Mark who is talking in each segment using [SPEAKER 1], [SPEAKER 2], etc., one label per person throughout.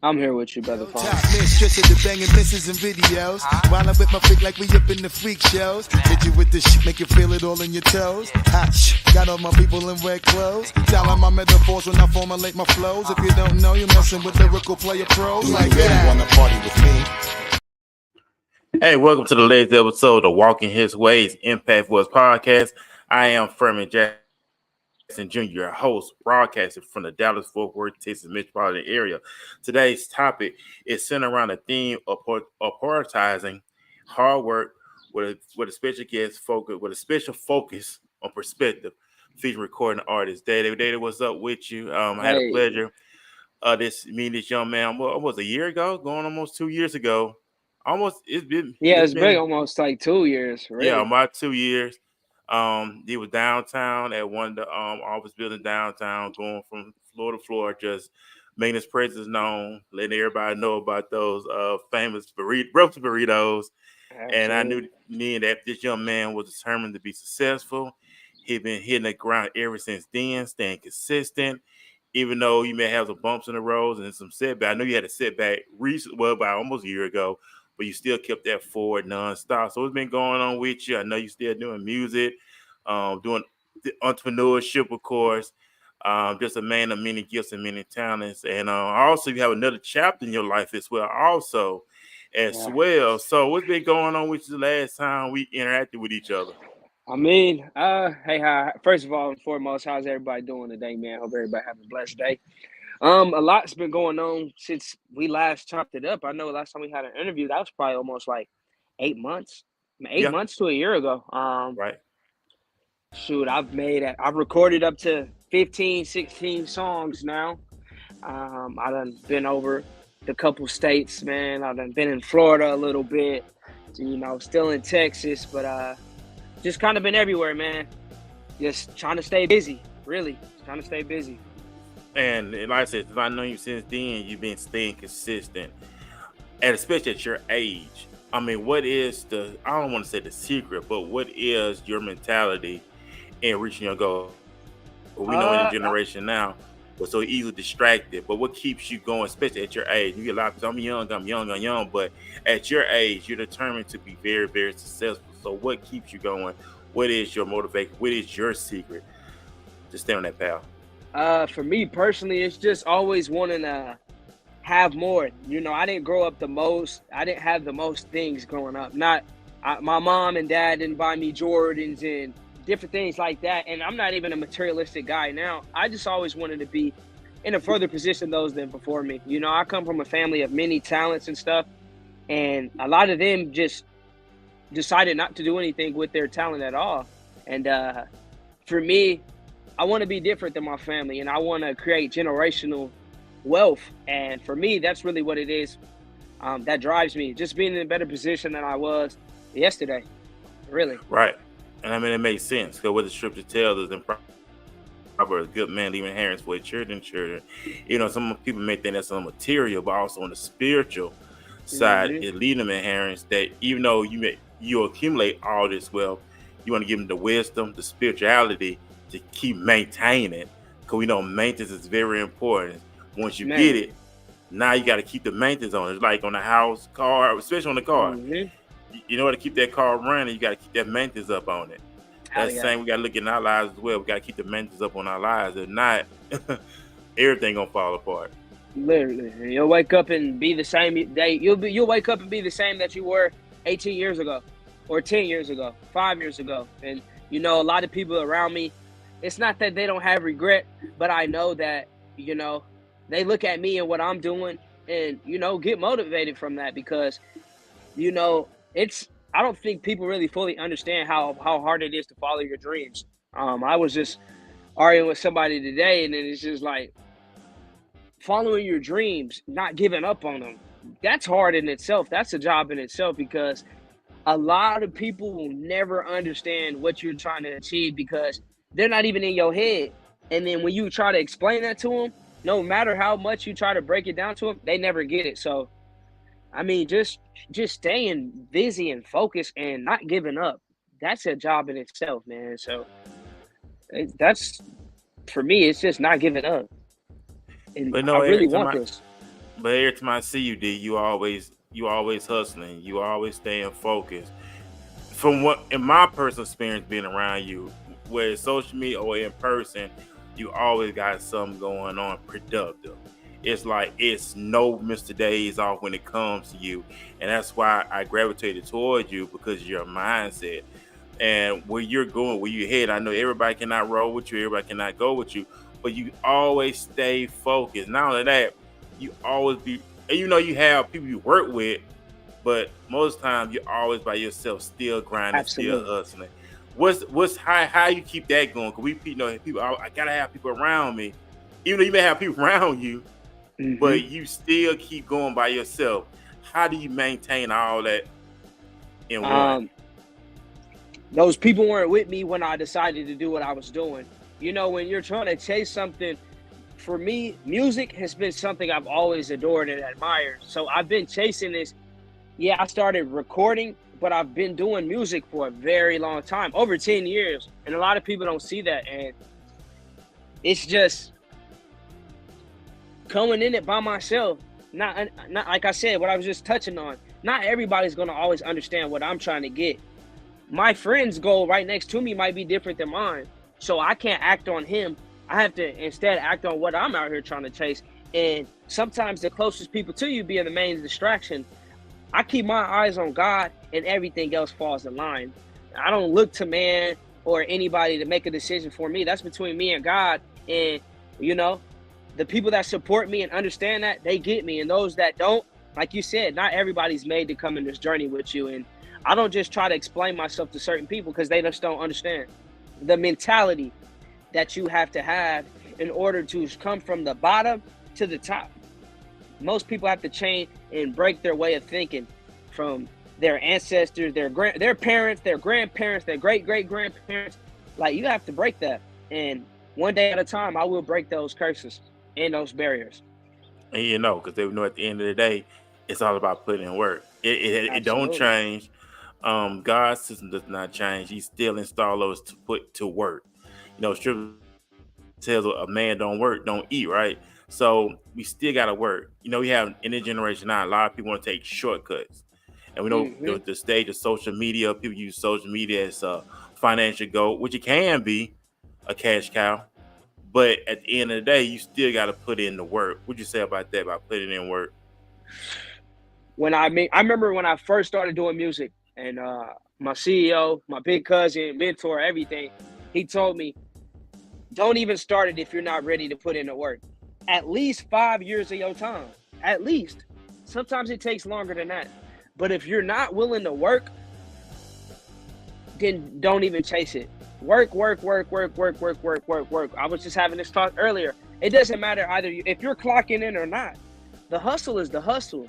[SPEAKER 1] I'm here with you, brother. Fine.
[SPEAKER 2] Top mistress of the banging misses and videos. While I'm with my freak like we up in the freak shows. Hit you with this shit, make you feel it all in your toes. Hot shh, got all my people in red clothes. Telling my metaphors when I formulate my flows. If you don't know, you're messing with lyrical player pros like that. Wanna party with me?
[SPEAKER 3] Hey, welcome to the latest episode of Walking His Ways Impact Voice Podcast. I am Furman Jackson Jr., your host, broadcasting from the Dallas-Fort Worth, Texas metropolitan area. Today's topic is centered around the theme of prioritizing hard work with a special guest focus, with a special focus on perspective, featuring recording artist Data, what's up with you? I had a pleasure meeting this young man almost a year ago, going almost 2 years ago. It's
[SPEAKER 1] been almost like 2 years, really.
[SPEAKER 3] Yeah, about 2 years. He was downtown at one of the office buildings downtown, going from floor to floor, just making his presence known, letting everybody know about those famous breakfast burritos.
[SPEAKER 1] Absolutely.
[SPEAKER 3] And I knew that this young man was determined to be successful. He'd been hitting the ground ever since then, staying consistent. Even though you may have some bumps in the road and some setback. I know you had a setback recently, about almost a year ago, but you still kept that forward nonstop. So what's been going on with you? I know you're still doing music, doing entrepreneurship, of course. Just a man of many gifts and many talents. And also you have another chapter in your life as well. So what's been going on with you the last time we interacted with each other?
[SPEAKER 1] I mean, hey, hi. First of all and foremost, how's everybody doing today, man? Hope everybody having a blessed day. A lot's been going on since we last chopped it up. I know last time we had an interview, that was probably almost like 8 months, months to a year ago.
[SPEAKER 3] Right.
[SPEAKER 1] Shoot, I've recorded up to 15, 16 songs now. I done been over the couple states, man. I done been in Florida a little bit, still in Texas, but just kind of been everywhere, man. Just trying to stay busy, really. Trying to stay busy.
[SPEAKER 3] And like I said, I know you since then, you've been staying consistent, and especially at your age. I mean, what is I don't want to say the secret, but what is your mentality in reaching your goal? We know in the generation now, we're so easily distracted, but what keeps you going, especially at your age? You get a lot of people, I'm young, but at your age, you're determined to be very, very successful. So what keeps you going? What is your motivation? What is your secret to stay on that path?
[SPEAKER 1] For me personally, it's just always wanting to have more. I didn't grow up I didn't have the most things growing up. My mom and dad didn't buy me Jordans and different things like that. And I'm not even a materialistic guy now. I just always wanted to be in a further position those than before me. I come from a family of many talents and stuff. And a lot of them just decided not to do anything with their talent at all. And for me, I want to be different than my family, and I want to create generational wealth. And for me, that's really what it is. That drives me, just being in a better position than I was yesterday, really.
[SPEAKER 3] Right. And I mean, it makes sense, because what the scripture tells us in Proverbs, a good man leaving inheritance for his children. Some people may think that's on the material, but also on the spiritual side, it leading them inheritance, that even though you accumulate all this wealth, you want to give them the wisdom, the spirituality to keep maintaining, because we know maintenance is very important. Once you get it, now you got to keep the maintenance on it. It's like on a house, car, especially on the car.
[SPEAKER 1] Mm-hmm.
[SPEAKER 3] In order to keep that car running, you got to keep that maintenance up on it. That's the same. We got to look in our lives as well. We got to keep the maintenance up on our lives. If not, everything gonna fall apart.
[SPEAKER 1] Literally, you'll wake up and be the same day. You'll wake up and be the same that you were 18 years ago, or 10 years ago, 5 years ago. And a lot of people around me, it's not that they don't have regret, but I know that, they look at me and what I'm doing and, get motivated from that, because, I don't think people really fully understand how hard it is to follow your dreams. I was just arguing with somebody today, and then it's just like, following your dreams, not giving up on them. That's hard in itself. That's a job in itself, because a lot of people will never understand what you're trying to achieve, because they're not even in your head. And then when you try to explain that to them, no matter how much you try to break it down to them, they never get it. So, I mean, just staying busy and focused and not giving up. That's a job in itself, man. So that's, for me, it's just not giving up. And
[SPEAKER 3] But no,
[SPEAKER 1] I really
[SPEAKER 3] every time
[SPEAKER 1] want this.
[SPEAKER 3] But every time I see you, D, you always hustling. You always staying focused. From what in my personal experience being around you, whether it's social media or in person, you always got something going on productive. It's like it's no Mr. Days off when it comes to you. And that's why I gravitated towards you because of your mindset. And where you're going, where you head, I know everybody cannot roll with you, everybody cannot go with you, but you always stay focused. Not only that, you always be, and you know you have people you work with, but most times you're always by yourself, still grinding, still
[SPEAKER 1] Absolutely.
[SPEAKER 3] hustling. What's how you keep that going? Because we know people. I gotta have people around me, even though you may have people around you,
[SPEAKER 1] Hmm.
[SPEAKER 3] but you still keep going by yourself. How do you maintain all that in one?
[SPEAKER 1] Um, those people weren't with me when I decided to do what I was doing. You know, when you're trying to chase something, for me, music has been something I've always adored and admired. So I've been chasing this. Yeah, I started recording, but I've been doing music for a very long time, over 10 years. And a lot of people don't see that. And it's just coming in it by myself. Not like I said, what I was just touching on. Not everybody's going to always understand what I'm trying to get. My friend's goal right next to me might be different than mine. So I can't act on him. I have to instead act on what I'm out here trying to chase. And sometimes the closest people to you being the main distraction. I keep my eyes on God and everything else falls in line. I don't look to man or anybody to make a decision for me. That's between me and God. And, you know, the people that support me and understand that, they get me. And those that don't, like you said, not everybody's made to come in this journey with you. And I don't just try to explain myself to certain people because they just don't understand the mentality that you have to have in order to come from the bottom to the top. Most people have to change and break their way of thinking from their ancestors, their parents, their grandparents, their great grandparents. Like you have to break that, and one day at a time, I will break those curses and those barriers.
[SPEAKER 3] And you know, because they know at the end of the day, it's all about putting in work. It don't
[SPEAKER 1] Absolutely.
[SPEAKER 3] change. God's system does not change. He still install us to put to work. You know, scripture tells a man don't work, don't eat, right? So we still gotta work. You know, we have in this generation now, a lot of people want to take shortcuts. And we know
[SPEAKER 1] Hmm.
[SPEAKER 3] the stage of social media, people use social media as a financial goal, which it can be a cash cow. But at the end of the day, you still got to put in the work. What'd you say about that? About putting in work?
[SPEAKER 1] I remember when I first started doing music, and my CEO, my big cousin, mentor, everything, he told me, don't even start it if you're not ready to put in the work. At least 5 years of your time. At least. Sometimes it takes longer than that. But if you're not willing to work, then don't even chase it. Work, work, work, work, work, work, work, work, work. I was just having this talk earlier. It doesn't matter either if you're clocking in or not. The hustle is the hustle.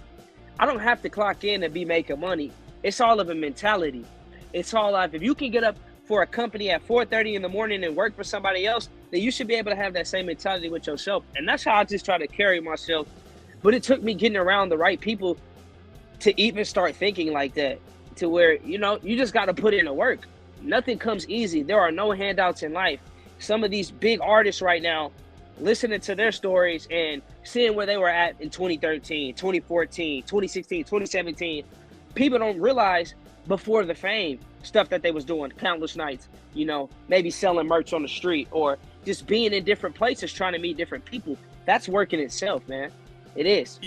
[SPEAKER 1] I don't have to clock in and be making money. It's all of a mentality. It's all of if you can get up for a company at 4:30 in the morning and work for somebody else, then you should be able to have that same mentality with yourself. And that's how I just try to carry myself. But it took me getting around the right people to even start thinking like that, to where you just got to put in the work. Nothing comes easy. There are no handouts in life. Some of these big artists right now, listening to their stories and seeing where they were at in 2013, 2014, 2016, 2017, people don't realize before the fame stuff that they was doing countless nights, maybe selling merch on the street or just being in different places trying to meet different people. That's work in itself, man. It is.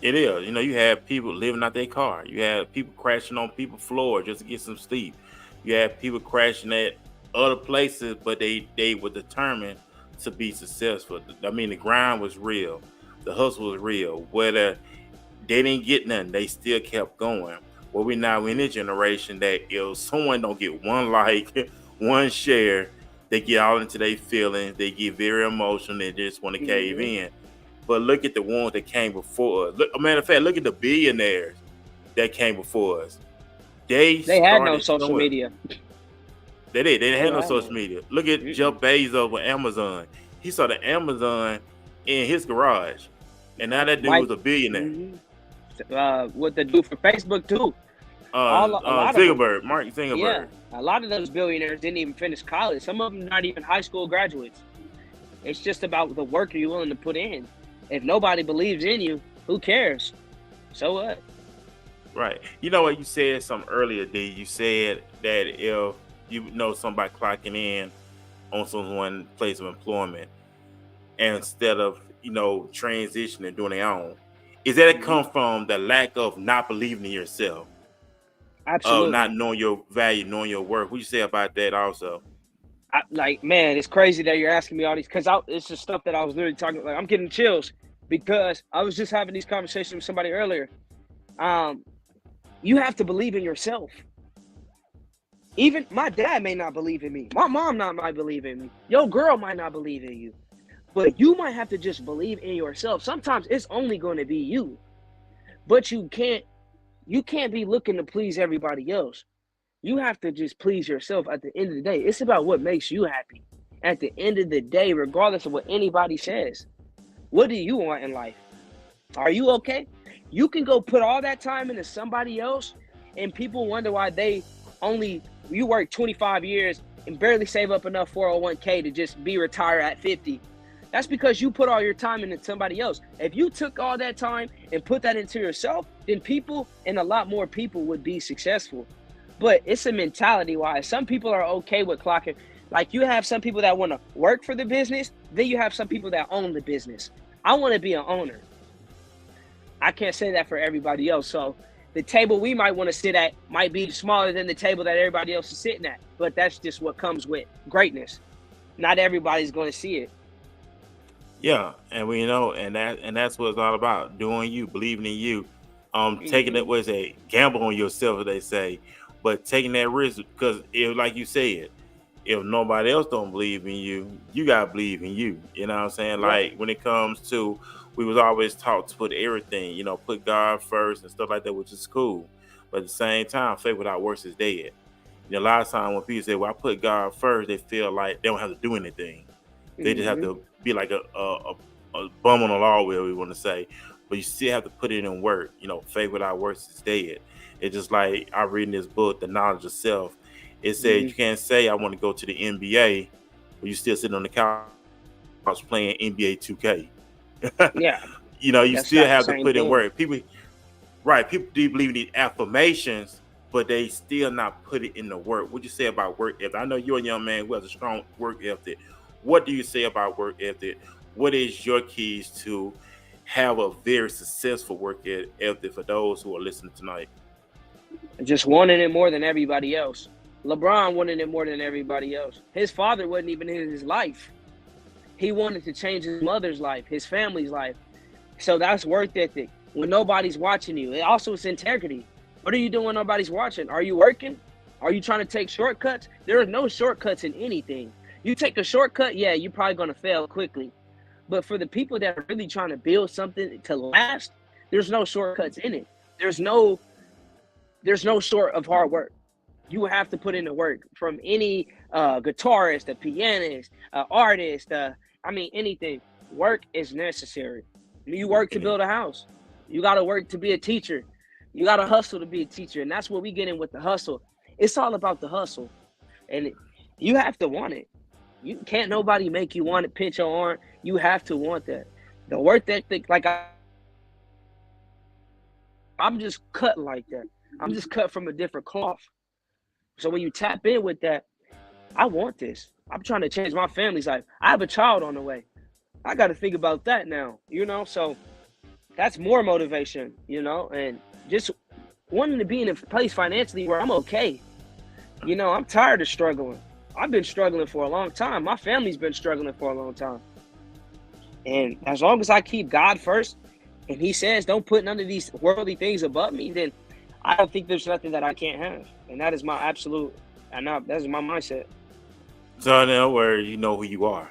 [SPEAKER 3] It is. You know, you have people living out their car. You have people crashing on people's floor just to get some sleep. You have people crashing at other places, but they were determined to be successful. I mean, the grind was real. The hustle was real. Whether they didn't get nothing, they still kept going. Well, we now in this generation that if someone don't get one like, one share, they get all into their feelings. They get very emotional. They just want to cave
[SPEAKER 1] Hmm.
[SPEAKER 3] in. But look at the ones that came before us. Look, a matter of fact, look at the billionaires that came before us. They
[SPEAKER 1] They had no
[SPEAKER 3] started
[SPEAKER 1] social
[SPEAKER 3] somewhere.
[SPEAKER 1] media.
[SPEAKER 3] They did. They didn't
[SPEAKER 1] They
[SPEAKER 3] have no
[SPEAKER 1] had
[SPEAKER 3] social
[SPEAKER 1] no.
[SPEAKER 3] media. Look at Jeff
[SPEAKER 1] Mm-mm.
[SPEAKER 3] Bezos with Amazon. He started Amazon in his garage, and now that dude
[SPEAKER 1] Mike,
[SPEAKER 3] was a billionaire.
[SPEAKER 1] hmm what they do for Facebook too. A lot of them.
[SPEAKER 3] Zuckerberg, Mark
[SPEAKER 1] Yeah,
[SPEAKER 3] Zuckerberg.
[SPEAKER 1] a lot of those billionaires didn't even finish college. Some of them not even high school graduates. It's just about the work you're willing to put in. If nobody believes in you, Who cares? So what?
[SPEAKER 3] Right. You know what you said some earlier, D. You said that if you know somebody clocking in on someone place of employment, and instead of transitioning doing their own, is that it
[SPEAKER 1] Mm-hmm.
[SPEAKER 3] come from the lack of not believing in yourself, of not
[SPEAKER 1] Absolutely.
[SPEAKER 3] knowing your value, knowing your worth? What you say about that also?
[SPEAKER 1] Like, man, it's crazy that you're asking me all these because it's just stuff that I was literally talking. Like, I'm getting chills because I was just having these conversations with somebody earlier. Um, you have to believe in yourself. Even my dad may not believe in me. My mom might believe in me. Your girl might not believe in you. But you might have to just believe in yourself. Sometimes it's only going to be you. But you can't be looking to please everybody else. You have to just please yourself at the end of the day. It's about what makes you happy. At the end of the day, regardless of what anybody says, what do you want in life? Are you okay? You can go put all that time into somebody else, and people wonder why you work 25 years and barely save up enough 401k to just be retired at 50. That's because you put all your time into somebody else. If you took all that time and put that into yourself, then people and a lot more people would be successful. But it's a mentality wise. Some people are okay with clocking. Like, you have some people that want to work for the business, then you have some people that own the business. I want to be an owner. I can't say that for everybody else. So the table we might want to sit at might be smaller than the table that everybody else is sitting at. But that's just what comes with greatness. Not everybody's going to see it.
[SPEAKER 3] Yeah, and we know, and that's what it's all about: doing you, believing in you, taking
[SPEAKER 1] Mm-hmm.
[SPEAKER 3] it was a gamble on yourself, as they say, but taking that risk because if, like you said, if nobody else don't believe in you, you gotta believe in you. You know what I'm saying?
[SPEAKER 1] Yep.
[SPEAKER 3] Like when it comes to, we was always taught to put everything, put God first and stuff like that, which is cool. But at the same time, faith without works is dead. A lot of times when people say, "Well, I put God first," they feel like they don't have to do anything. They just have
[SPEAKER 1] Mm-hmm.
[SPEAKER 3] to be like a bum on the law wheel, we want to say. But you still have to put it in work. Faith without works is dead. It's just like I read in this book, The Knowledge of Self. It said
[SPEAKER 1] Mm-hmm.
[SPEAKER 3] you can't say I want to go to the NBA, but you still sitting on the couch playing NBA 2K.
[SPEAKER 1] Yeah.
[SPEAKER 3] You
[SPEAKER 1] That's
[SPEAKER 3] still
[SPEAKER 1] not the
[SPEAKER 3] have to
[SPEAKER 1] same
[SPEAKER 3] put in
[SPEAKER 1] thing.
[SPEAKER 3] work. People do believe in these affirmations, but they still not put it in the work. What you say about work ethic? I know you're a young man who has a strong work ethic. What do you say about work ethic? What is your keys to have a very successful work ethic for those who are listening tonight?
[SPEAKER 1] Just wanting it more than everybody else. LeBron wanted it more than everybody else. His father wasn't even in his life. He wanted to change his mother's life, his family's life. So that's work ethic. When nobody's watching you. It also is integrity. What are you doing when nobody's watching? Are you working? Are you trying to take shortcuts? There are no shortcuts in anything. You take a shortcut, yeah, you're probably going to fail quickly. But for the people that are really trying to build something to last, there's no shortcuts in it. There's no short of hard work. You have to put in the work from any guitarist, a pianist, artist, anything. Work is necessary. You work to
[SPEAKER 3] And
[SPEAKER 1] build a house. You got to work to be a teacher. You got to hustle to be a teacher. And that's what we get in with the hustle. It's all about the hustle. And you have to want it. You can't nobody make you want it, pinch your arm. You have to want that. The work ethic, like I'm just cut like that. I'm just cut from a different cloth. So when you tap in with that, I want this. I'm trying to change my family's life. I have a child on the way. I got to think about that now. So that's more motivation, and just wanting to be in a place financially where I'm okay. I'm tired of struggling. I've been struggling for a long time. My family's been struggling for a long time. And as long as I keep God first, and He says don't put none of these worldly things above me, then I don't think there's nothing that I can't have. And that is my absolute, that's my mindset.
[SPEAKER 3] so now where you know who you are.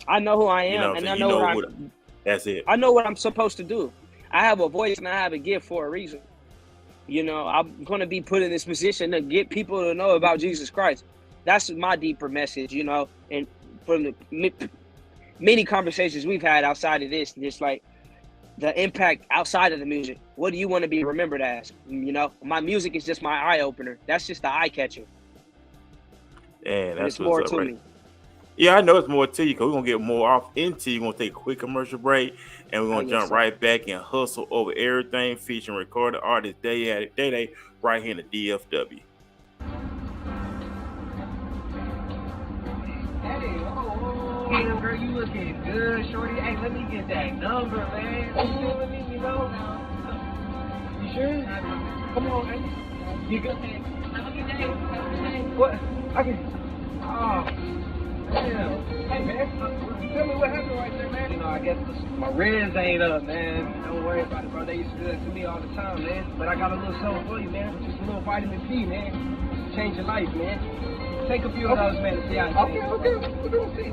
[SPEAKER 1] I know who I am,
[SPEAKER 3] So
[SPEAKER 1] and I
[SPEAKER 3] you
[SPEAKER 1] know
[SPEAKER 3] know who. That's it.
[SPEAKER 1] I know what I'm supposed to do. I have a voice and I have a gift for a reason. I'm going to be put in this position to get people to know about Jesus Christ. That's my deeper message, and from the many conversations we've had outside of this, just like the impact outside of the music. What do you want to be remembered as? My music is just my eye opener. That's just the eye catcher.
[SPEAKER 3] And
[SPEAKER 1] And
[SPEAKER 3] that's
[SPEAKER 1] it's more
[SPEAKER 3] what's up,
[SPEAKER 1] to
[SPEAKER 3] right?
[SPEAKER 1] me.
[SPEAKER 3] Yeah, I know it's more to you because we're gonna get more off into you. We're gonna take a quick commercial break and we're
[SPEAKER 1] Oh
[SPEAKER 3] gonna
[SPEAKER 1] yes,
[SPEAKER 3] jump
[SPEAKER 1] sir.
[SPEAKER 3] right back and hustle over everything featuring recorded artists day at it, day right here in the DFW.
[SPEAKER 1] Hey, oh, girl, you looking good, shorty. Hey, let me get that number, man. You feeling me? You know? You sure? Come on, man. You good? Have a good day. Have a good day. What? I can. Oh, damn. Hey, man. Tell me what happened right there, man. You know, I guess my ribs ain't up, man. Don't worry about it, bro. They used to do that to me all the time, man. But I got a little something for you, man. Just a little vitamin C, man. Change your life, man. Take a few of those, man, to see how it feels. Okay. We're gonna see.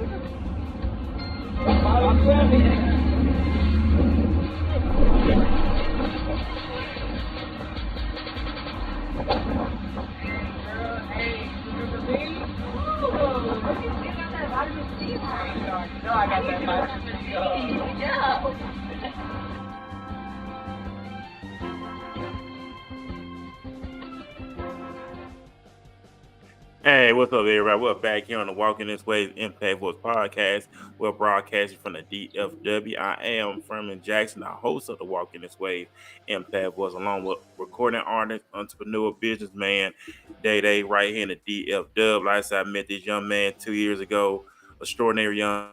[SPEAKER 1] Hey, remember me? No, I got that vitamin C.
[SPEAKER 3] Hey, what's up, everybody? We're back here on the Walking This Way Impact Voice podcast. We're broadcasting from the DFW. I am Furman Jackson, the host of the Walking This Way Impact Voice, along with recording artist, entrepreneur, businessman, Day right here in the DFW. Like I said, I met this young man 2 years ago, extraordinary young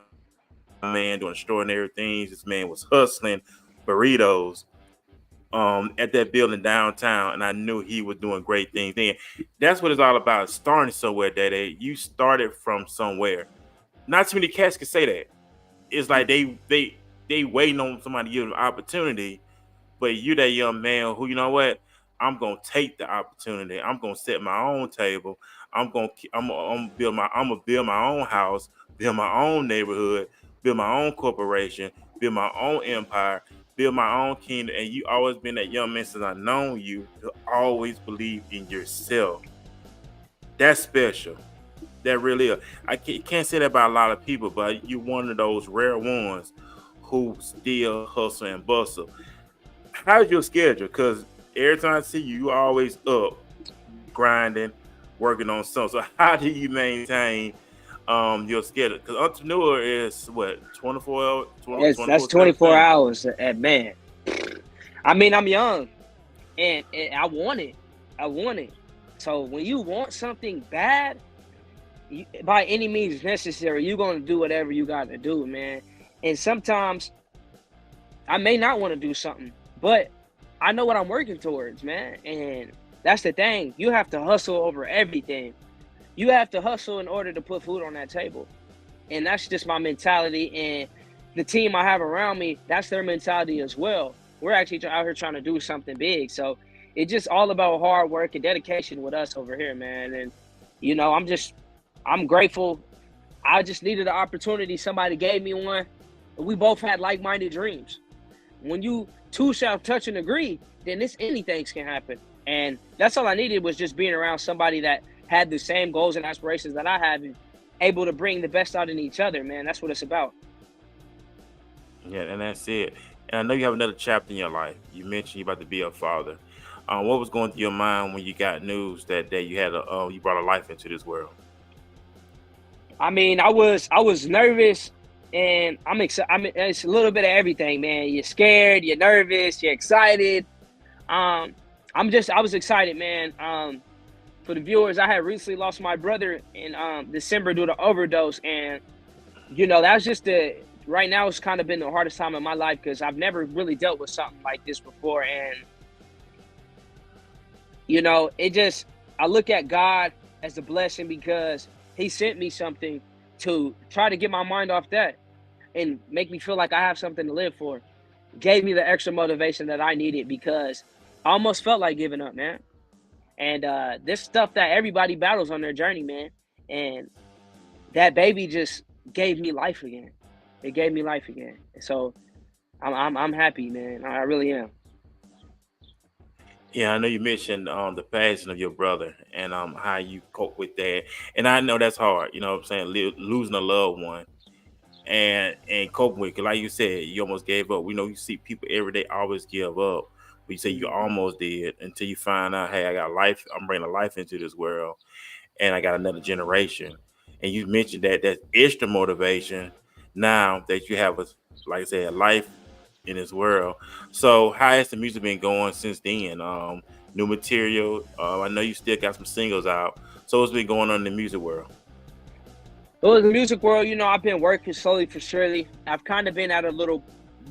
[SPEAKER 3] man doing extraordinary things. This man was hustling burritos at that building downtown, and I knew he was doing great things then. That's what it's all about. Starting somewhere, Day. You started from somewhere. Not too many cats can say that. It's like they waiting on somebody to give them an opportunity, but you that young man who, you know what? I'm gonna take the opportunity. I'm gonna set my own table. I'm gonna build my own house, build my own neighborhood, build my own corporation, build my own empire, build my own kingdom. And you always been that young man since I known you to always believe in yourself. That's special. That really is. I can't say that about a lot of people, but you're one of those rare ones who still hustle and bustle. How's your schedule? Because every time I see you, you always up, grinding, working on something. So how do you maintain your schedule? Because entrepreneur is what, 24 hours,
[SPEAKER 1] Yes, that's 24
[SPEAKER 3] 7.
[SPEAKER 1] hours at man. I mean, I'm young and I want it. I want it. So when you want something bad, by any means necessary, you're going to do whatever you got to do, man. And sometimes I may not want to do something, but I know what I'm working towards, man. And that's the thing. You have to hustle over everything. You have to hustle in order to put food on that table. And that's just my mentality. And the team I have around me, that's their mentality as well. We're actually out here trying to do something big. So it's just all about hard work and dedication with us over here, man. And, you know, I'm grateful. I just needed an opportunity. Somebody gave me one. We both had like-minded dreams. When you two shall touch and agree, then anything can happen. And that's all I needed was just being around somebody that had the same goals and aspirations that I have and able to bring the best out in each other, man. That's what it's about.
[SPEAKER 3] Yeah, and that's it. And I know you have another chapter in your life. You mentioned you about to be a father. What was going through your mind when you got news that day you had you brought a life into this world?
[SPEAKER 1] I mean, I was nervous and I'm excited. I mean, it's a little bit of everything, man. You're scared, you're nervous, you're excited. I was excited, man. For the viewers, I had recently lost my brother in December due to overdose, and you know that's just right now it's kind of been the hardest time in my life because I've never really dealt with something like this before, and you know I look at God as a blessing because He sent me something to try to get my mind off that and make me feel like I have something to live for. Gave me the extra motivation that I needed because I almost felt like giving up, man. And this stuff that everybody battles on their journey, man. And that baby just gave me life again. It gave me life again. So I'm happy, man. I really am.
[SPEAKER 3] Yeah, I know you mentioned the passing of your brother and how you cope with that, and I know that's hard. You know what I'm saying, losing a loved one and coping with it. Like you said, you almost gave up. We know you see people every day always give up, but you say you
[SPEAKER 1] Mhm.
[SPEAKER 3] almost did until you find out, hey, I got life. I'm bringing a life into this world, and I got another generation. and you mentioned that extra motivation now that you have a, like I said, a life in this world. So how has the music been going since then? New material. I know you still got some singles out. So what's been going on in the music world?
[SPEAKER 1] Well, in the music world, I've been working slowly for surely. I've kind of been at a little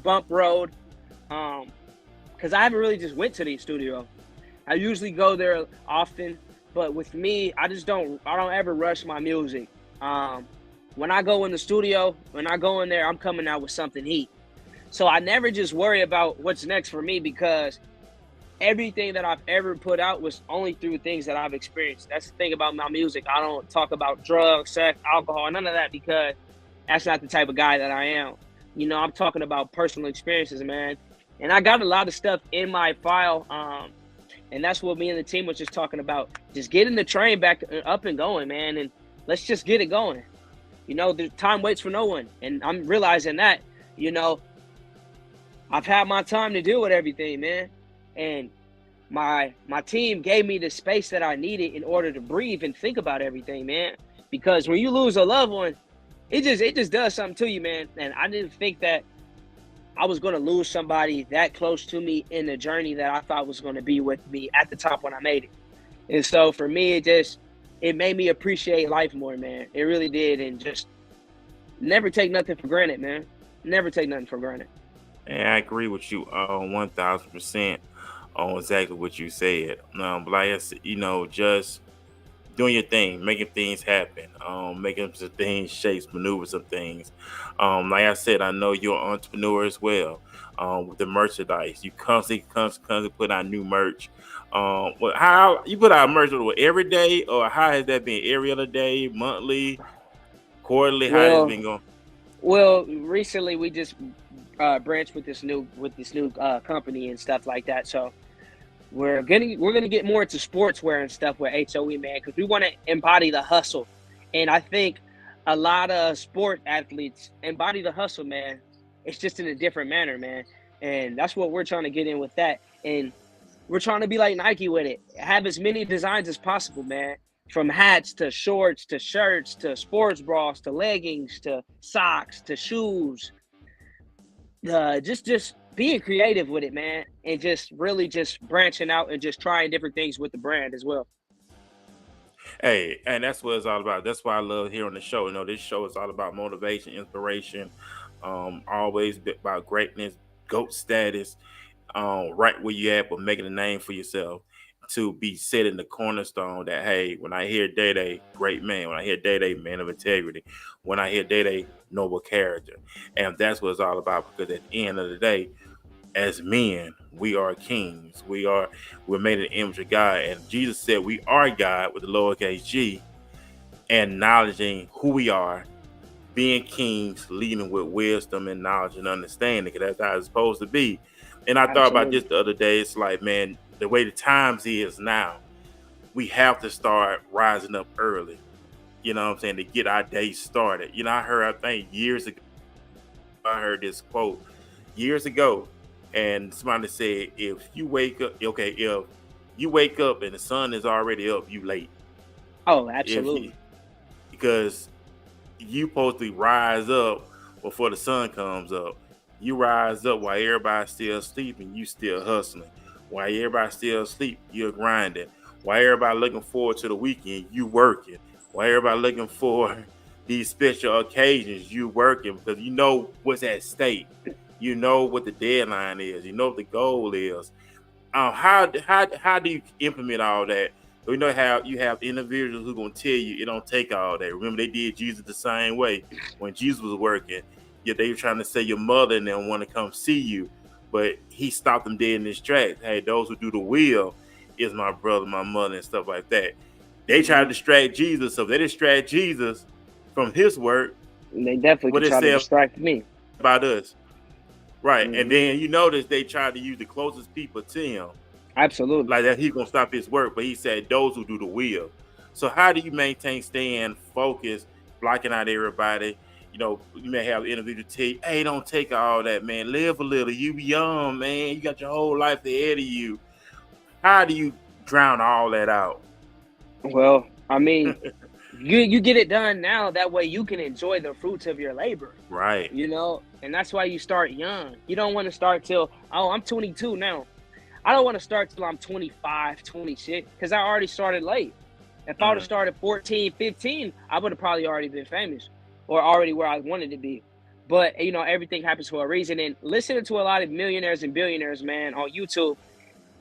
[SPEAKER 1] bump road, because I haven't really just went to the studio. I usually go there often, but with me, I don't ever rush my music. When I go in the studio, when I go in there, I'm coming out with something heat. So I never just worry about what's next for me, because everything that I've ever put out was only through things that I've experienced. That's the thing about my music. I don't talk about drugs, sex, alcohol, none of that, because that's not the type of guy that I am. I'm talking about personal experiences, man. And I got a lot of stuff in my file. And that's what me and the team was just talking about. Just getting the train back up and going, man. And let's just get it going. The time waits for no one. And I'm realizing that, I've had my time to deal with everything, man. And my team gave me the space that I needed in order to breathe and think about everything, man. Because when you lose a loved one, it just does something to you, man. And I didn't think that I was going to lose somebody that close to me in the journey that I thought was going to be with me at the top when I made it. And so for me, it made me appreciate life more, man. It really did. And just never take nothing for granted, man. Never take nothing for granted.
[SPEAKER 3] And I agree with you 1000% on exactly what you said. But like I said, just doing your thing, making things happen, making some things, shapes, maneuver some things. Like I said, I know you're an entrepreneur as well. With the merchandise, you constantly put out new merch. How you put out merch every day, or how has that been? Every other day, monthly, quarterly? How has it been going?
[SPEAKER 1] Well, recently we just branched with this new company and stuff like that. So we're gonna get more into sportswear and stuff with HOE, man, because we want to embody the hustle. And I think a lot of sport athletes embody the hustle, man. It's just in a different manner, man. And that's what we're trying to get in with that. And we're trying to be like Nike with it. Have as many designs as possible, man. From hats to shorts to shirts to sports bras to leggings to socks to shoes. Just being creative with it, man, and just really just branching out and just trying different things with the brand as well.
[SPEAKER 3] Hey, and that's what it's all about. That's why I love here on the show. This show is all about motivation, inspiration, always about greatness, GOAT status, right where you at, but making a name for yourself to be set in the cornerstone that, hey, when I hear Day Day, great man. When I hear Day Day, man of integrity. When I hear Day Day, noble character. And that's what it's all about, because at the end of the day, as men, we are kings. We're made in the image of God. And Jesus said we are God with the lowercase g, and acknowledging who we are, being kings, leading with wisdom and knowledge and understanding, because that's how it's supposed to be. And I thought about this the other day. It's like, man, the way the times is now, we have to start rising up early. You know what I'm saying? To get our day started. I think years ago, I heard this quote years ago, and somebody said, if you wake up and the sun is already up, you late.
[SPEAKER 1] Oh, absolutely.
[SPEAKER 3] Because you supposed to rise up before the sun comes up. You rise up while everybody's still sleeping, you still hustling. While everybody's still asleep, you're grinding. While everybody looking forward to the weekend, you working. While everybody looking for these special occasions, you working, because you know what's at stake. You know what the deadline is. You know what the goal is. How do you implement all that? We know how you have individuals who gonna tell you it don't take all that. Remember, they did Jesus the same way when Jesus was working. Yet they were trying to say your mother and them want to come see you, but he stopped them dead in his tracks. Hey, those who do the will is my brother, my mother, and stuff like that. They try to distract Jesus, so if they distract Jesus from his work,
[SPEAKER 1] and they definitely could try to distract me
[SPEAKER 3] about us. Right. Mm-hmm. And then you notice they tried to use the closest people to him.
[SPEAKER 1] Absolutely.
[SPEAKER 3] Like that he's gonna stop his work, but he said those who do the will. So how do you maintain staying focused, blocking out everybody? You may have individual tell you, hey, don't take all that, man. Live a little. You young, man. You got your whole life ahead of you. How do you drown all that out?
[SPEAKER 1] Well, I mean, You get it done now. That way you can enjoy the fruits of your labor.
[SPEAKER 3] Right.
[SPEAKER 1] And that's why you start young. You don't want to start till, I'm 22 now. I don't want to start till I'm 25, 26, because I already started late. If I would have started 14, 15, I would have probably already been famous or already where I wanted to be. But, everything happens for a reason. And listening to a lot of millionaires and billionaires, man, on YouTube,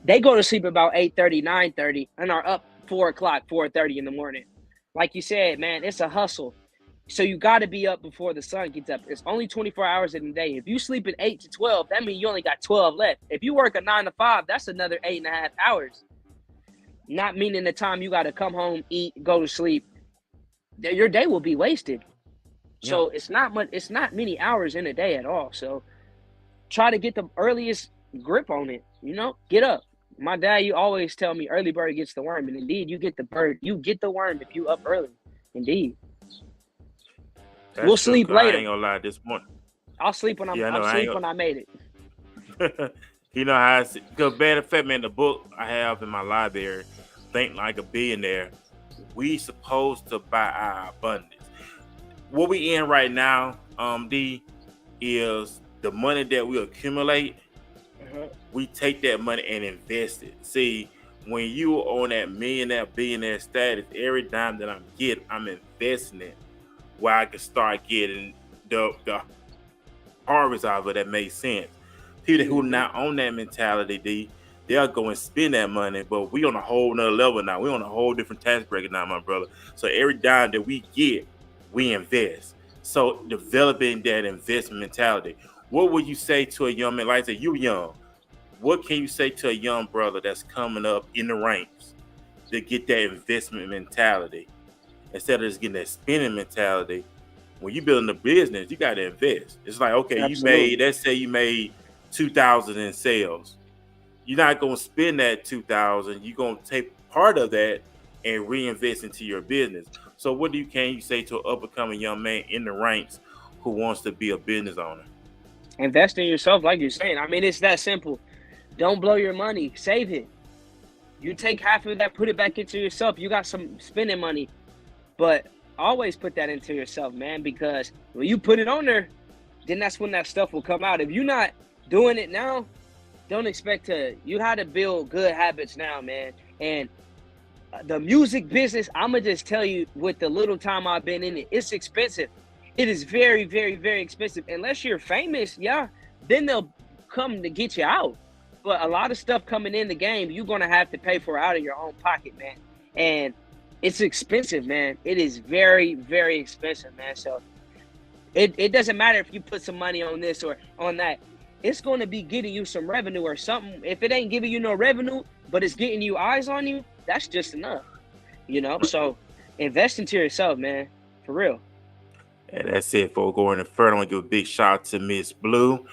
[SPEAKER 1] they go to sleep about 8:30, 9:30 and are up 4 o'clock, 4:30 in the morning. Like you said, man, it's a hustle. So you got to be up before the sun gets up. It's only 24 hours in a day. If you sleep at 8 to 12, that means you only got 12 left. If you work a 9 to 5, that's another 8.5 hours. Not meaning the time you got to come home, eat, go to sleep. Your day will be wasted. Yeah. So it's not much. It's not many hours in a day at all. So try to get the earliest grip on it. Get up. My dad, you always tell me early bird gets the worm. And indeed, you get the bird. You get the worm if you up early. Indeed. We'll sleep later.
[SPEAKER 3] I ain't gonna lie, this morning.
[SPEAKER 1] I'll sleep when I'll sleep when I made
[SPEAKER 3] it. You know how because matter of fact, man, the book I have in my library, Think Like a Billionaire, we supposed to buy our abundance. What we in right now, D, is the money that we accumulate. We take that money and invest it. See, when you are on that millionaire, billionaire status, every dime that I'm getting, I'm investing it where I can start getting the harvest out of it that makes sense. People who not on that mentality, D, they'll go and spend that money, but we on a whole nother level now. We on a whole different tax bracket now, my brother. So every dime that we get, we invest. So developing that investment mentality. What would you say to a young man? Like I said, you young. What can you say to a young brother that's coming up in the ranks to get that investment mentality instead of just getting that spending mentality? When you building a business, you got to invest. It's like, okay, Absolutely. Let's say you made $2,000 in sales. You're not going to spend that $2,000. You're going to take part of that and reinvest into your business. So what can you say to an up-and-coming young man in the ranks who wants to be a business owner?
[SPEAKER 1] Invest in yourself, like you're saying. I mean, it's that simple. Don't blow your money. Save it. You take half of that, put it back into yourself. You got some spending money, but always put that into yourself, man, because when you put it on there, then that's when that stuff will come out. If you're not doing it now, don't expect to. You have to build good habits now, man. And the music business, I'm going to just tell you, with the little time I've been in it, it's expensive. It is very, very, very expensive. Unless you're famous, then they'll come to get you out. But a lot of stuff coming in the game, you're going to have to pay for out of your own pocket, man. And it's expensive, man. It is very, very expensive, man. So it doesn't matter if you put some money on this or on that. It's going to be getting you some revenue or something. If it ain't giving you no revenue, but it's getting you eyes on you, that's just enough, So invest into yourself, man, for real.
[SPEAKER 3] And that's it for going in further. I want to give a big shout out to Miss Blue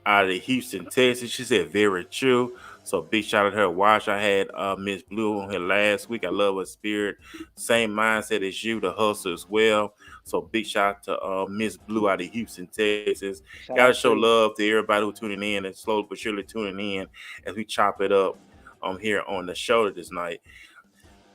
[SPEAKER 3] out of Houston, Texas. She said very true. So big shout out to her. Watch, I had Miss Blue on here last week. I love her spirit. Same mindset as you, the hustle as well. So big shout out to Miss Blue out of Houston, Texas. Gotta show love to everybody who's tuning in and slowly but surely tuning in as we chop it up here on the show this night.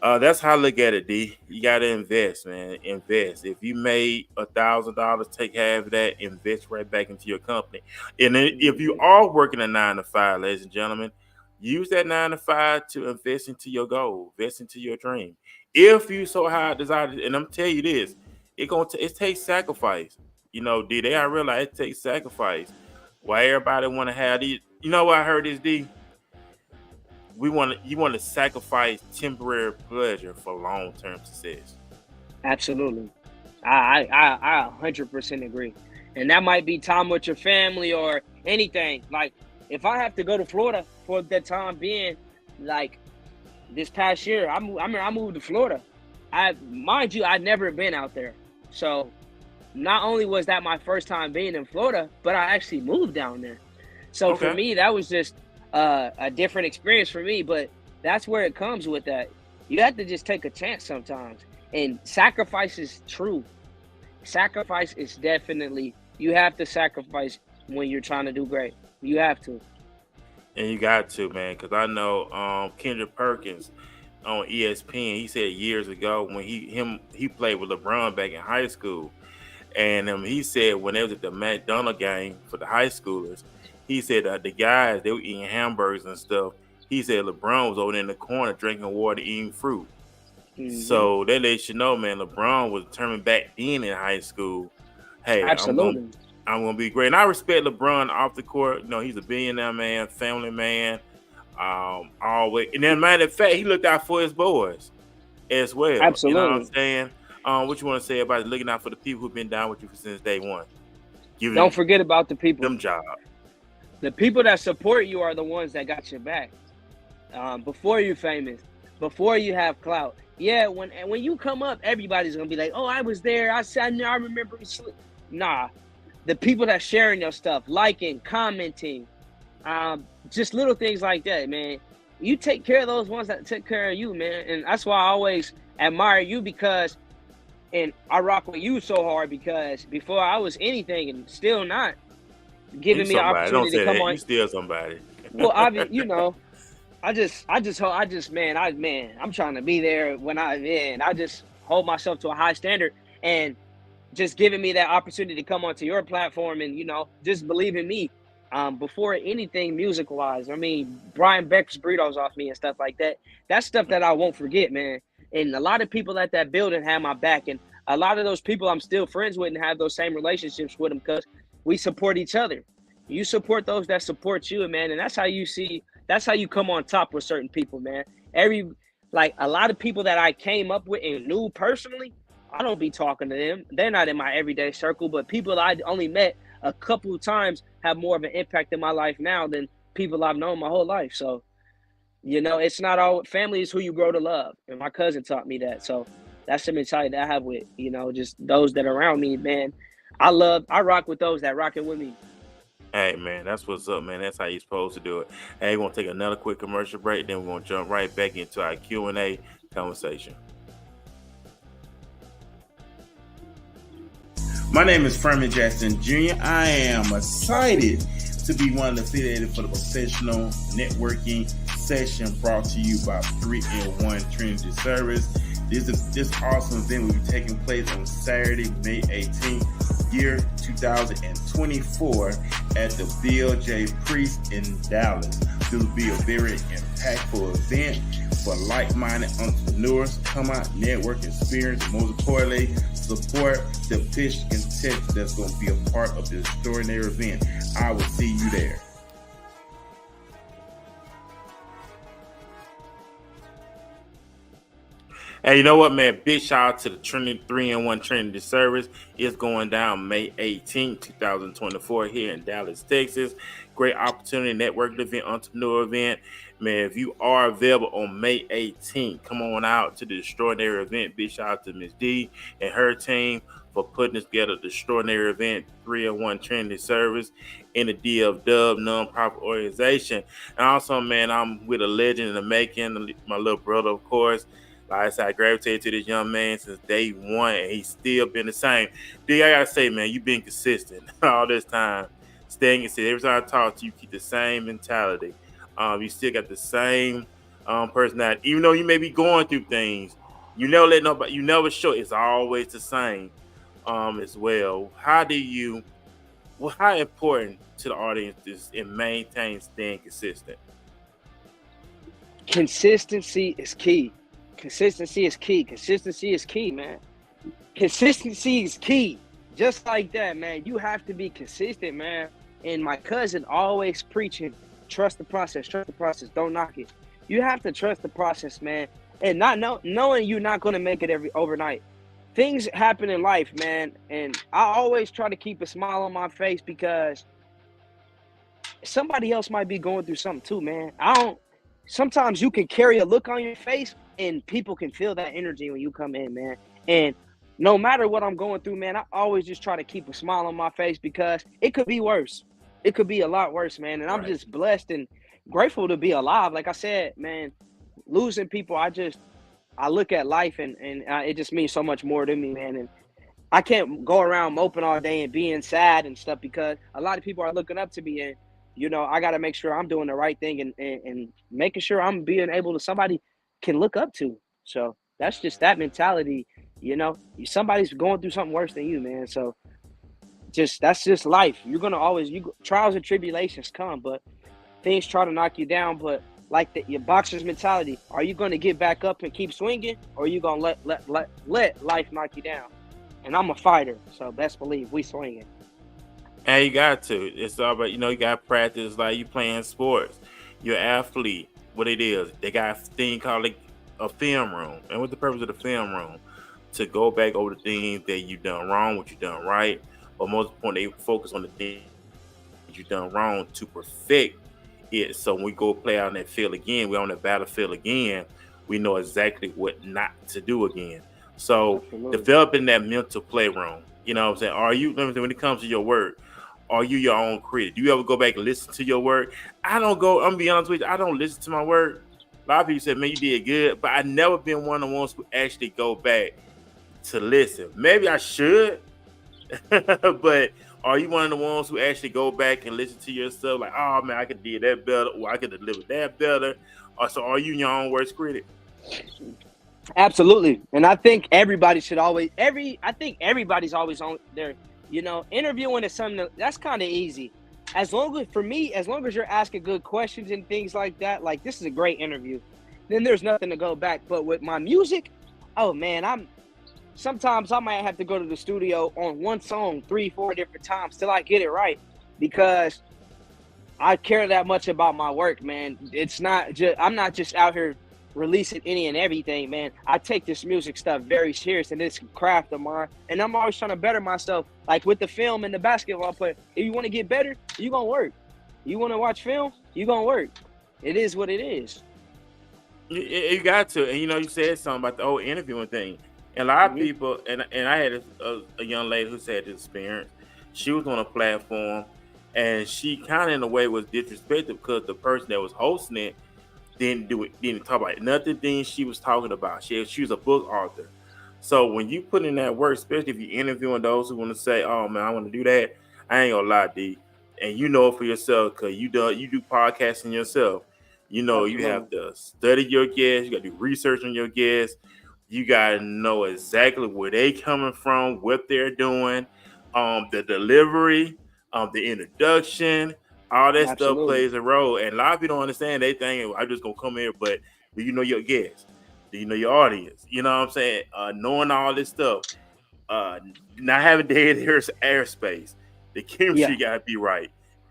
[SPEAKER 3] That's how I look at it, D. You gotta invest, man. Invest. If you made $1,000, take half of that, invest right back into your company. And then if you are working a 9 to 5, ladies and gentlemen, use that 9 to 5 to invest into your goal, invest into your dream. If you so high desire, and I'm telling you this, it takes sacrifice. D, they I realize it takes sacrifice. Why everybody want to have these? You know what I heard this, D? You want to sacrifice temporary pleasure for long-term success.
[SPEAKER 1] Absolutely. I 100% agree. And that might be time with your family or anything. Like, if I have to go to Florida for the time being, like this past year, I moved to Florida. Mind you, I'd never been out there. So not only was that my first time being in Florida, but I actually moved down there. So for me, that was just a different experience for me. But that's where it comes with that. You have to just take a chance sometimes. And sacrifice is true. Sacrifice is definitely, you have to sacrifice when you're trying to do great. You have to.
[SPEAKER 3] And you got to, man, because I know Kendra Perkins, on ESPN. He said years ago when he played with LeBron back in high school, and he said when they was at the McDonald game for the high schoolers, he said the guys they were eating hamburgers and stuff. He said LeBron was over in the corner drinking water, eating fruit.
[SPEAKER 1] Hmm.
[SPEAKER 3] So that lets you know, man, LeBron was determined back then in high school. Hey,
[SPEAKER 1] Absolutely.
[SPEAKER 3] I'm gonna be great. And I respect LeBron off the court. You know, he's a billionaire man, family man. Always. And then, matter of fact, he looked out for his boys as well. You know what I'm
[SPEAKER 1] Absolutely.
[SPEAKER 3] saying? What you want to say about looking out for the people who've been down with you since day one,
[SPEAKER 1] Don't
[SPEAKER 3] giving
[SPEAKER 1] forget about the people.
[SPEAKER 3] them job.
[SPEAKER 1] The people that support you are the ones that got your back. Before you're famous, before you have clout. Yeah, when you come up, everybody's gonna be like, "Oh, I was there. I remember." Nah, the people that sharing your stuff, liking, commenting, just little things like that, man. You take care of those ones that take care of you, man, and that's why I always admire you because, and I rock with you so hard because before I was anything and still not
[SPEAKER 3] You
[SPEAKER 1] giving me an
[SPEAKER 3] somebody. Don't
[SPEAKER 1] opportunity to
[SPEAKER 3] say
[SPEAKER 1] come
[SPEAKER 3] that.
[SPEAKER 1] on.
[SPEAKER 3] You still somebody.
[SPEAKER 1] Well, I'm trying to be there I just hold myself to a high standard and just giving me that opportunity to come onto your platform and, just believe in me. Before anything music wise, I mean, Brian Beck's burritos off me and stuff like that. That's stuff that I won't forget, man. And a lot of people at that building had my back. And a lot of those people I'm still friends with and have those same relationships with them because we support each other. You support those that support you, man. And that's how you come on top with certain people, man. Like a lot of people that I came up with and knew personally, I don't be talking to them. They're not in my everyday circle, but people I only met a couple of times have more of an impact in my life now than people I've known my whole life. So, it's not all family is who you grow to love. And my cousin taught me that. So that's the mentality that I have with, just those that are around me, man. I rock with those that rock it with me.
[SPEAKER 3] Hey man, that's what's up, man. That's how you're supposed to do it. Hey, we're gonna take another quick commercial break, then we're gonna jump right back into our Q&A conversation. My name is Furman Jackson Jr. I am excited to be one of the affiliated for the professional networking session brought to you by 3-in-1 Trinity Service. This awesome event will be taking place on Saturday, May 18th, year 2024 at the Bill J. Priest in Dallas. This will be a very impactful event for like-minded entrepreneurs. Come out, network, experience, and most importantly, support the pitch and text that's going to be a part of this extraordinary event. I will see you there. Hey, you know what, man? Big shout out to the Trinity 3-in-1 Trinity Service. It's going down May 18th, 2024 here in Dallas, Texas. Great opportunity, network event, entrepreneur event. Man, if you are available on May 18th, come on out to the extraordinary event. Big shout out to Ms. D and her team for putting this together, the extraordinary event, 3-in-1 Trinity Service in the DF Dub nonprofit organization. And also, man, I'm with a legend in the making, my little brother, of course. Like I said, I gravitated to this young man since day one, and he's still been the same. D, I gotta say, man, you've been consistent all this time. Staying consistent. Every time I talk to you, keep the same mentality. You still got the same personality. Even though you may be going through things, you never let nobody, you never show it's always the same as well. How important to the audience is it maintain staying consistent?
[SPEAKER 1] Consistency is key. Consistency is key. Consistency is key, man. Consistency is key. Just like that, man. You have to be consistent, man. And my cousin always preaching, trust the process, don't knock it. You have to trust the process, man. And knowing you're not going to make it overnight. Things happen in life, man. And I always try to keep a smile on my face because somebody else might be going through something too, man. Sometimes you can carry a look on your face and people can feel that energy when you come in, man. And no matter what I'm going through, man, I always just try to keep a smile on my face because it could be worse. It could be a lot worse, man. And I'm just blessed and grateful to be alive. Like I said, man, losing people, I look at life and it just means so much more to me, man. And I can't go around moping all day and being sad and stuff because a lot of people are looking up to me and, I got to make sure I'm doing the right thing and making sure I'm being able to somebody can look up to. So that's just that mentality. Somebody's going through something worse than you, man. So just that's just life. You're gonna always trials and tribulations come, but things try to knock you down. But like your boxer's mentality, are you gonna get back up and keep swinging, or are you gonna let life knock you down? And I'm a fighter, so best believe we swinging.
[SPEAKER 3] And you got to. It's all about, you got to practice like you playing sports. You're an athlete. What it is, they got a thing called like a film room. And what's the purpose of the film room? To go back over the things that you done wrong, what you done right. But most importantly, they focus on the things you done wrong to perfect it. So when we go play out on that field again, we're on that battlefield again, we know exactly what not to do again. So
[SPEAKER 1] Absolutely.
[SPEAKER 3] developing that mental playroom, you know what I'm saying? When it comes to your work, are you your own critic? Do you ever go back and listen to your work? I'm gonna be honest with you, I don't listen to my work. A lot of people say, man, you did good, but I never been one of the ones who actually go back to listen. Maybe I should, but are you one of the ones who actually go back and listen to yourself like, oh man, I could do that better, or I could deliver that better? Or so are you your own worst critic?
[SPEAKER 1] Absolutely. And I think everybody should always I think everybody's always on there. Interviewing is something that's kind of easy. As long as you're asking good questions and things like that, like this is a great interview, then there's nothing to go back. But with my music, oh man, sometimes I might have to go to the studio on one song 3-4 different times till I get it right, because I care that much about my work, man. I'm not just out here releasing any and everything, man. I take this music stuff very serious, and it's a craft of mine, and I'm always trying to better myself. Like with the film and the basketball player, if you want to get better, you gonna work. You want to watch film, you gonna work. It is what it is.
[SPEAKER 3] You got to. And you said something about the whole interviewing thing. And a lot of people, and I had a young lady who said this experience. She was on a platform, and she kind of in a way was disrespected because the person that was hosting it didn't talk about nothing she was talking about. She was a book author. So when you put in that work, especially if you're interviewing those who want to say, oh man, I want to do that, I ain't gonna lie, D. And you know it for yourself, because you do podcasting yourself.
[SPEAKER 1] Absolutely.
[SPEAKER 3] You have to study your guests, you gotta do research on your guests, you gotta know exactly where they coming from, what they're doing, the delivery, the introduction. All that stuff
[SPEAKER 1] Absolutely.
[SPEAKER 3] plays a role, and a lot of people don't understand. They think I'm just gonna come here, but do you know your guests? Do you know your audience? You know what I'm saying? Knowing all this stuff, not having dead airspace, the chemistry
[SPEAKER 1] Yeah.
[SPEAKER 3] gotta be right.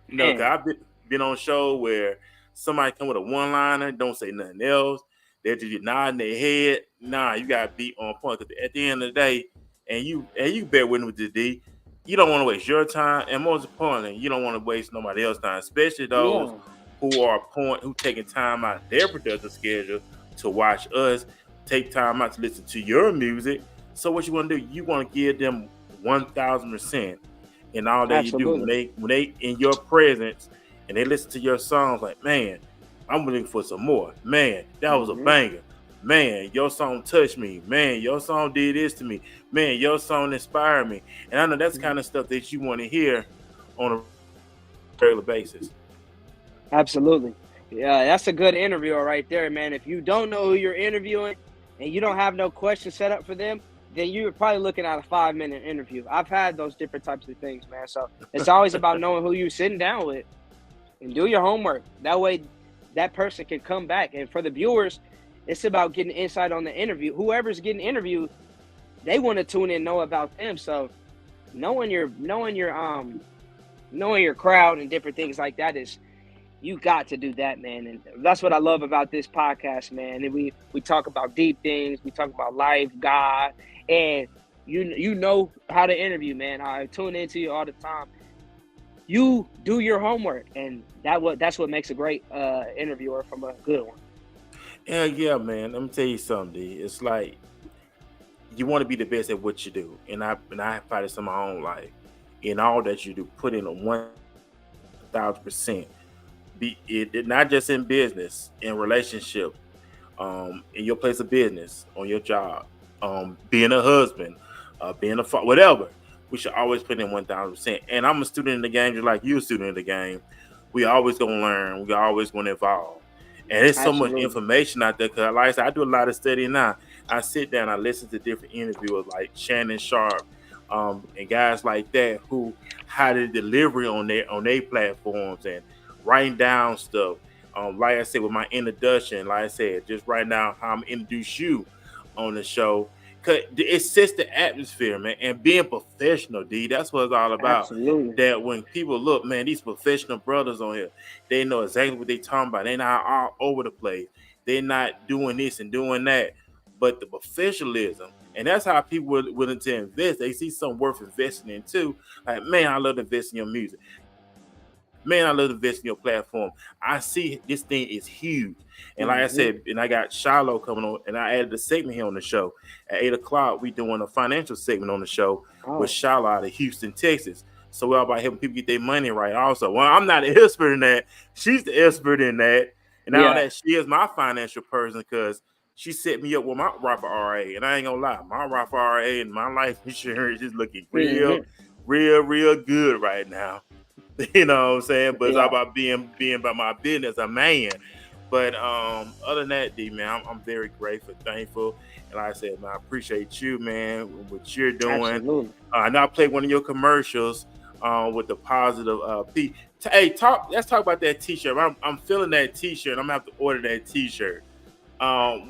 [SPEAKER 3] Cause
[SPEAKER 1] Man.
[SPEAKER 3] I've been on a show where somebody come with a one-liner, don't say nothing else. They're just nodding their head. Nah, you gotta be on point. Cause at the end of the day, and you bear witness with the D, you don't want to waste your time, and most importantly, you don't want to waste nobody else's time, especially those
[SPEAKER 1] Yeah.
[SPEAKER 3] who taking time out of their productive schedule to watch us, take time out to listen to your music. So what you want to do? You want to give them 1,000%, in all that you do.
[SPEAKER 1] Absolutely.
[SPEAKER 3] When they in your presence and they listen to your songs, like, man, I'm looking for some more. Man, that was a banger. Man, your song touched me. Man, your song did this to me. Man, your song inspired me. And I know that's the kind of stuff that you want to hear on a regular basis.
[SPEAKER 1] Absolutely. Yeah, that's a good interviewer right there, man. If you don't know who you're interviewing and you don't have no questions set up for them, then you're probably looking at a 5-minute interview. I've had those different types of things, man. So it's always about knowing who you're sitting down with and do your homework. That way that person can come back. And for the viewers, it's about getting insight on the interview. Whoever's getting interviewed, they want to tune in and know about them. So knowing your crowd and different things like that is, you got to do that, man. And that's what I love about this podcast, man. And we talk about deep things, we talk about life, God, and you know how to interview, man. I tune into you all the time. You do your homework, and that's what makes a great interviewer from a good one.
[SPEAKER 3] Yeah, man. Let me tell you something, D. It's like you want to be the best at what you do, and I apply this in my own life. In all that you do, put in a 1,000%. Be it not just in business, in relationship, in your place of business, on your job, being a husband, being a father, whatever. We should always put in 1,000%. And I'm a student in the game, just like you a student in the game. We always gonna learn. We always gonna evolve. And there's so much
[SPEAKER 1] Absolutely.
[SPEAKER 3] information out there. Because, like I said, I do a lot of studying now. I sit down, I listen to different interviewers like Shannon Sharp, and guys like that who how to delivery on their platforms and writing down stuff. Like I said, with my introduction, like I said, just right now, how I'm introduce you on the show. Cause it sets the atmosphere, man, and being professional, D. That's what it's all about.
[SPEAKER 1] Absolutely.
[SPEAKER 3] That when people look, man, these professional brothers on here, they know exactly what they talking about. They're not all over the place. They're not doing this and doing that. But the professionalism, and that's how people are willing to invest. They see something worth investing in too. Like, man, I love to invest in your music. Man, I love to invest in your platform. I see this thing is huge. And like I said, and I got Shiloh coming on, and I added a segment here on the show. At 8 o'clock, we doing a financial segment on the show with Shiloh out of Houston, Texas. So we're all about helping people get their money right also. Well, I'm not an expert in that. She's the expert in that. And now that she is my financial person because she set me up with my Roth RA. And I ain't gonna lie, my Roth RA and my life insurance is looking real good right now. You know what I'm saying? But it's all about being about my business, a man. But other than that, D, man, I'm very grateful, thankful. And like I said, man, I appreciate you, man, what you're doing.
[SPEAKER 1] Absolutely.
[SPEAKER 3] I know I played one of your commercials with the positive P. Hey, let's talk about that t-shirt. I'm feeling that t-shirt. I'm gonna have to order that t-shirt.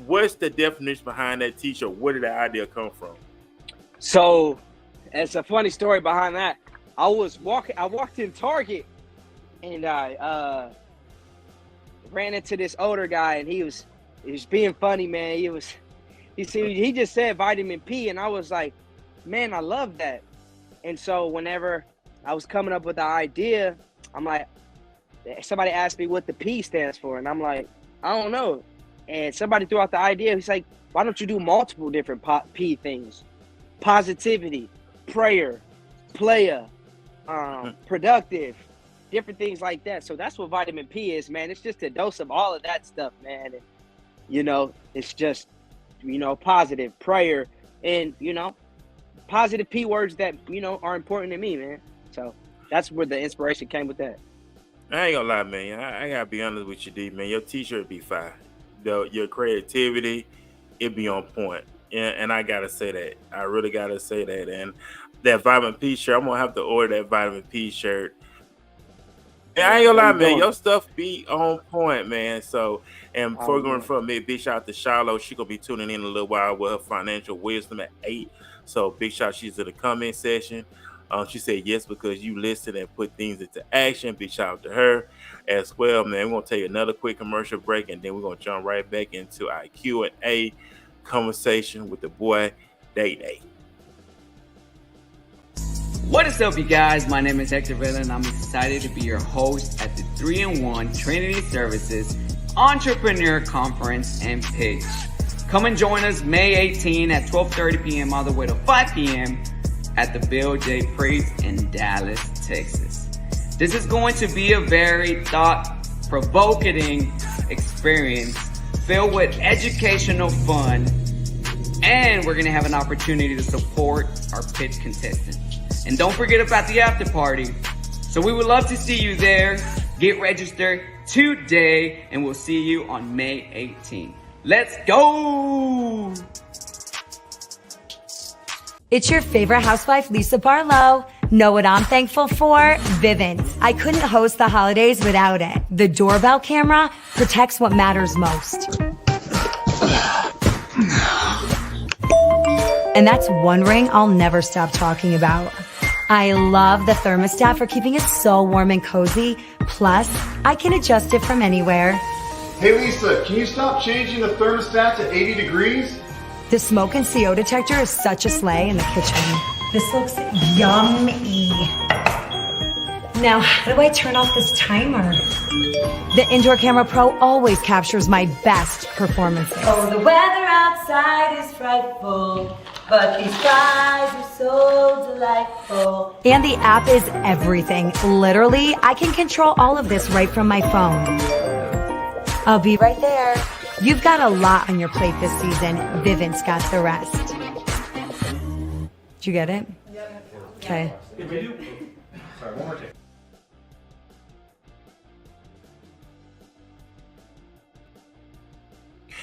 [SPEAKER 3] What's the definition behind that t-shirt? Where did the idea come from?
[SPEAKER 1] So it's a funny story behind that. I walked in Target and I ran into this older guy, and he was being funny, man. He just said vitamin P, and I was like, man, I love that. And so whenever I was coming up with the idea, I'm like, somebody asked me what the P stands for, and I'm like, I don't know. And somebody threw out the idea. He's like, why don't you do multiple different P things? Positivity, prayer, playa, productive, different things like that. So that's what vitamin P is, man. It's just a dose of all of that stuff, man. And, it's just, positive prayer and, positive P words that, are important to me, man. So that's where the inspiration came with that.
[SPEAKER 3] I ain't gonna lie, man. I gotta be honest with you, D, man. Your t-shirt be fire. Your creativity, it be on point. And I gotta say that. I really gotta say that. And that vitamin P shirt, I'm gonna have to order that vitamin P shirt. And I ain't gonna lie, man. Your stuff be on point, man. So, and before going from me, big shout out to Shiloh. She gonna be tuning in a little while with her financial wisdom at 8. So big shout. She's in the comment section. She said yes because you listened and put things into action. Big shout out to her as well, man. We're gonna take another quick commercial break, and then we're gonna jump right back into our Q&A conversation with the boy Day Day.
[SPEAKER 4] What is up, you guys? My name is Hector Villa, and I'm excited to be your host at the 3-in-1 Trinity Services Entrepreneur Conference and Pitch. Come and join us May 18 at 12:30 p.m. all the way to 5 p.m. at the Bill J. Priest in Dallas, Texas. This is going to be a very thought-provoking experience filled with educational fun, and we're going to have an opportunity to support our pitch contestants. And don't forget about the after party. So we would love to see you there. Get registered today, and we'll see you on May 18th. Let's go!
[SPEAKER 5] It's your favorite housewife, Lisa Barlow. Know what I'm thankful for? Vivint. I couldn't host the holidays without it. The doorbell camera protects what matters most. And that's one ring I'll never stop talking about. I love the thermostat for keeping it so warm and cozy. Plus, I can adjust it from anywhere.
[SPEAKER 6] Hey Lisa, can you stop changing the thermostat to 80 degrees?
[SPEAKER 5] The smoke and CO detector is such a sleigh in the kitchen. This looks yummy. Now, how do I turn off this timer? The Indoor Camera Pro always captures my best performances. Oh, the weather outside is frightful, but these skies are so delightful. And the app is everything. Literally, I can control all of this right from my phone. I'll be right there. You've got a lot on your plate this season. Vivint's got the rest. Did you get it? Yep. Okay.
[SPEAKER 6] Sorry, one more take.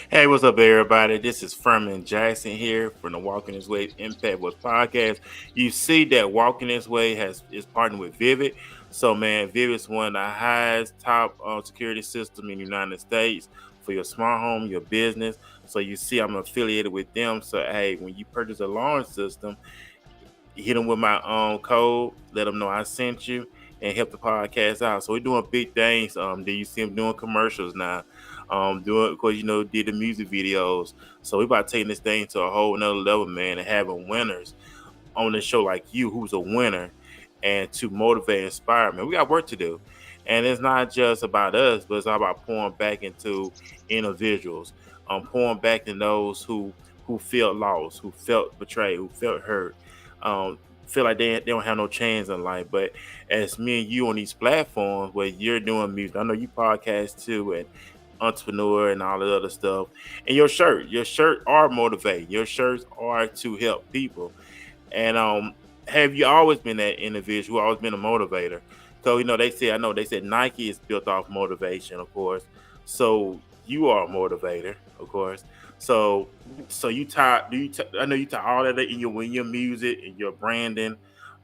[SPEAKER 3] Hey, what's up, everybody? This is Furman Jackson here from the Walking This Way Impact Was podcast. You see that Walking This Way is partnered with Vivid. So, man, Vivid's one of the highest top security system in the United States for your smart home, your business. So, you see, I'm affiliated with them. So, hey, when you purchase a alarm system, hit them with my code, let them know I sent you, and help the podcast out. So we're doing big things. Then you see them doing commercials now. Doing because did the music videos. So we about taking this thing to a whole another level, man, and having winners on the show like you, who's a winner, and to motivate, and inspire. Man, we got work to do, and it's not just about us, but it's all about pouring back into individuals, pouring back in those who felt lost, who felt betrayed, who felt hurt, feel like they don't have no chance in life. But as me and you on these platforms where you're doing music, I know you podcast too, and entrepreneur and all the other stuff. And your shirt are motivating. Your shirts are to help people. And have you always been that individual? Always been a motivator? So I know they said Nike is built off motivation, of course. So you are a motivator, of course. So you tie? I know you tie all that in your music and your branding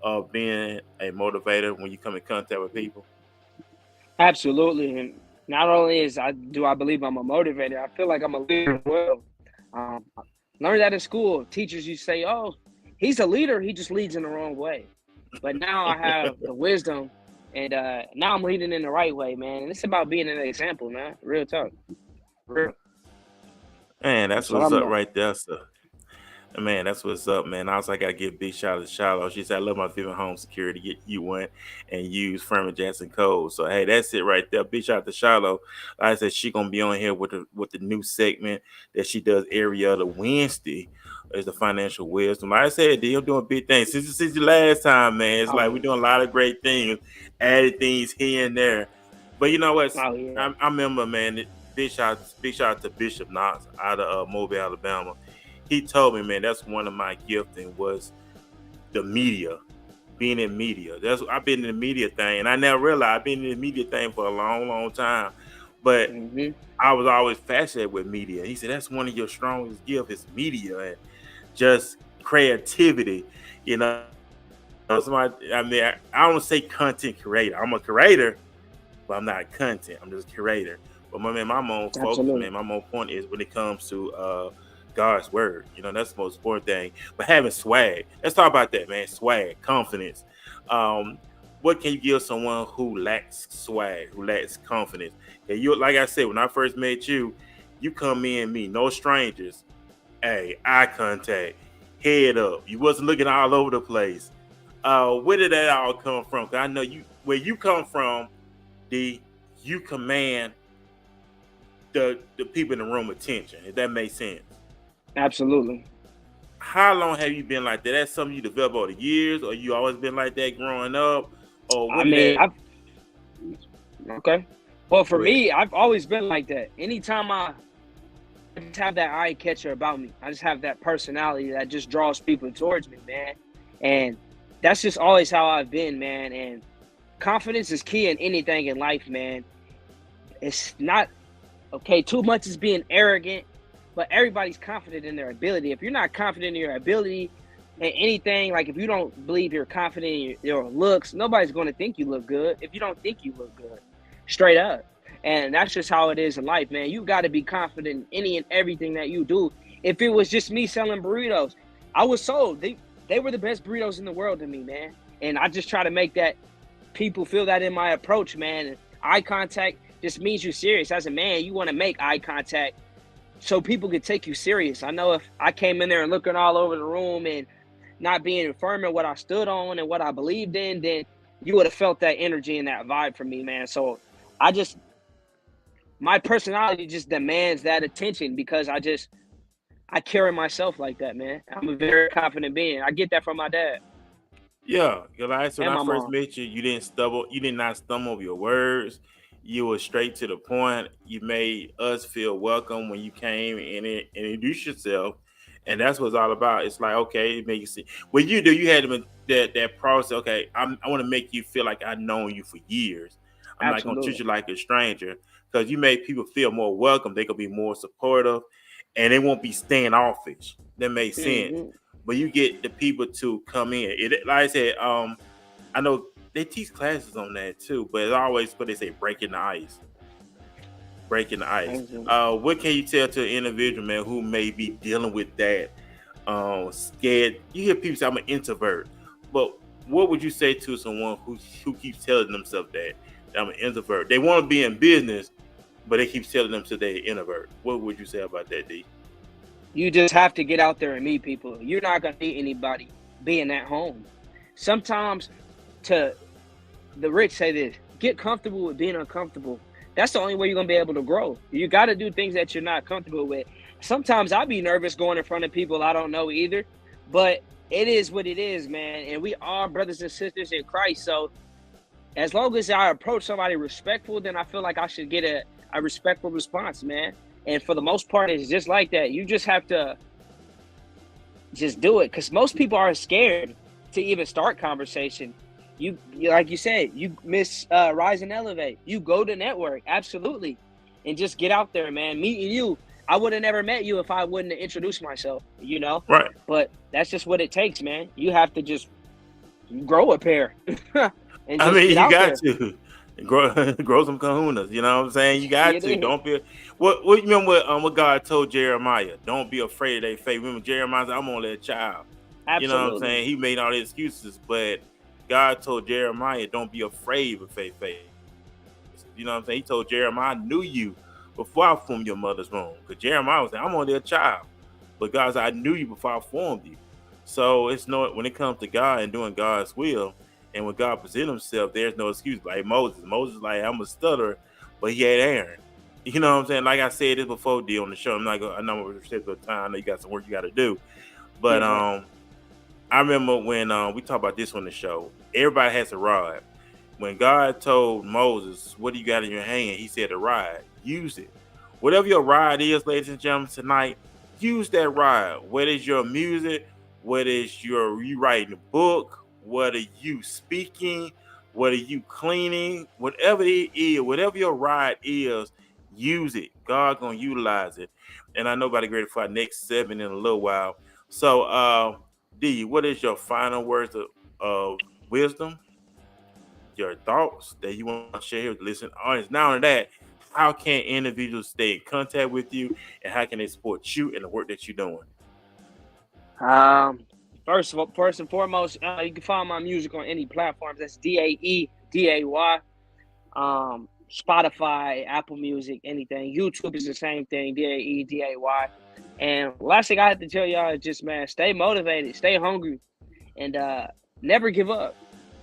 [SPEAKER 3] of being a motivator when you come in contact with people.
[SPEAKER 1] Absolutely. And not only I believe I'm a motivator, I feel like I'm a leader as well. I learned that in school. Teachers used to say, "Oh, he's a leader. He just leads in the wrong way." But now I have the wisdom, and now I'm leading in the right way, man. And it's about being an example, man. Real talk. Real.
[SPEAKER 3] Man, that's
[SPEAKER 1] That's what
[SPEAKER 3] what's
[SPEAKER 1] I'm
[SPEAKER 3] up
[SPEAKER 1] about.
[SPEAKER 3] right there, sir. Man, that's what's up, man. Also, I gotta give a big shout out to Shiloh. She said, "I love my Vivian Home Security. Get you one and use Furman Jackson code." So, hey, that's it right there. Big shout out to Shiloh. Like I said, she gonna be on here with the new segment that she does every other Wednesday. Is the financial wisdom. Like I said, you're doing big things since the last time, man. It's
[SPEAKER 1] Oh
[SPEAKER 3] like we're
[SPEAKER 1] yeah.
[SPEAKER 3] doing a lot of great things, added things here and there. But you know what?
[SPEAKER 1] Oh yeah.
[SPEAKER 3] I remember, man. Big shout out to Bishop Knox out of Mobile, Alabama. He told me, man, that's one of my gifting was the media, being in media. That's I've been in the media thing, and I never realized I've been in the media thing for a long, long time. But
[SPEAKER 1] Hmm.
[SPEAKER 3] I was always fascinated with media. He said that's one of your strongest gifts is media and just creativity. You know, I don't say content creator. I'm a creator, but I'm not content. I'm just a curator. But my main focus,
[SPEAKER 1] Absolutely.
[SPEAKER 3] man, my main point is when it comes to God's word. That's the most important thing. But having swag, let's talk about that, man. Swag, confidence. Um, what can you give someone who lacks swag, who lacks confidence? And you, like I said, when I first met you, you come in me, no strangers. Hey, eye contact, head up. You wasn't looking all over the place. Where did that all come from? 'Cause I know where you come from. You command the people in the room attention. If that makes sense.
[SPEAKER 1] Absolutely.
[SPEAKER 3] How long have you been like that? That's something you developed over the years, or you always been like that growing up, or
[SPEAKER 1] I
[SPEAKER 3] what did
[SPEAKER 1] mean,
[SPEAKER 3] that?
[SPEAKER 1] I've okay. Well, for
[SPEAKER 3] Go ahead.
[SPEAKER 1] me, I've always been like that. Anytime I just have that eye catcher about me. I just have that personality that just draws people towards me, man. And that's just always how I've been, man. And confidence is key in anything in life, man. It's not okay. Too much is being arrogant, but everybody's confident in their ability. If you're not confident in your ability in anything, like if you don't believe you're confident in your looks, nobody's going to think you look good if you don't think you look good, straight up. And that's just how it is in life, man. You got to be confident in any and everything that you do. If it was just me selling burritos, I was sold. They were the best burritos in the world to me, man. And I just try to make that people feel that in my approach, man. And eye contact just means you're serious. As a man, you want to make eye contact so people can take you serious. I know if I came in there and looking all over the room and not being firm in what I stood on and what I believed in, then you would have felt that energy and that vibe from me, man. So I just my personality just demands that attention because I carry myself like that, man. I'm a very confident being. I get that from my dad
[SPEAKER 3] Yeah, because when
[SPEAKER 1] and
[SPEAKER 3] I
[SPEAKER 1] my
[SPEAKER 3] first
[SPEAKER 1] mom.
[SPEAKER 3] met you, you didn't stumble. You did not stumble over your words. You were straight to the point. You made us feel welcome when you came and introduced yourself, and that's what it's all about. It's like okay, it make you see what you do. You had that process. Okay, I want to make you feel like I've known you for years. I'm not gonna treat you like a stranger because you make people feel more welcome. They could be more supportive, and they won't be standoffish. That makes sense. But you get the people to come in. It, like I said, I know they teach classes on that too, but it's always what they say, breaking the ice. Breaking the ice. What can you tell to an individual, man, who may be dealing with that? Scared. You hear people say I'm an introvert, but what would you say to someone who keeps telling themselves that I'm an introvert? They want to be in business, but they keep telling themselves they're an introvert. What would you say about that, D?
[SPEAKER 1] You just have to get out there and meet people. You're not gonna meet anybody being at home. Sometimes, to the rich say this: get comfortable with being uncomfortable. That's the only way you're gonna be able to grow. You got to do things that you're not comfortable with. Sometimes I'll be nervous going in front of people I don't know either, but it is what it is, man. And we are brothers and sisters in Christ. So as long as I approach somebody respectful, then I feel like I should get a respectful response, man. And for the most part, it's just like that. You just have to just do it, because most people are scared to even start conversation. You like you said, you miss Rise and Elevate. You go to network, absolutely, and just get out there, man. Meeting you, I would have never met you if I wouldn't have introduced myself, you know?
[SPEAKER 3] Right.
[SPEAKER 1] But that's just what it takes, man. You have to just grow a pair. And
[SPEAKER 3] I mean, you got
[SPEAKER 1] there.
[SPEAKER 3] to grow some kahunas. You know what I'm saying? You got to.
[SPEAKER 1] Did.
[SPEAKER 3] Don't be. What you remember what God told Jeremiah? Don't be afraid of their faith. Remember, Jeremiah said, "I'm only a child."
[SPEAKER 1] Absolutely.
[SPEAKER 3] You know what I'm saying? He made all the excuses, but God told Jeremiah, "Don't be afraid of faith." You know what I'm saying? He told Jeremiah, "I knew you before I formed your mother's womb." Because Jeremiah was saying, "I'm only a child," but God said, "I knew you before I formed you." So it's no, when it comes to God and doing God's will. And when God presents himself, there's no excuse. Like Moses. Moses, like, I'm a stutterer, but he had Aaron. You know what I'm saying? Like I said this before, D, on the show. I'm not going to, I know we're restricted with time. I know you got some work you got to do. But I remember when we talked about this on the show, everybody has a rod. When God told Moses, what do you got in your hand? He said, a rod. Use it. Whatever your rod is, ladies and gentlemen, tonight, use that rod. Whether it's your music, whether it's you writing a book, whether you speaking, whether you cleaning, whatever it is, whatever your ride is, use it. God gonna utilize it. And I know about to get ready for our next segment in a little while. So D, what is your final words of wisdom, your thoughts that you want to share here with the listening audience? Not only that, how can individuals stay in contact with you, and how can they support you in the work that you're doing?
[SPEAKER 1] First and foremost, you can find my music on any platforms. That's DAEDAY. Spotify, Apple Music, anything. YouTube is the same thing, DAEDAY. And last thing I have to tell y'all is just, man, stay motivated, stay hungry, and never give up.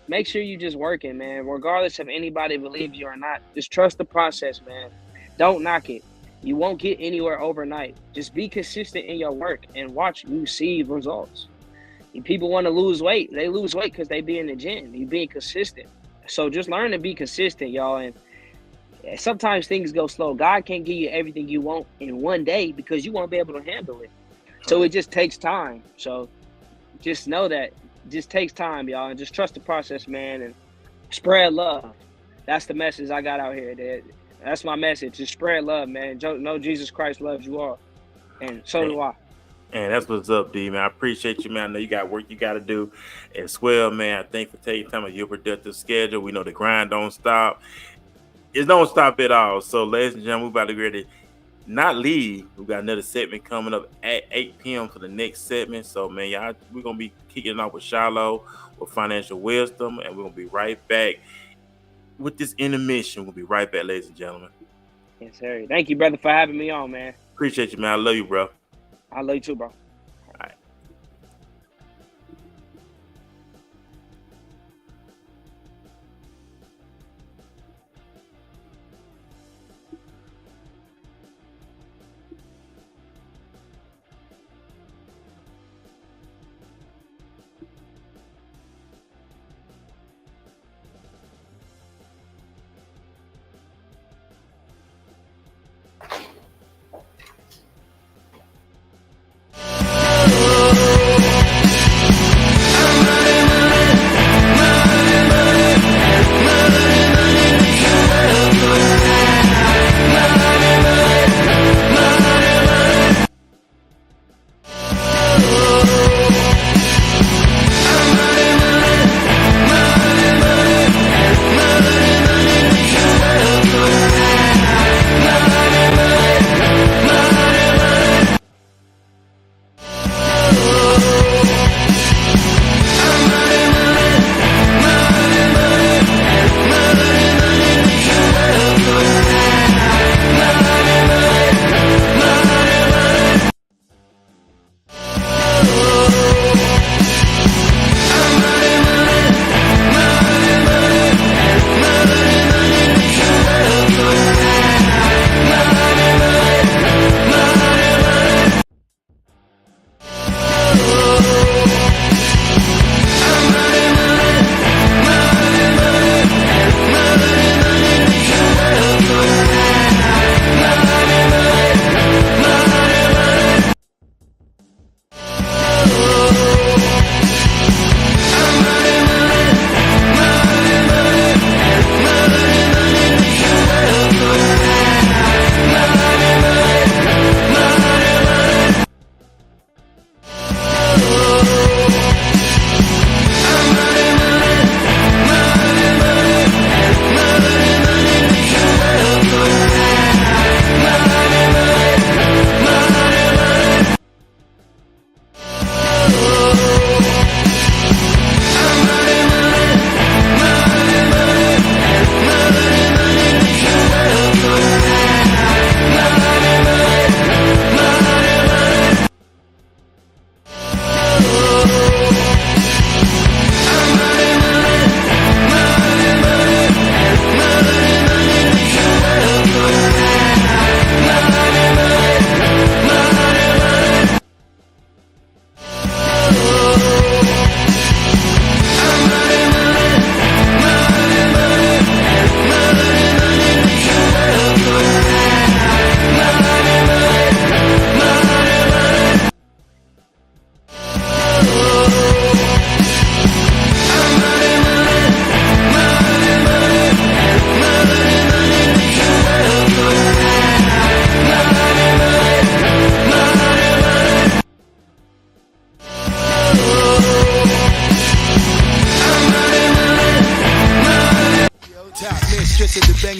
[SPEAKER 1] Make sure you just working, man. Regardless if anybody believes you or not, just trust the process, man. Don't knock it. You won't get anywhere overnight. Just be consistent in your work and watch you see results. If people want to lose weight, they lose weight because they be in the gym. You being consistent. So just learn to be consistent, y'all. And sometimes things go slow. God can't give you everything you want in one day because you won't be able to handle it. So it just takes time. So just know that it just takes time, y'all. And just trust the process, man. And spread love. That's the message I got out here. That's my message. Just spread love, man. Know Jesus Christ loves you all. And so do I.
[SPEAKER 3] And that's what's up, D, man. I appreciate you, man. I know you got work you got to do as well, man. I thank you for taking time of your productive schedule. We know the grind don't stop. It don't stop at all. So, ladies and gentlemen, we're about to get ready to not leave. We got another segment coming up at 8 p.m. for the next segment. So, man, y'all, we're going to be kicking off with Shiloh with financial wisdom, and we're going to be right back with this intermission. We'll be right back, ladies and gentlemen.
[SPEAKER 1] Yes, sir. Thank you, brother, for having me on, man.
[SPEAKER 3] Appreciate you, man. I love you, bro.
[SPEAKER 1] I love you too, bro.
[SPEAKER 3] All right.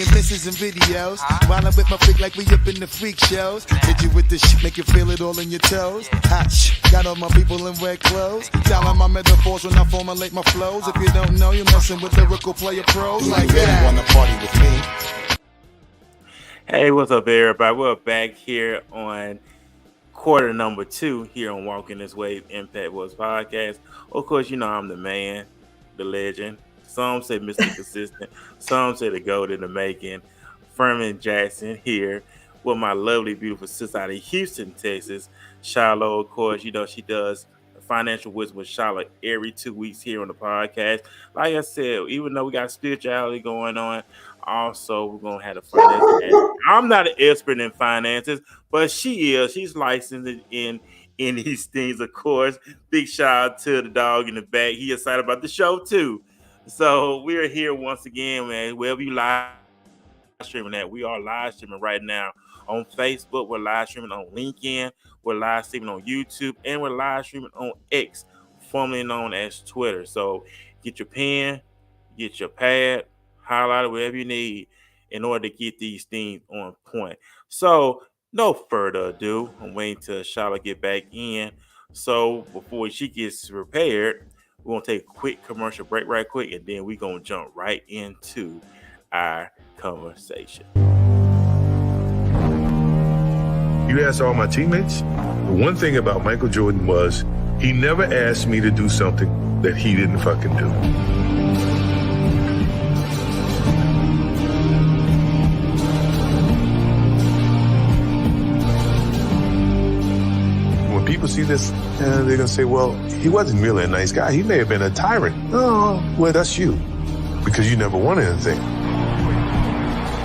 [SPEAKER 2] banging misses and videos. While I'm with my freak like we up in the freak shows. Hit you with the shit, make you feel it all in your toes. Hot shh, got all my people in red clothes. Styling my metaphors when I formulate my flows. If you don't know, you're messing with lyrical player pros like that. Wanna party with me?
[SPEAKER 3] Hey, what's up, everybody? We're back here on quarter number 2 here on Walking This Way Impact Voice Podcast. Of course, you know I'm the man, the legend. Some say Mr. Consistent. Some say the gold in the making. Furman Jackson here with my lovely, beautiful sister out of Houston, Texas. Shiloh, of course, you know she does Financial Wisdom with Shiloh every 2 weeks here on the podcast. Like I said, even though we got spirituality going on, also we're going to have the finance. I'm not an expert in finances, but she is. She's licensed in these things, of course. Big shout out to the dog in the back. He excited about the show, too. So we're here once again, man. Wherever you live streaming at, we are live streaming right now on Facebook. We're live streaming on LinkedIn. We're live streaming on YouTube, and we're live streaming on X, formerly known as Twitter. So get your pen, get your pad, highlight whatever you need in order to get these things on point. So no further ado, I'm waiting till Charlotte get back in. So before she gets prepared, we're going to take a quick commercial break right quick, and then we're going to jump right into our conversation.
[SPEAKER 7] You ask all my teammates, the one thing about Michael Jordan was he never asked me to do something that he didn't fucking do. When people see this, they're going to say, well, he wasn't really a nice guy. He may have been a tyrant. Oh, well, that's you, because you never won anything.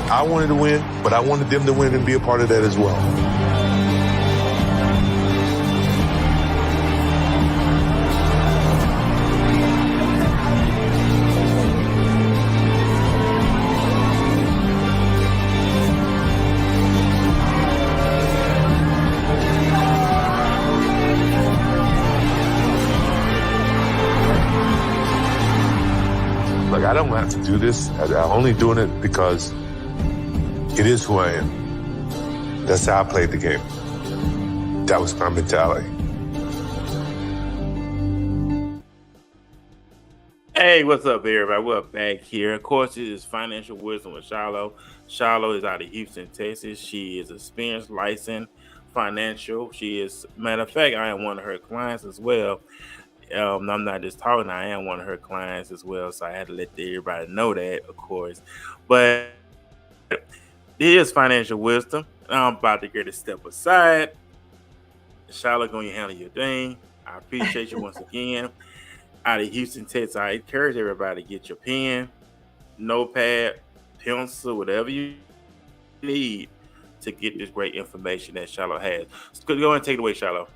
[SPEAKER 7] I wanted to win, but I wanted them to win and be a part of that as well. I don't have to do this. I'm only doing it because it is who I am. That's how I played the game. That was my mentality.
[SPEAKER 3] Hey, what's up, everybody? We're back here. Of course, it is Financial Wisdom with Shiloh. Shiloh is out of Houston, Texas. She is experienced, licensed, financial. She is, matter of fact, I am one of her clients as well. I'm not just talking, I am one of her clients as well, so I had to let everybody know that, of course. But it is Financial Wisdom. I'm about to get a step aside. Charlotte, going to handle your thing. I appreciate you once again. Out of Houston, Texas, I encourage everybody to get your pen, notepad, pencil, whatever you need to get this great information that Charlotte has. So go ahead and take it away, Charlotte.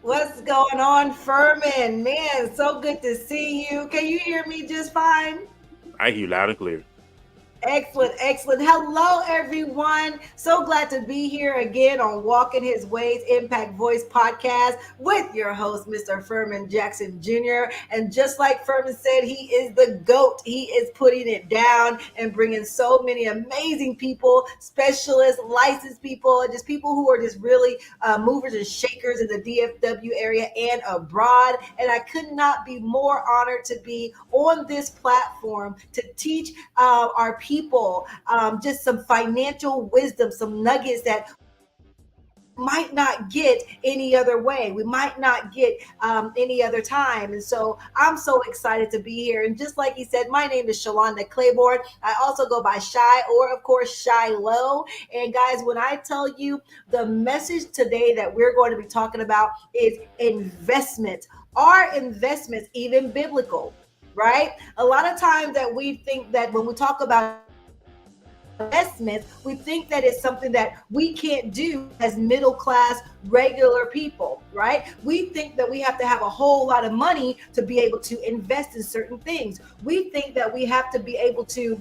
[SPEAKER 5] What's going on, Furman? Man, so good to see you. Can you hear me just fine?
[SPEAKER 3] I hear you loud and clear.
[SPEAKER 5] Excellent, excellent. Hello, everyone. So glad to be here again on Walking His Ways Impact Voice Podcast with your host, Mr. Furman Jackson Jr. And just like Furman said, he is the GOAT. He is putting it down and bringing so many amazing people, specialists, licensed people, and just people who are just really movers and shakers in the DFW area and abroad. And I could not be more honored to be on this platform to teach our people just some financial wisdom, some nuggets that might not get any other way. We might not get any other time. And so I'm so excited to be here. And just like he said, my name is Shalonda Claiborne. I also go by Shy, or of course, Shiloh. And guys, when I tell you the message today that we're going to be talking about is investment. Are investments even biblical? Right? A lot of times that we think that when we talk about investments, we think that it's something that we can't do as middle class, regular people, right? We think that we have to have a whole lot of money to be able to invest in certain things. We think that we have to be able to.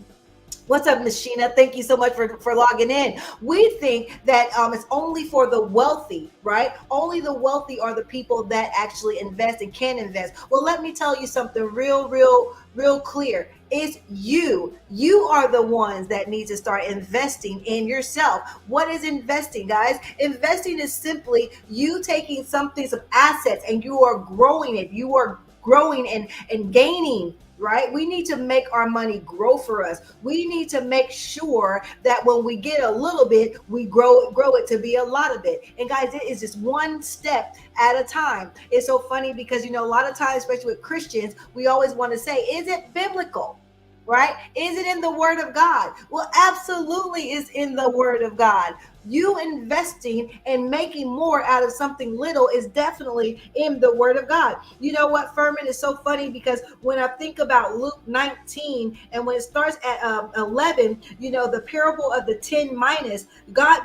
[SPEAKER 5] What's up, Miss Sheena? Thank you so much for logging in. We think that it's only for the wealthy, right? Only the wealthy are the people that actually invest and can invest. Well, let me tell you something real clear. It's you. You are the ones that need to start investing in yourself. What is investing, guys? Investing is simply you taking something, some assets, and you are growing it. You are growing and gaining, right? We need to make our money grow for us. We need to make sure that when we get a little bit, we grow it to be a lot of it. And guys, it is just one step at a time. It's so funny because a lot of times, especially with Christians, we always want to say, is it biblical? Right? Is it in the word of God? Well, absolutely is in the word of God. You investing and making more out of something little is definitely in the word of God. You know what, Furman, is so funny because when I think about Luke 19 and when it starts at 11, the parable of the 10 minas,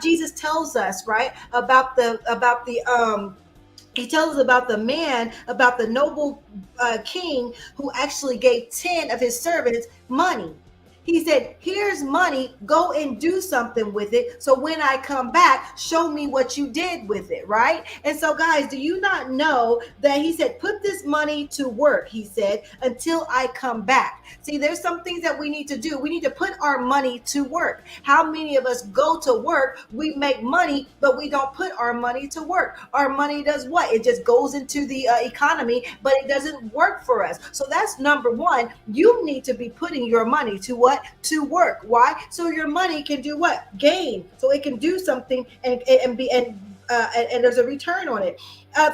[SPEAKER 5] Jesus tells us, right, about the he tells us about the man, about the noble king who actually gave 10 of his servants money. He said, here's money, go and do something with it. So when I come back, show me what you did with it, right? And so, guys, do you not know that he said, put this money to work, he said, until I come back. See, there's some things that we need to do. We need to put our money to work. How many of us go to work, we make money, but we don't put our money to work? Our money does what? It just goes into the economy, but it doesn't work for us. So that's number one. You need to be putting your money to what? To work. Why? So your money can do what? Gain. So it can do something and there's a return on it.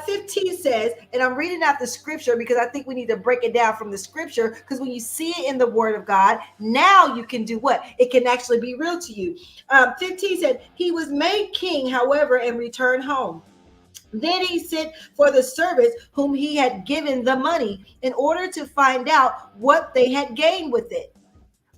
[SPEAKER 5] 15 says, and I'm reading out the scripture because I think we need to break it down from the scripture, because when you see it in the word of God, now you can do what? It can actually be real to you. 15 said, he was made king, however, and returned home. Then he sent for the servants whom he had given the money in order to find out what they had gained with it.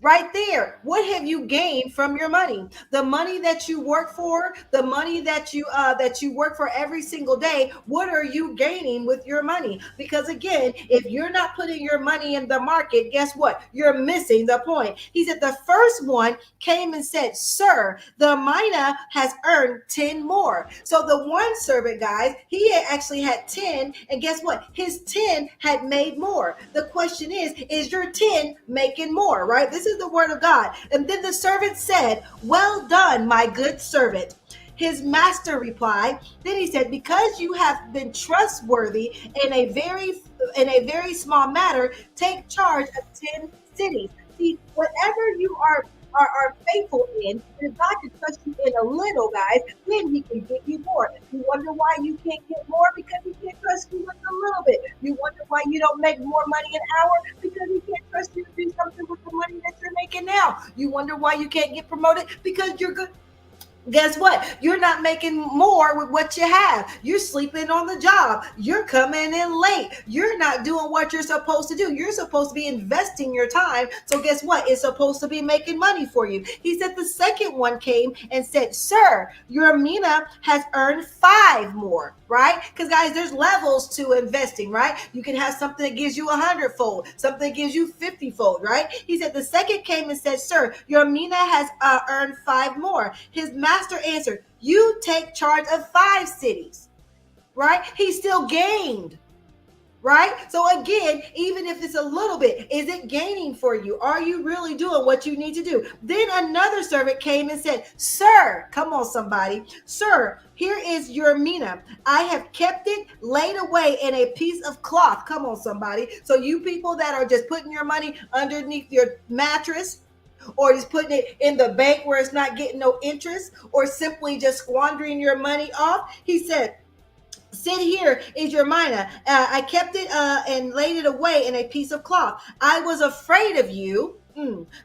[SPEAKER 5] Right there. What have you gained from your money? The money that you work for, the money that you work for every single day. What are you gaining with your money? Because again, if you're not putting your money in the market, guess what? You're missing the point. He said the first one came and said, "Sir, the mina has earned 10 more." So the one servant, guys, he actually had 10, and guess what? His 10 had made more. The question is your 10 making more, right? This is the word of God. And then the servant said, "Well done, my good servant." His master replied, then he said, "Because you have been trustworthy in a very small matter, take charge of 10 cities. See, whatever you are faithful in, if God can trust you in a little, guys, then he can give you more. You wonder why you can't get more? Because he can't trust you with a little bit. You wonder why you don't make more money an hour? Because he can't trust you to do something with the money that you're making now. You wonder why you can't get promoted? Because you're good. Guess what? You're not making more with what you have. You're sleeping on the job. You're coming in late. You're not doing what you're supposed to do. You're supposed to be investing your time. So guess what? It's supposed to be making money for you. He said the second one came and said, "Sir, your mina has earned 5 more." Right? Because guys, there's levels to investing, right? You can have something that gives you 100-fold, something that gives you 50-fold, right? He said the second came and said, "Sir, your mina has earned 5 more." His master answered, "You take charge of 5 cities." Right? He still gained. Right? So again, even if it's a little bit, is it gaining for you? Are you really doing what you need to do? Then another servant came and said, "Sir," come on somebody, "Sir, here is your mina. I have kept it laid away in a piece of cloth." Come on somebody. So you people that are just putting your money underneath your mattress, or just putting it in the bank where it's not getting no interest, or simply just squandering your money off, he said, "Sit here is your mina. I kept it and laid it away in a piece of cloth. I was afraid of you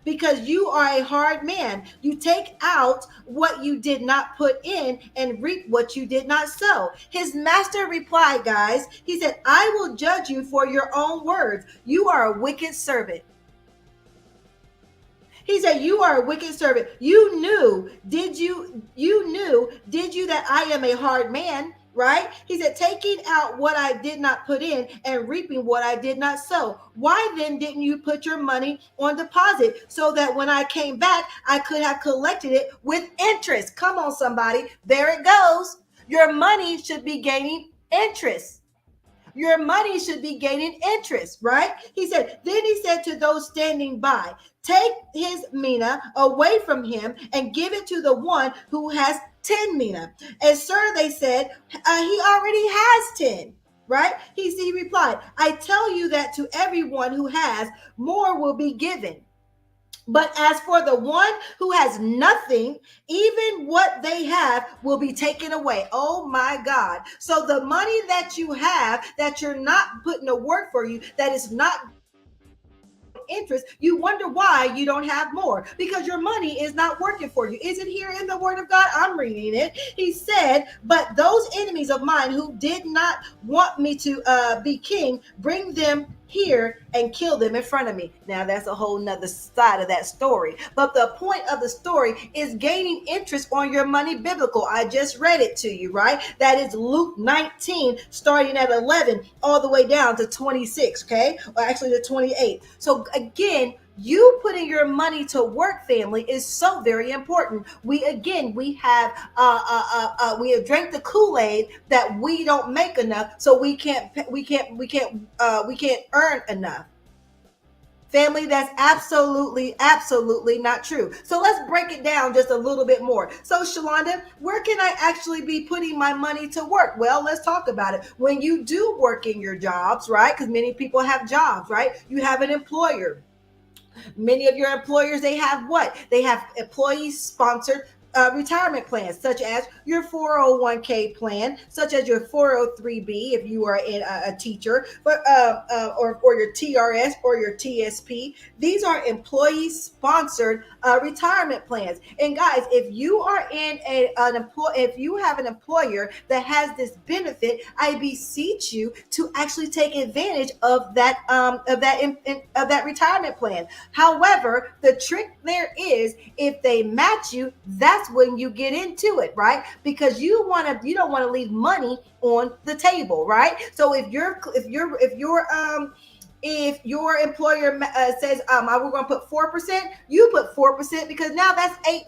[SPEAKER 5] because you are a hard man. You take out what you did not put in and reap what you did not sow." His master replied, guys, he said, "I will judge you for your own words. You are a wicked servant." He said, "You are a wicked servant. You knew, did you that I am a hard man?" Right? He said, "Taking out what I did not put in and reaping what I did not sow. Why then didn't you put your money on deposit so that when I came back, I could have collected it with interest?" Come on, somebody. There it goes. Your money should be gaining interest.
[SPEAKER 8] your money should be gaining interest, right? He said, then he said to those standing by, take his mina away from him and give it to the one who has 10 mina. And sir, they said, he already has 10. Right? He replied, I tell you that to everyone who has, more will be given. But as for the one who has nothing, even what they have will be taken away. Oh my God. So the money that you have, that you're not putting to work for you, that is not interest, you wonder why you don't have more, because your money is not working for you. Is it here in the word of God? I'm reading it. He said, but those enemies of mine who did not want me to be king, bring them here and kill them in front of me. Now that's a whole nother side of that story, but the point of the story is gaining interest on your money biblical. I just read it to you, right? That is Luke 19 starting at 11 all the way down to 26, okay, or actually to 28. So again, you putting your money to work, family, is so very important. We have drank the Kool-Aid that we don't make enough, so we can't earn enough. Family, that's absolutely not true. So let's break it down just a little bit more. So Shalonda, where can I actually be putting my money to work? Well, let's talk about it. When you do work in your jobs, right? Because many people have jobs, right? You have an employer. Many of your employers, they have what? They have employees sponsored retirement plans, such as your 401k plan, such as your 403b if you are a teacher, but or your TRS or your TSP. These are employee sponsored retirement plans. And guys, if you are in if you have an employer that has this benefit, I beseech you to actually take advantage of that retirement plan. However, the trick there is, if they match you, that's when you get into it, right? Because you don't want to leave money on the table, right? So if your employer says, we're going to put 4%, you put 4% because now that's 8%.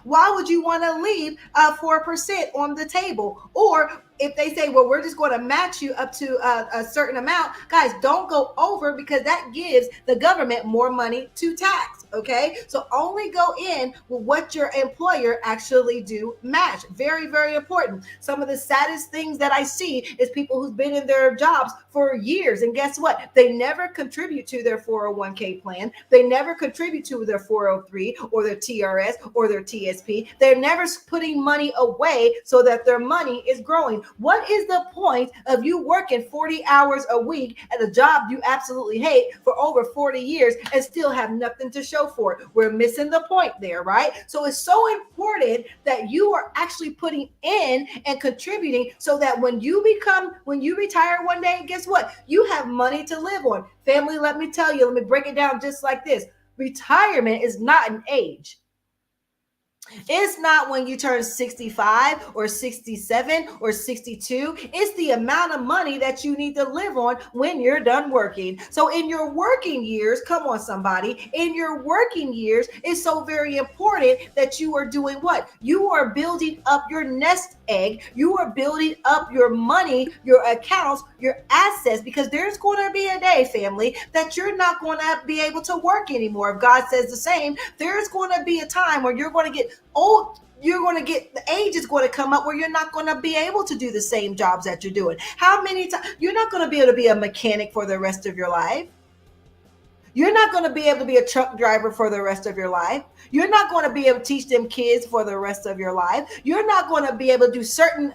[SPEAKER 8] Why would you want to leave 4% on the table? Or if they say, well, we're just going to match you up to a certain amount, guys, don't go over, because that gives the government more money to tax. Okay, so only go in with what your employer actually do match. Very, very important. Some of the saddest things that I see is people who've been in their jobs for years, and guess what? They never contribute to their 401k plan. They never contribute to their 403 or their TRS or their TSP. They're never putting money away so that their money is growing. What is the point of you working 40 hours a week at a job you absolutely hate for over 40 years and still have nothing to show for it? We're missing the point there, right? So it's so important that you are actually putting in and contributing, so that when you retire one day, guess what? You have money to live on. Family, let me tell you, let me break it down just like this. Retirement is not an age. It's not when you turn 65 or 67 or 62. It's the amount of money that you need to live on when you're done working. So in your working years, come on somebody, in your working years, it's so very important that you are doing what? You are building up your nest egg. You are building up your money, your accounts, your assets, because there's going to be a day, family, that you're not going to be able to work anymore. If God says the same, there's going to be a time where you're going to get old. The age is going to come up where you're not going to be able to do the same jobs that you're doing. How many times? You're not going to be able to be a mechanic for the rest of your life. You're not going to be able to be a truck driver for the rest of your life. You're not going to be able to teach them kids for the rest of your life. You're not going to be able to do certain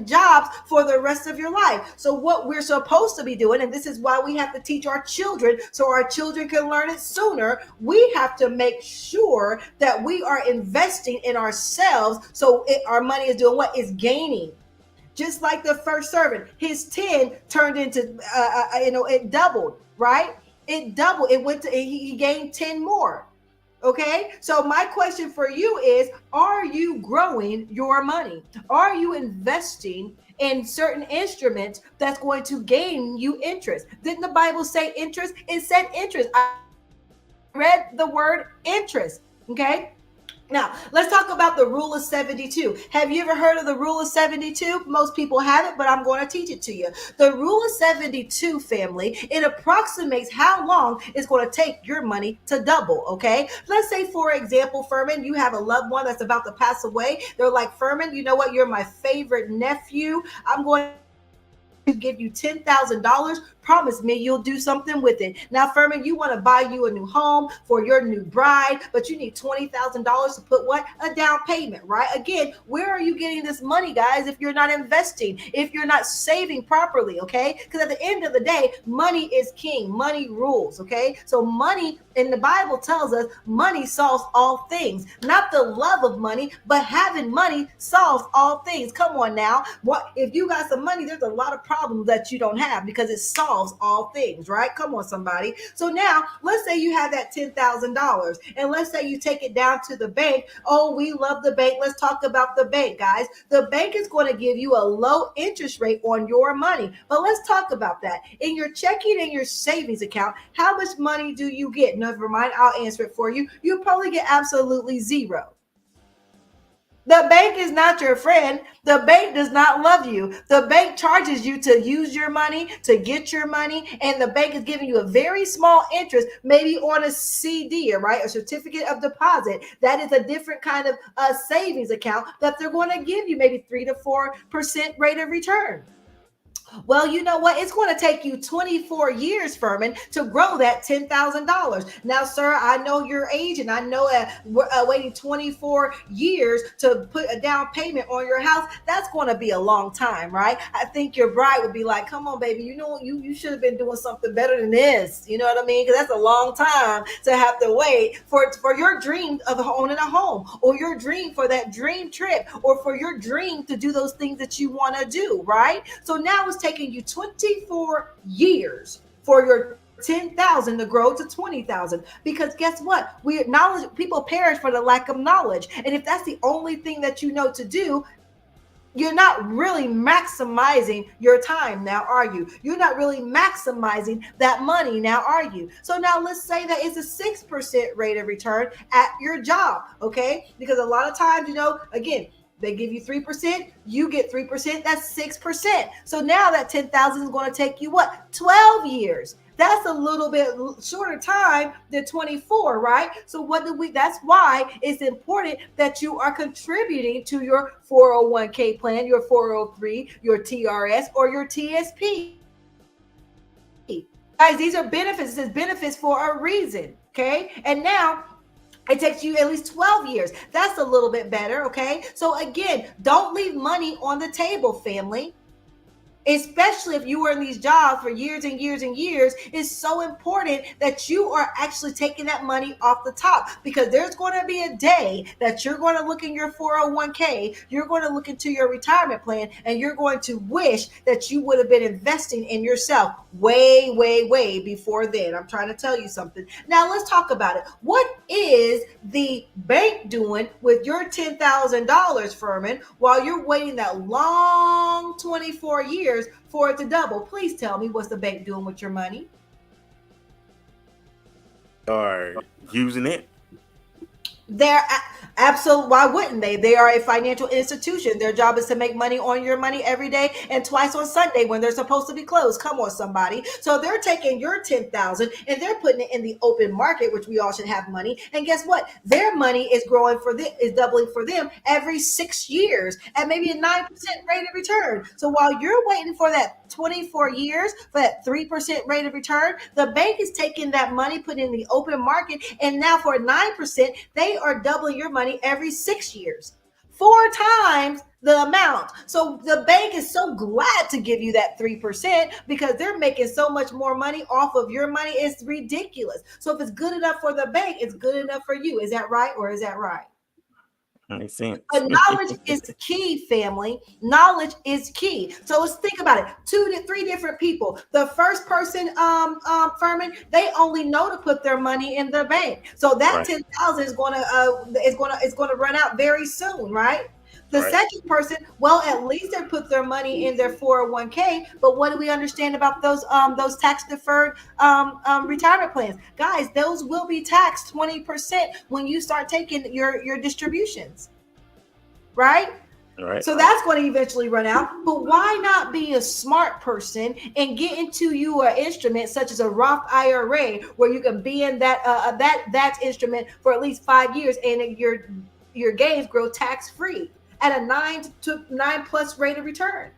[SPEAKER 8] jobs for the rest of your life. So what we're supposed to be doing, and this is why we have to teach our children so our children can learn it sooner, we have to make sure that we are investing in ourselves, so our money is doing what? Is gaining. Just like the first servant, his 10 turned into, it doubled, right? It doubled. He gained 10 more. Okay, so my question for you is, are you growing your money? Are you investing in certain instruments that's going to gain you interest? Didn't the Bible say interest? It said interest. I read the word interest. Okay, Now, let's talk about the rule of 72. Have you ever heard of the rule of 72? Most people haven't, but I'm going to teach it to you. The rule of 72, family, it approximates how long it's going to take your money to double, okay? Let's say, for example, Furman, you have a loved one that's about to pass away. They're like, Furman, you know what? You're my favorite nephew. I'm going to give you $10,000. Promise me you'll do something with it. Now, Furman, you want to buy you a new home for your new bride, but you need $20,000 to put what? A down payment, right? Again, where are you getting this money, guys, if you're not investing, if you're not saving properly, okay? Because at the end of the day, money is king. Money rules, okay? So money in the Bible tells us money solves all things. Not the love of money, but having money solves all things. Come on now. What if you got some money, there's a lot of problems that you don't have because it solves all things, right? Come on, somebody. So now let's say you have that $10,000 and let's say you take it down to the bank. Oh, we love the bank. Let's talk about the bank, guys. The bank is going to give you a low interest rate on your money. But let's talk about that. In your checking and your savings account, how much money do you get? Never mind, I'll answer it for you. You probably get absolutely zero. The bank is not your friend. The bank does not love you. The bank charges you to use your money, to get your money, and the bank is giving you a very small interest, maybe on a CD, right? A certificate of deposit. That is a different kind of savings account that they're going to give you maybe 3 to 4% rate of return. Well, you know what? It's going to take you 24 years, Furman, to grow that $10,000. Now, sir, I know your age, and I know waiting 24 years to put a down payment on your house, that's going to be a long time, right? I think your bride would be like, come on, baby, you know, you should have been doing something better than this. You know what I mean? Because that's a long time to have to wait for your dream of owning a home, or your dream for that dream trip, or for your dream to do those things that you want to do, right? So now it's taking you 24 years for your 10,000 to grow to 20,000, because guess what? We acknowledge people perish for the lack of knowledge. And if that's the only thing that you know to do, you're not really maximizing your time now, are you? You're not really maximizing that money now, are you? So now let's say that it's a 6% rate of return at your job, okay? Because a lot of times, you know, again, they give you 3%, you get 3%, that's 6%. So now that 10,000 is going to take you what? 12 years. That's a little bit shorter time than 24, right? So that's why it's important that you are contributing to your 401k plan, your 403, your TRS, or your TSP. Guys, these are benefits. This is benefits for a reason, okay? And now it takes you at least 12 years. That's a little bit better, okay? So again, don't leave money on the table, family. Especially if you were in these jobs for years and years and years, it's so important that you are actually taking that money off the top, because there's going to be a day that you're going to look in your 401k, you're going to look into your retirement plan, and you're going to wish that you would have been investing in yourself way, way, way before then. I'm trying to tell you something. Now let's talk about it. What is the bank doing with your $10,000, Furman, while you're waiting that long 24 years for it to double? Please tell me, what's the bank doing with your money?
[SPEAKER 3] Are using it.
[SPEAKER 8] They're absolutely, why wouldn't they? They are a financial institution. Their job is to make money on your money every day and twice on Sunday when they're supposed to be closed. Come on, somebody. So they're taking your 10,000 and they're putting it in the open market, which we all should have money. And guess what? Their money is growing for them, is doubling for them every 6 years at maybe a 9% rate of return. So while you're waiting for that 24 years for that 3% rate of return, the bank is taking that money, putting it in the open market, and now for 9%, they are doubling your money every 6 years, 4 times the amount. So the bank is so glad to give you that 3% because they're making so much more money off of your money. It's ridiculous. So if it's good enough for the bank, it's good enough for you. Is that right, or is that right?
[SPEAKER 3] Makes sense.
[SPEAKER 8] But knowledge is key, family. Knowledge is key. So let's think about it. 2 to 3 different people. The first person, Furman, they only know to put their money in the bank. So that 10,000 is going to run out very soon, right? The
[SPEAKER 3] Right.
[SPEAKER 8] second person, well, at least they put their money in their 401k. But what do we understand about those tax deferred retirement plans, guys? Those will be taxed 20% when you start taking your distributions, right?
[SPEAKER 3] Right.
[SPEAKER 8] So that's going to eventually run out. But why not be a smart person and get into you an instrument such as a Roth IRA, where you can be in that instrument for at least 5 years, and your gains grow tax free at a 9+ rate of return.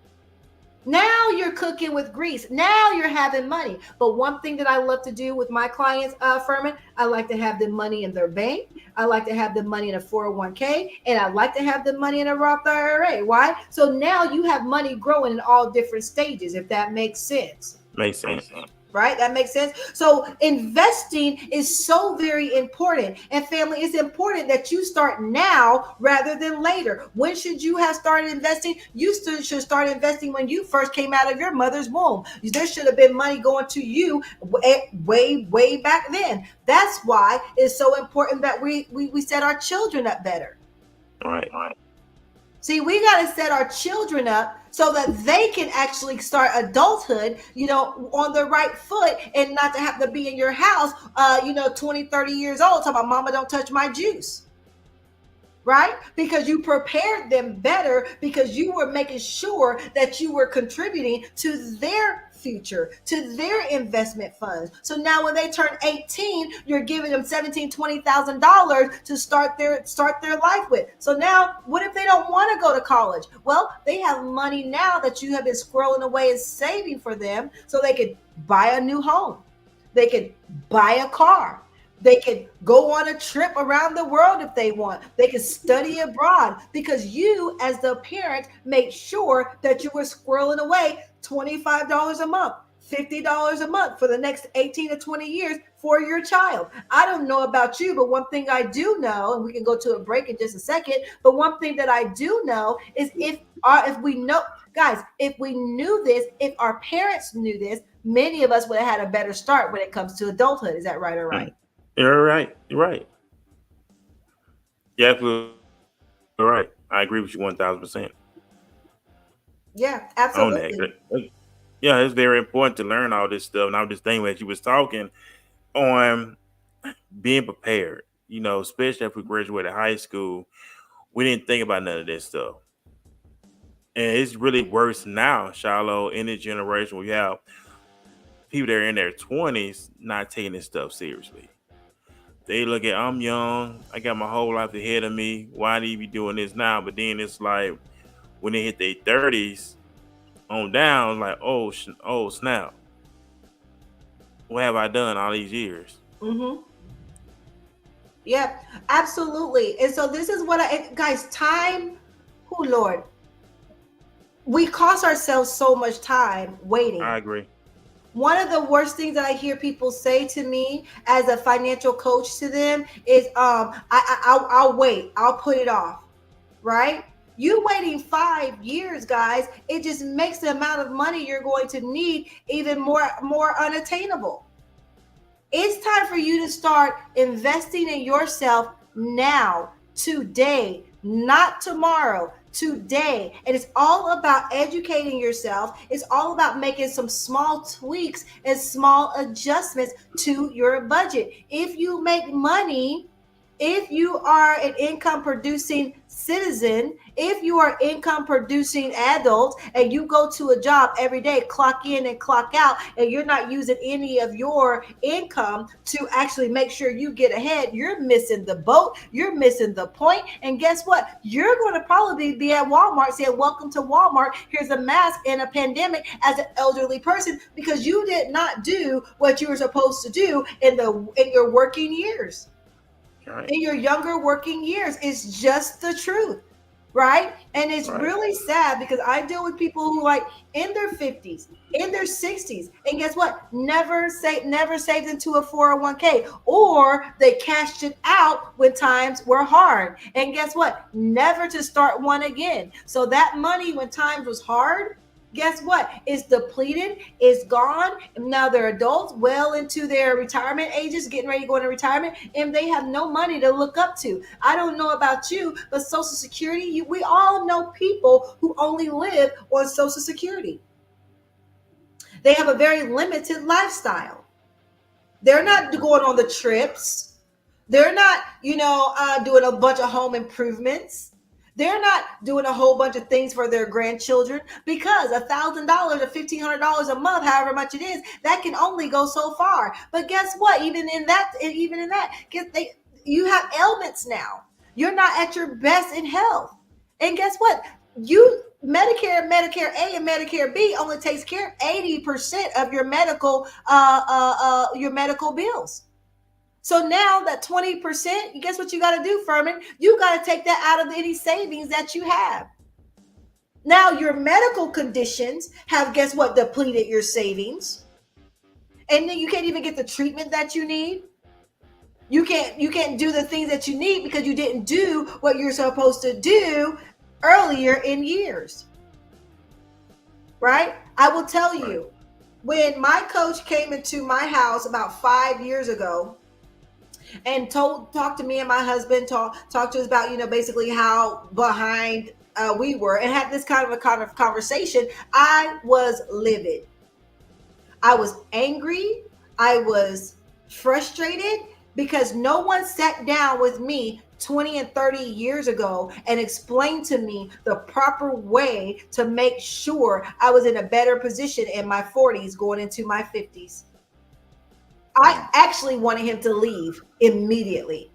[SPEAKER 8] Now you're cooking with grease. Now you're having money. But one thing that I love to do with my clients, Furman, I like to have the money in their bank. I like to have the money in a 401k, and I like to have the money in a Roth IRA. Why? So now you have money growing in all different stages, if that makes sense.
[SPEAKER 3] Makes sense.
[SPEAKER 8] Right? That makes sense. So investing is so very important. And family, it's important that you start now rather than later. When should you have started investing? You should start investing when you first came out of your mother's womb. There should have been money going to you way back then. That's why it's so important that we set our children up better.
[SPEAKER 3] Right.
[SPEAKER 8] See, we got to set our children up so that they can actually start adulthood, on the right foot, and not to have to be in your house, 20, 30 years old, talking about, mama, don't touch my juice. Right? Because you prepared them better, because you were making sure that you were contributing to their future, to their investment funds. So now when they turn 18, you're giving them $17,000, $20,000 to start their life with. So now, what if they don't want to go to college? Well, they have money now that you have been squirreling away and saving for them, so they could buy a new home. They could buy a car. They can go on a trip around the world if they want. They can study abroad, because you, as the parent, made sure that you were squirreling away $25 a month, $50 a month for the next 18 to 20 years for your child. I don't know about you, but one thing I do know, and we can go to a break in just a second, but one thing that I do know is if we know, guys, if we knew this, if our parents knew this, many of us would have had a better start when it comes to adulthood. Is that right or right?
[SPEAKER 3] You're right. You're right. Yeah, absolutely right. I agree with you 1,000%.
[SPEAKER 8] Yeah, absolutely.
[SPEAKER 3] Yeah, it's very important to learn all this stuff. And I was just thinking as you was talking on being prepared, especially if we graduated high school, we didn't think about none of this stuff. And it's really worse now, Shiloh, in this generation. We have people that are in their 20s not taking this stuff seriously. They look at, I'm young, I got my whole life ahead of me. Why do you be doing this now? But then it's like when they hit their 30s on down, like, oh snap. What have I done all these years?
[SPEAKER 8] Mm-hmm. Yeah, absolutely. And so this is what guys, time, oh Lord, we cost ourselves so much time waiting.
[SPEAKER 3] I agree.
[SPEAKER 8] One of the worst things that I hear people say to me as a financial coach to them is, I'll wait, I'll put it off, right? You waiting 5 years, guys, it just makes the amount of money you're going to need even more unattainable. It's time for you to start investing in yourself now, today, not tomorrow. Today. And it's all about educating yourself. It's all about making some small tweaks and small adjustments to your budget. If you make money, if you are an income producing citizen, if you are income producing adult and you go to a job every day, clock in and clock out, and you're not using any of your income to actually make sure you get ahead, you're missing the boat, you're missing the point. And guess what? You're going to probably be at Walmart saying, welcome to Walmart. Here's a mask in a pandemic as an elderly person, because you did not do what you were supposed to do in your working years.
[SPEAKER 3] Right.
[SPEAKER 8] In your younger working years. It's just the truth, right? And it's really sad, because I deal with people who like in their 50s, in their 60s, and guess what? Never saved into a 401k, or they cashed it out when times were hard. And guess what? Never to start one again. So that money when times was hard, guess what? It's depleted, it's gone. And now they're adults, well into their retirement ages, getting ready to go into retirement, and they have no money to look up to. I don't know about you, but Social Security, we all know people who only live on Social Security. They have a very limited lifestyle. They're not going on the trips. They're not, doing a bunch of home improvements. They're not doing a whole bunch of things for their grandchildren because $1,000 or $1,500 a month, however much it is, that can only go so far. But guess what? Even in that, you have ailments now. You're not at your best in health. And guess what? Medicare A and Medicare B only takes care of 80% of your medical bills. So now that 20%, guess what you got to do, Furman? You got to take that out of any savings that you have. Now your medical conditions have, guess what, depleted your savings. And then you can't even get the treatment that you need. You can't do the things that you need because you didn't do what you're supposed to do earlier in years. Right? I will tell you, when my coach came into my house about 5 years ago, and talked to me and my husband, talked to us about, basically how behind we were, and had this kind of conversation, I was livid. I was angry. I was frustrated because no one sat down with me 20 and 30 years ago and explained to me the proper way to make sure I was in a better position in my 40s going into my 50s. I actually wanted him to leave immediately.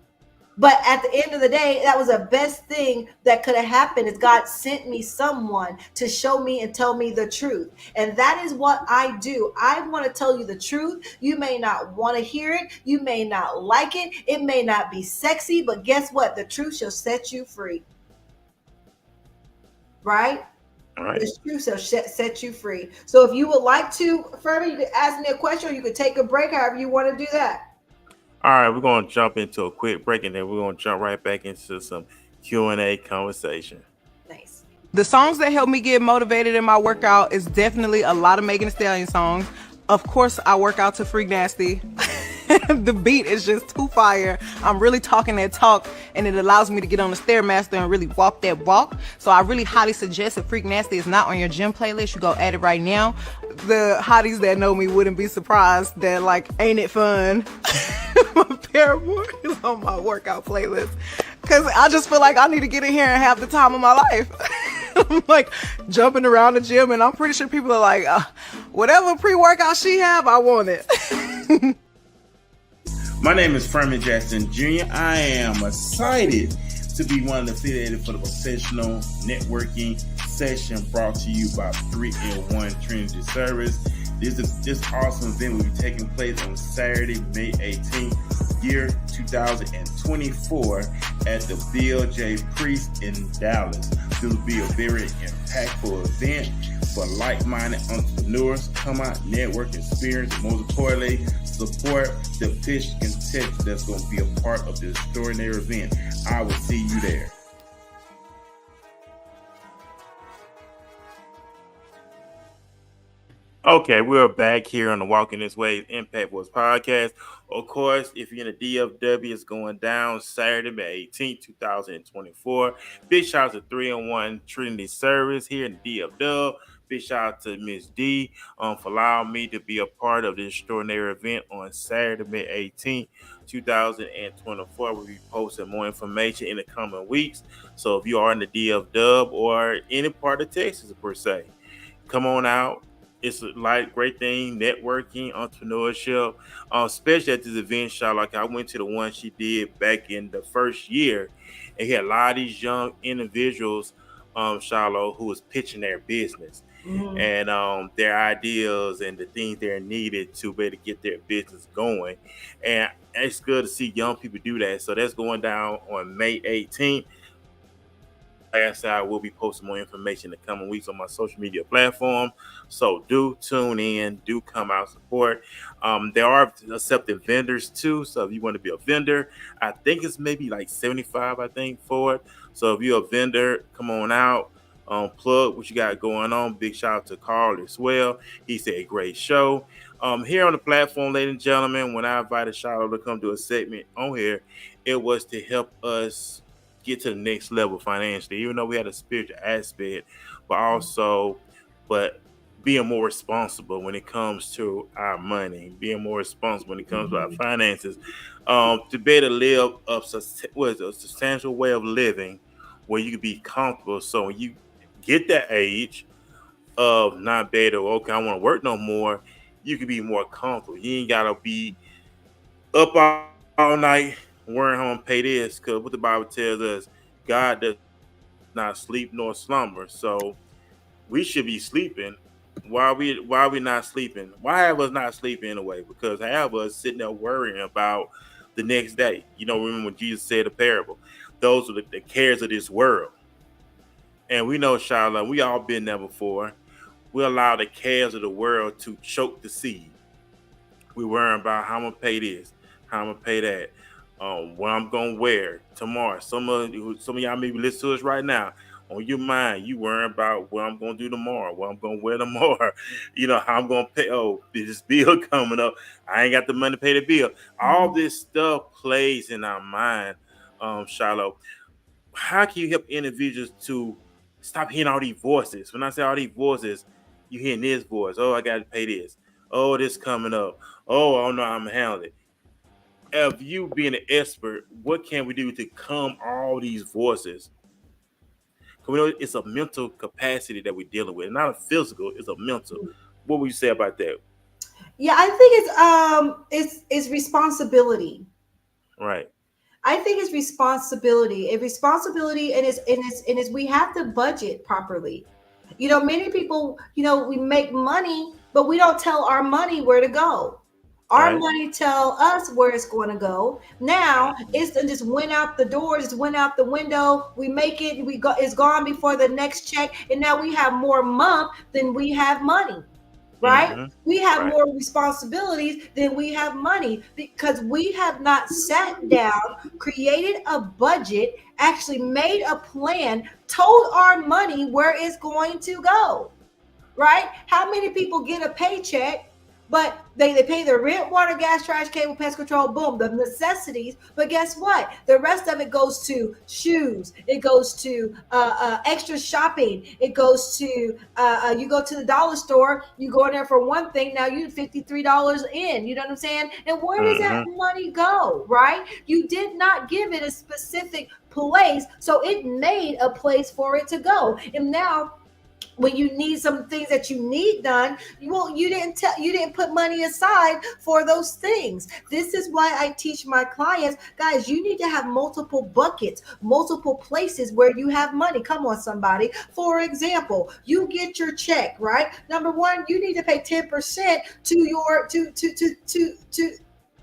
[SPEAKER 8] But at the end of the day, that was the best thing that could have happened is God sent me someone to show me and tell me the truth. And that is what I do. I want to tell you the truth. You may not want to hear it. You may not like it. It may not be sexy, but guess what? The truth shall set you free. Right? Right. The truth shall set you free. So if you would like to, Furman, you could ask me a question or you could take a break, however you want to do that.
[SPEAKER 3] All right, we're going to jump into a quick break and then we're going to jump right back into some Q&A conversation.
[SPEAKER 8] Nice.
[SPEAKER 9] The songs that help me get motivated in my workout is definitely a lot of Megan Thee Stallion songs. Of course, I work out to Freak Nasty. The beat is just too fire. I'm really talking that talk, and it allows me to get on the Stairmaster and really walk that walk. So I really highly suggest if Freak Nasty is not on your gym playlist, you go add it right now. The hotties that know me wouldn't be surprised that, like, Ain't It Fun? My Paramore is on my workout playlist. Because I just feel like I need to get in here and have the time of my life. I'm like jumping around the gym, and I'm pretty sure people are like, whatever pre-workout she have, I want it.
[SPEAKER 3] My name is Furman Jackson Jr. I am excited to be one of the affiliated for the professional networking session brought to you by 3-in-1 Trinity Service. This awesome event will be taking place on Saturday, May 18th, year 2024 at the BLJ Priest in Dallas. This will be a very impactful event for like-minded entrepreneurs. Come out, network, experience, and most importantly, support the pitch and text that's going to be a part of this extraordinary event. I will see you there. Okay, we're back here on the Walking This Way Impact Voice podcast. Of course, if you're in the DFW, it's going down Saturday, May 18th, 2024. Big shout out to 3-in-1 Trinity Service here in the DFW. Big shout out to Miss D for allowing me to be a part of this extraordinary event on Saturday, May 18th, 2024. We'll be posting more information in the coming weeks. So if you are in the DFW or any part of Texas per se, come on out. It's a great thing, networking, entrepreneurship, especially at this event, Shaw. Like I went to the one she did back in the first year, and he had a lot of these young individuals, Shiloh, who was pitching their business and their ideas and the things they're needed to be able to get their business going. And it's good to see young people do that. So that's going down on May 18th. Like I said, I will be posting more information in the coming weeks on my social media platform. So do tune in, do come out support. There are accepted vendors too. So if you want to be a vendor, I think it's maybe like $75, for it. So if you're a vendor, come on out. Plug what you got going on. Big shout out to Carl as well. He said great show. Here on the platform, ladies and gentlemen, when I invited Charlotte to come do a segment on here, it was to help us get to the next level financially. Even though we had a spiritual aspect, but also, but being more responsible when it comes to our money, being more responsible when it comes to our finances, to be able to live a substantial way of living where you can be comfortable. So when you get that age of not being able, okay, I want to work no more, you can be more comfortable. You ain't gotta be up all night worrying how to pay this, because what the Bible tells us, God does not sleep nor slumber. So we should be sleeping. Why we not sleeping? Why have us not sleeping anyway? Because have us sitting there worrying about the next day. You know, remember when Jesus said the parable? Those are the cares of this world. And we know, Charlotte, we all been there before. We allow the cares of the world to choke the seed. We worrying about how I'm gonna pay this, how I'm gonna pay that, what I'm gonna wear tomorrow. Some of y'all maybe listen to us right now. On your mind, you worrying about what I'm gonna do tomorrow, what I'm gonna wear tomorrow, you know, how I'm gonna pay. Oh, this bill coming up. I ain't got the money to pay the bill. All this stuff plays in our mind, Shiloh. How can you help individuals to stop hearing all these voices? When I say all these voices, you hearing this voice. Oh, I got to pay this. Oh, this coming up. Oh, I don't know how I'm handling it. Of you being an expert, what can we do to calm all these voices? Because we know it's a mental capacity that we're dealing with, not a physical. It's a mental. What would you say about that?
[SPEAKER 8] Yeah, I think it's responsibility.
[SPEAKER 3] Right.
[SPEAKER 8] I think it's responsibility. A responsibility, and it's we have to budget properly. Many people, we make money, but we don't tell our money where to go. Our
[SPEAKER 3] Right.
[SPEAKER 8] money tell us where it's going to go. Now it's just went out the door, just went out the window. We make it, we go, it's gone before the next check, and now we have more month than we have money, right?
[SPEAKER 3] Mm-hmm.
[SPEAKER 8] We have
[SPEAKER 3] Right.
[SPEAKER 8] more responsibilities than we have money because we have not sat down, created a budget, actually made a plan, told our money where it's going to go, right? How many people get a paycheck, but they pay their rent, water, gas, trash, cable, pest control, boom, the necessities. But guess what? The rest of it goes to shoes. It goes to extra shopping. It goes to you go to the dollar store. You go in there for one thing. Now you $53 in. You know what I'm saying? And where does that
[SPEAKER 3] Mm-hmm.
[SPEAKER 8] money go? Right? You did not give it a specific place, so it made a place for it to go. And now when you need some things that you need done, you didn't put money aside for those things. This is why I teach my clients, guys, you need to have multiple buckets, multiple places where you have money. Come on, somebody. For example, you get your check, right? Number one, you need to pay 10% to your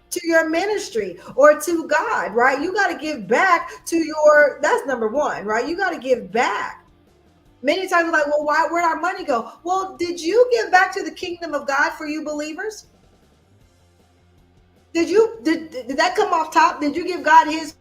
[SPEAKER 8] to your ministry or to God, right? You got to give back to your, that's number one, right? You got to give back. Many times we're like, well, where'd our money go? Well, did you give back to the kingdom of God for you believers? Did that come off top? Did you give God his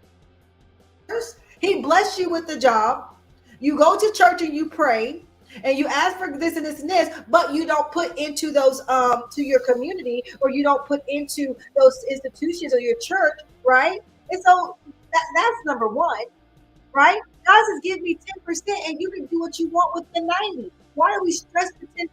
[SPEAKER 8] first? He blessed you with the job. You go to church and you pray and you ask for this and this and this, but you don't put into those to your community, or you don't put into those institutions or your church, right? And so that's number one, right? God says, give me 10% and you can do what you want with the 90. Why do we stress the 10%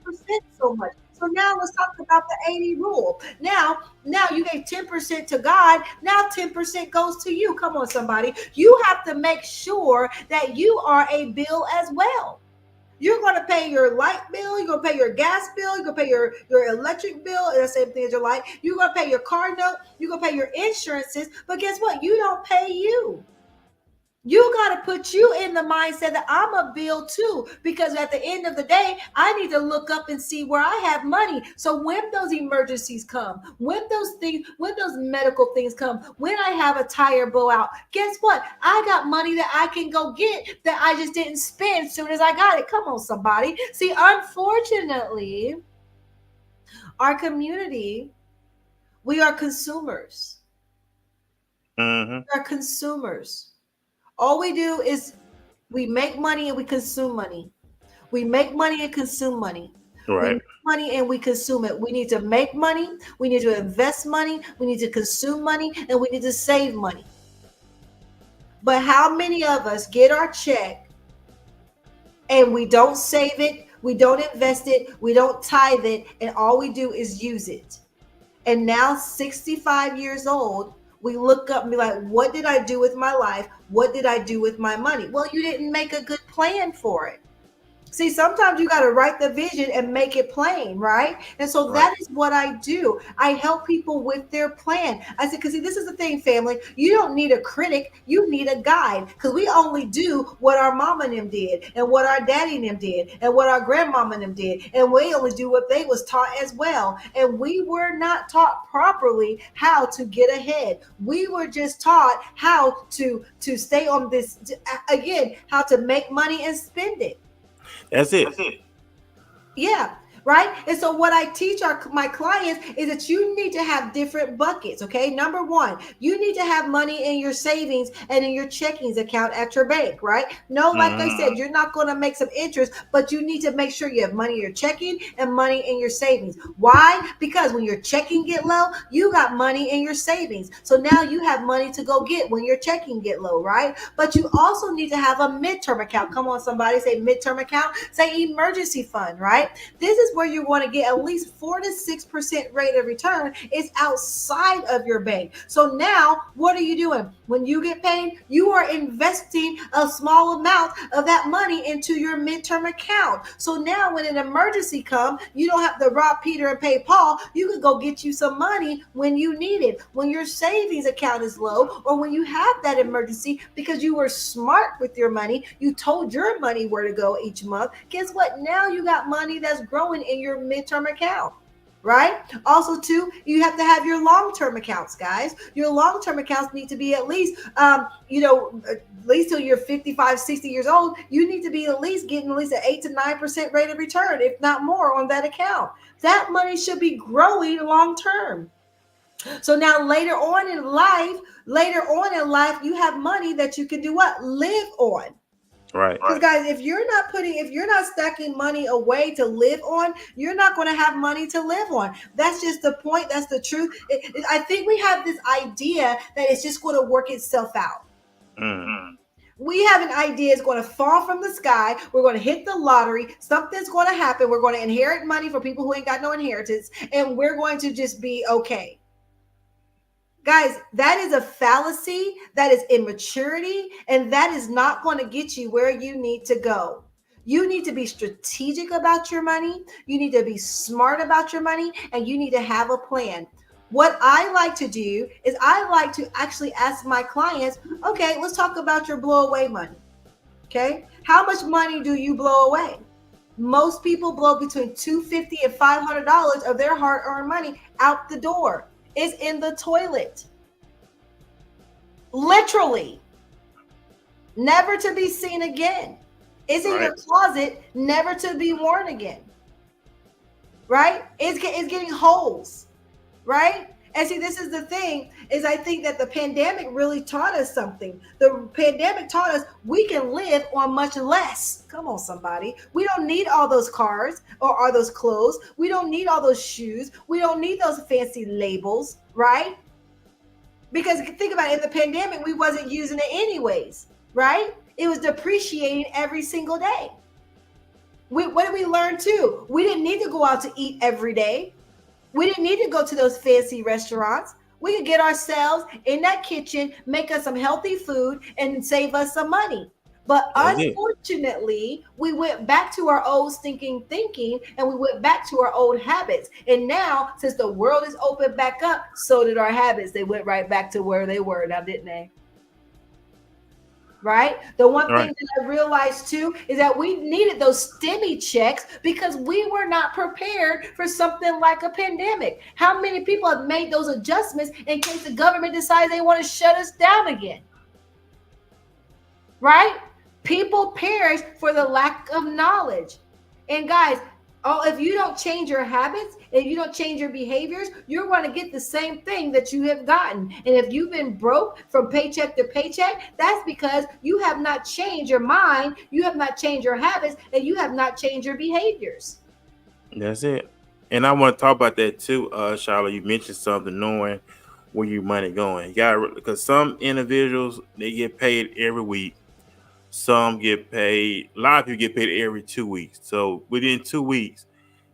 [SPEAKER 8] so much? So now let's talk about the 80 rule. Now you gave 10% to God. Now 10% goes to you. Come on, somebody. You have to make sure that you are a bill as well. You're going to pay your light bill. You're going to pay your gas bill. You're going to pay your electric bill. And the same thing as your light. You're going to pay your car note. You're going to pay your insurances. But guess what? You don't pay you. You got to put you in the mindset that I'm a bill too, because at the end of the day, I need to look up and see where I have money. So when those emergencies come, when those medical things come, when I have a tire blow out, guess what? I got money that I can go get that I just didn't spend as soon as I got it. Come on, somebody. See, unfortunately, our community, we are consumers.
[SPEAKER 3] Mm-hmm.
[SPEAKER 8] We are consumers. All we do is we make money and we consume money. We make money and consume money. We
[SPEAKER 3] Right.
[SPEAKER 8] make money and we consume it. We need to make money. We need to invest money. We need to consume money, and we need to save money. But how many of us get our check and we don't save it, we don't invest it, we don't tithe it, and all we do is use it? And now, 65 years old, we look up and be like, what did I do with my life? What did I do with my money? Well, you didn't make a good plan for it. See, sometimes you got to write the vision and make it plain, right? And so
[SPEAKER 3] Right.
[SPEAKER 8] that is what I do. I help people with their plan. I said, because see, this is the thing, family. You don't need a critic. You need a guide, because we only do what our mama and them did, and what our daddy and them did, and what our grandmama and them did. And we only do what they was taught as well. And we were not taught properly how to get ahead. We were just taught how to stay on this, again, how to make money and spend it.
[SPEAKER 3] That's it.
[SPEAKER 8] Yeah, right. And so what I teach my clients is that you need to have different buckets. Okay, number one, you need to have money in your savings and in your checkings account at your bank. Right? No, like I said, you're not going to make some interest, but you need to make sure you have money in your checking and money in your savings. Why? Because when your checking get low, you got money in your savings. So now you have money to go get when your checking get low, right? But you also need to have a midterm account. Come on, somebody say midterm account. Say emergency fund, right? This is where you want to get at least 4 to 6% rate of return. It's outside of your bank. So now what are you doing? When you get paid, you are investing a small amount of that money into your midterm account. So now when an emergency comes, you don't have to rob Peter and pay Paul. You can go get you some money when you need it, when your savings account is low, or when you have that emergency because you were smart with your money. You told your money where to go each month. Guess what? Now you got money that's growing in your midterm account. Right? Also, too, you have to have your long-term accounts, guys. Your long-term accounts need to be at least, at least till you're 55, 60 years old. You need to be at least getting at least an 8 to 9% rate of return, if not more, on that account. That money should be growing long-term. So now later on in life, you have money that you can do what? Live on.
[SPEAKER 3] Right.
[SPEAKER 8] Because guys, if you're not stacking money away to live on, you're not going to have money to live on. That's just the point. That's the truth. I think we have this idea that it's just going to work itself out. We have an idea it's going to fall from the sky. We're going to hit the lottery. Something's going to happen. We're going to inherit money for people who ain't got no inheritance, and we're going to just be okay. Guys, that is a fallacy, that is immaturity, and that is not going to get you where you need to go. You need to be strategic about your money. You need to be smart about your money, and you need to have a plan. What I like to do is I like to actually ask my clients, okay, let's talk about your blow away money. Okay, how much money do you blow away? Most people blow between $250 and $500 of their hard-earned money out the door. Is in the toilet. Literally. Never to be seen again. It's in your closet, never to be worn again. Right? It's getting holes. Right? And see, this is the thing, is I think that the pandemic really taught us something. The pandemic taught us we can live on much less. Come on, somebody. We don't need all those cars or all those clothes. We don't need all those shoes. We don't need those fancy labels, right? Because think about it, in the pandemic, we wasn't using it anyways, right? It was depreciating every single day. What did we learn too? We didn't need to go out to eat every day. We didn't need to go to those fancy restaurants. We could get ourselves in that kitchen, make us some healthy food, and save us some money. But unfortunately, we went back to our old stinking thinking, and we went back to our old habits. And now, since the world is open back up, so did our habits. They went right back to where they were now, didn't they? Right? The one thing that I realized too is that we needed those stimmy checks because we were not prepared for something like a pandemic. How many people have made those adjustments in case the government decides they want to shut us down again? Right? People perish for the lack of knowledge. And guys, Oh, if you don't change your habits, if you don't change your behaviors, you're going to get the same thing that you have gotten. And if you've been broke from paycheck to paycheck, that's because you have not changed your mind, you have not changed your habits, and you have not changed your behaviors.
[SPEAKER 3] That's it. And I want to talk about that too, Charlotte. You mentioned something, knowing where your money going. You got, because some individuals, they get paid every week. Some get paid. A lot of people get paid every 2 weeks. So within 2 weeks,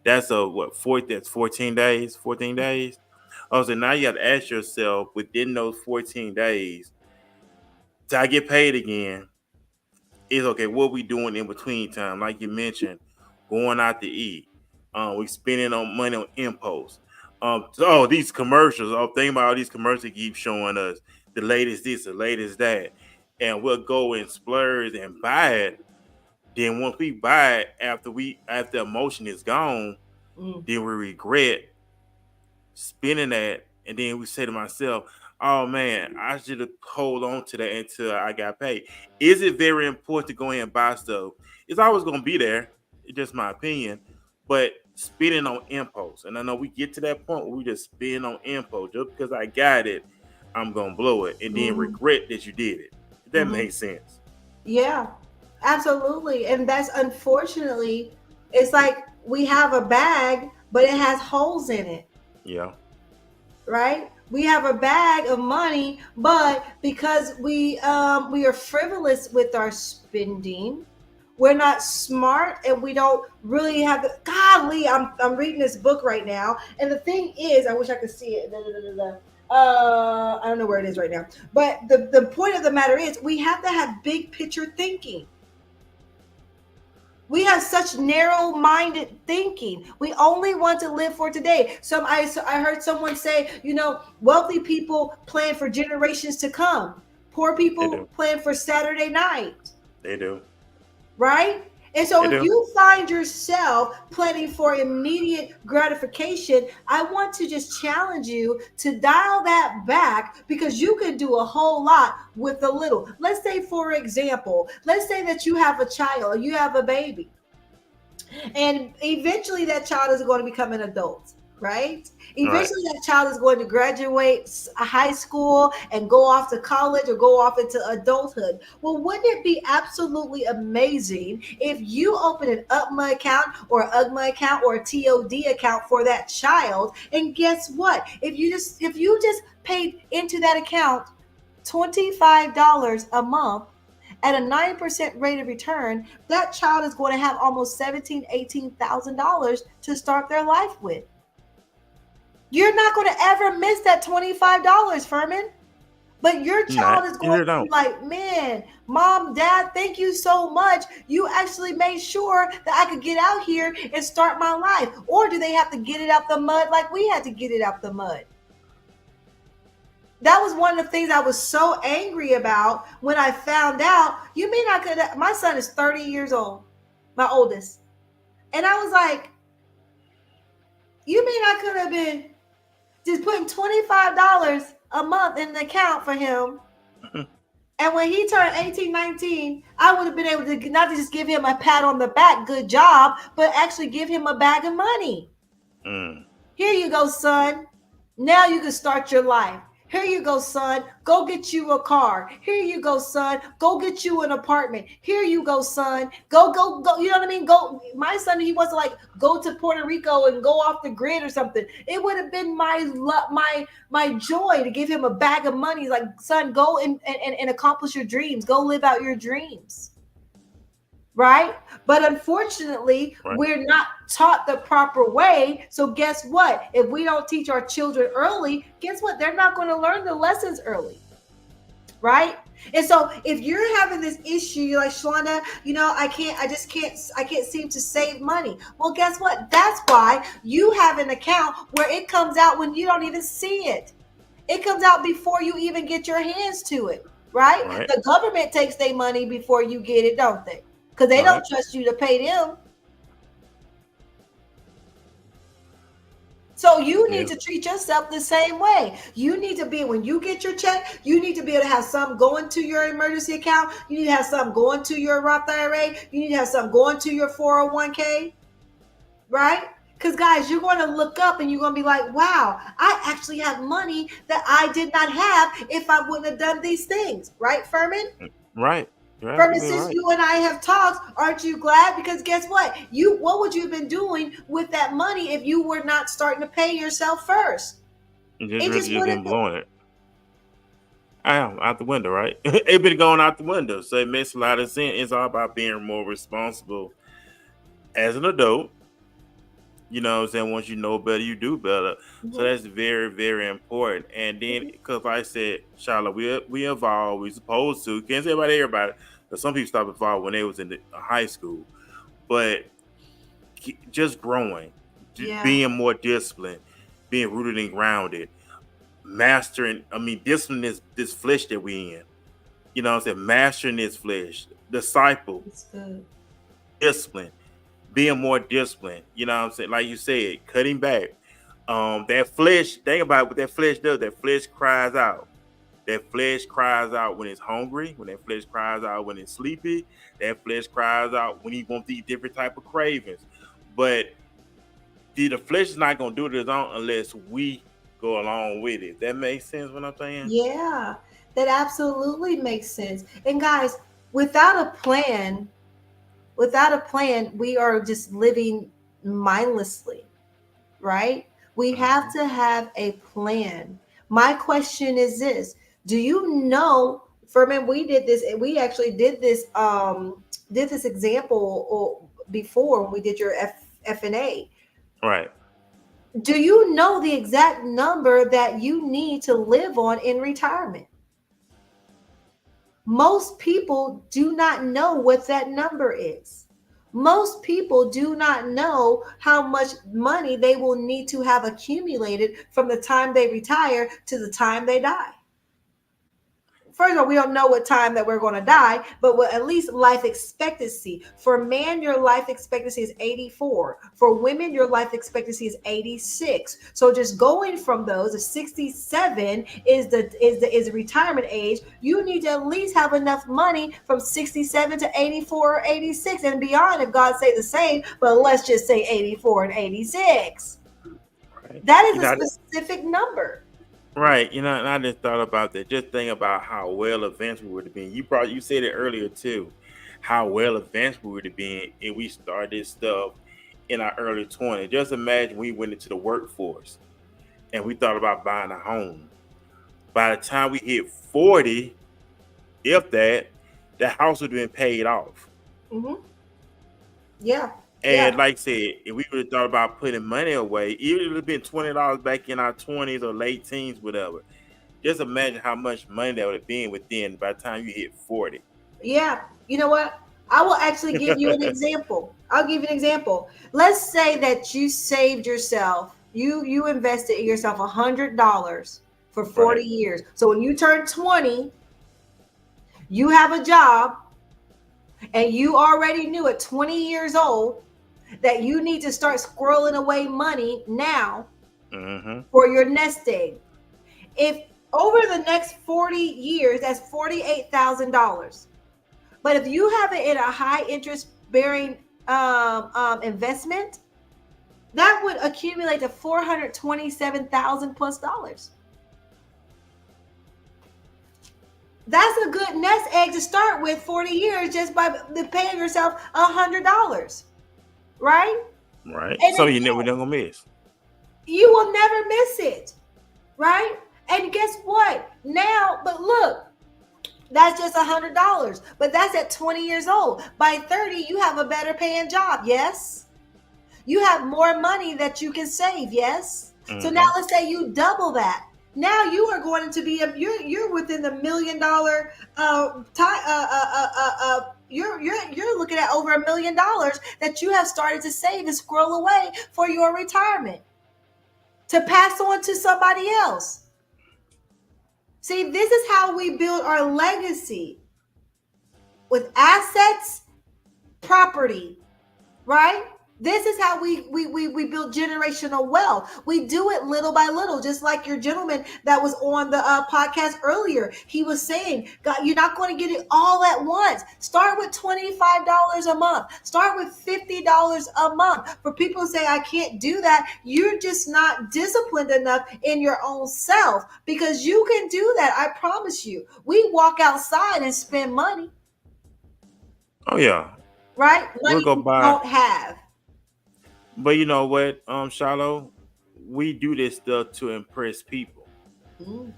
[SPEAKER 3] that's a what? That's 14 days. 14 days. Oh, so now you got to ask yourself, within those 14 days, till I get paid again, is okay. What we doing in between time? Like you mentioned, going out to eat. We spending on money on impulse. These commercials. Oh, think about all these commercials keep showing us the latest this, the latest that, and we'll go and splurge and buy it. Then once we buy it, after emotion is gone,
[SPEAKER 8] Mm.
[SPEAKER 3] then we regret spending that, and then we say to myself, "Oh man, I should have hold on to that until I got paid." Is it very important to go ahead and buy stuff? It's always going to be there. It's just my opinion, but spending on impulse, and I know we get to that point where we just spend on impulse. Just because I got it, I'm gonna blow it, and then
[SPEAKER 8] Mhm.
[SPEAKER 3] regret that you did it. If that
[SPEAKER 8] Mhm.
[SPEAKER 3] makes sense.
[SPEAKER 8] Yeah, absolutely. And that's unfortunately, it's like we have a bag, but it has holes in it,
[SPEAKER 3] Yeah,
[SPEAKER 8] right? We have a bag of money, but because we are frivolous with our spending, we're not smart, and we don't really have the godly. I'm reading this book right now, and the thing is, I wish I could see it. I don't know where it is right now. But the point of the matter is, we have to have big picture thinking. We have such narrow-minded thinking. We only want to live for today. I heard someone say, wealthy people plan for generations to come. Poor
[SPEAKER 3] they
[SPEAKER 8] people
[SPEAKER 3] do.
[SPEAKER 8] plan for Saturday night,
[SPEAKER 3] They do.
[SPEAKER 8] right? And so
[SPEAKER 3] They
[SPEAKER 8] if
[SPEAKER 3] do.
[SPEAKER 8] you find yourself planning for immediate gratification, I want to just challenge you to dial that back, because you can do a whole lot with a little. Let's say, for example, let's say that you have a child, you have a baby, and eventually that child is going to become an adult, right?
[SPEAKER 3] All right.
[SPEAKER 8] Eventually that child is going to graduate high school and go off to college or go off into adulthood. Well, wouldn't it be absolutely amazing if you open an UPMA account or an UGMA account or a TOD account for that child? And guess what? If you just paid into that account $25 a month at a 9% rate of return, that child is going to have almost $18,000 to start their life with. You're not going to ever miss that $25, Furman. But your
[SPEAKER 3] Not.
[SPEAKER 8] child is
[SPEAKER 3] You
[SPEAKER 8] going
[SPEAKER 3] really
[SPEAKER 8] to be
[SPEAKER 3] don't.
[SPEAKER 8] like, man, mom, dad, thank you so much. You actually made sure that I could get out here and start my life. Or do they have to get it out the mud like we had to get it out the mud? That was one of the things I was so angry about when I found out. You mean I could? My son is 30 years old, my oldest, and I was like, you mean I could have been just putting $25 a month in the account for him, and when he turned 18, 19, I would have been able to not just give him a pat on the back, good job, but actually give him a bag of money.
[SPEAKER 3] Mm.
[SPEAKER 8] Here you go, son. Now you can start your life. Here you go, son. Go get you a car. Here you go, son. Go get you an apartment. Here you go, son. Go, go, go. You know what I mean? Go. My son, he wants to like go to Puerto Rico and go off the grid or something. It would have been my joy to give him a bag of money. Like, son, go and accomplish your dreams. Go live out your dreams. Right? But unfortunately,
[SPEAKER 3] Right.
[SPEAKER 8] we're not taught the proper way. So guess what? If we don't teach our children early, guess what? They're not going to learn the lessons early. Right? And so if you're having this issue, you're like, Shalonda, I can't seem to save money. Well, guess what? That's why you have an account where it comes out when you don't even see it. It comes out before you even get your hands to it. Right?
[SPEAKER 3] Right.
[SPEAKER 8] The government takes their money before you get it, don't they? Because they
[SPEAKER 3] Right.
[SPEAKER 8] don't trust you to pay them. So you need to treat yourself the same way. You need to be, when you get your check, you need to be able to have something going to your emergency account. You need to have something going to your Roth IRA. You need to have something going to your 401k. right? Because guys, you're going to look up and you're going to be like, wow, I actually have money that I did not have if I wouldn't have done these things, right, Furman?
[SPEAKER 3] Right. You're
[SPEAKER 8] Furman,
[SPEAKER 3] absolutely
[SPEAKER 8] since
[SPEAKER 3] right.
[SPEAKER 8] you and I have talked, aren't you glad? Because guess what? What would you have been doing with that money if you were not starting to pay yourself first?
[SPEAKER 3] You just
[SPEAKER 8] It
[SPEAKER 3] really
[SPEAKER 8] just
[SPEAKER 3] just been
[SPEAKER 8] wouldn't.
[SPEAKER 3] blowing it. I am out the window, right? It been going out the window. So it makes a lot of sense. It's all about being more responsible as an adult. You know what I'm saying? Once you know better, you do better. So
[SPEAKER 8] Mhm,
[SPEAKER 3] that's very, very important. And then,
[SPEAKER 8] mhm.
[SPEAKER 3] because like I said, Charlotte, we evolve. We supposed to. Can't say about everybody. But some people stopped evolve when they was in high school. But just growing,
[SPEAKER 8] Yeah,
[SPEAKER 3] being more disciplined, being rooted and grounded, mastering. I mean, discipline is this flesh that we in. You know what I'm saying? Mastering this flesh, disciple,
[SPEAKER 8] it's good.
[SPEAKER 3] discipline, being more disciplined. You know what I'm saying? Like you said, cutting back. That flesh, think about what that flesh does. That flesh cries out. That flesh cries out when it's hungry, when that flesh cries out when it's sleepy, that flesh cries out when he wants these different type of cravings. But the flesh is not gonna do it its own unless we go along with it. That makes sense what I'm saying?
[SPEAKER 8] Yeah, that absolutely makes sense. And guys, without a plan, we are just living mindlessly, right? We have
[SPEAKER 3] Mhm.
[SPEAKER 8] to have a plan. My question is this: do you know, Furman, we actually did this example before when we did your FNA.
[SPEAKER 3] Right.
[SPEAKER 8] Do you know the exact number that you need to live on in retirement? Most people do not know what that number is. Most people do not know how much money they will need to have accumulated from the time they retire to the time they die. First of all, we don't know what time that we're going to die, but at least life expectancy. For man, your life expectancy is 84. For women, your life expectancy is 86. So just going from those, the 67 is the retirement age. You need to at least have enough money from 67 to 84 or 86 and beyond if God say the same, but let's just say 84 and 86.
[SPEAKER 3] Right.
[SPEAKER 8] That
[SPEAKER 3] You
[SPEAKER 8] is a
[SPEAKER 3] know,
[SPEAKER 8] specific number.
[SPEAKER 3] right. You know, and I just thought about that. Just think about how well advanced we would have been. You said it earlier too, how well advanced we would have been if we started this stuff in our early 20s. Just imagine we went into the workforce and we thought about buying a home. By the time we hit 40, if that, the house would have been paid off.
[SPEAKER 8] Hmm. Yeah.
[SPEAKER 3] And
[SPEAKER 8] Yeah.
[SPEAKER 3] like I said, if we would have thought about putting money away, it would have been $20 back in our 20s or late teens, whatever. Just imagine how much money that would have been within by the time you hit 40.
[SPEAKER 8] Yeah, you know what? I will actually give you an example. I'll give you an example. Let's say that you saved yourself, you invested in yourself $100 for 40
[SPEAKER 3] Right.
[SPEAKER 8] years. So when you turn 20, you have a job and you already knew at 20 years old that you need to start squirreling away money now
[SPEAKER 3] Mm-hmm.
[SPEAKER 8] for your nest egg. If over the next 40 years, that's $48,000. But if you have it in a high interest bearing investment, that would accumulate to 427,000 plus dollars. That's a good nest egg to start with 40 years just by paying yourself $100, right?
[SPEAKER 3] Right.
[SPEAKER 8] And
[SPEAKER 3] So
[SPEAKER 8] again,
[SPEAKER 3] you never gonna miss.
[SPEAKER 8] you will never miss it, right? And guess what? Now, but look, that's just $100, but that's at 20 years old. By 30, you have a better paying job. Yes. You have more money that you can save. Yes. So now
[SPEAKER 3] Mm-hmm.
[SPEAKER 8] let's say you double that. Now you are going to be you're within the $1 million time. You're looking at over $1 million that you have started to save and scroll away for your retirement to pass on to somebody else. See, this is how we build our legacy with assets, property, right? This is how we build generational wealth. We do it little by little, just like your gentleman that was on the podcast earlier. He was saying, God, you're not going to get it all at once. Start with $25 a month. Start with $50 a month. For people who say, I can't do that, you're just not disciplined enough in your own self, because you can do that. I promise you. We walk outside and spend money.
[SPEAKER 3] Oh yeah.
[SPEAKER 8] Right?
[SPEAKER 3] We'll
[SPEAKER 8] Money
[SPEAKER 3] go
[SPEAKER 8] we
[SPEAKER 3] buy.
[SPEAKER 8] don't have.
[SPEAKER 3] But you know what, Shiloh, we do this stuff to impress people.
[SPEAKER 8] Mm.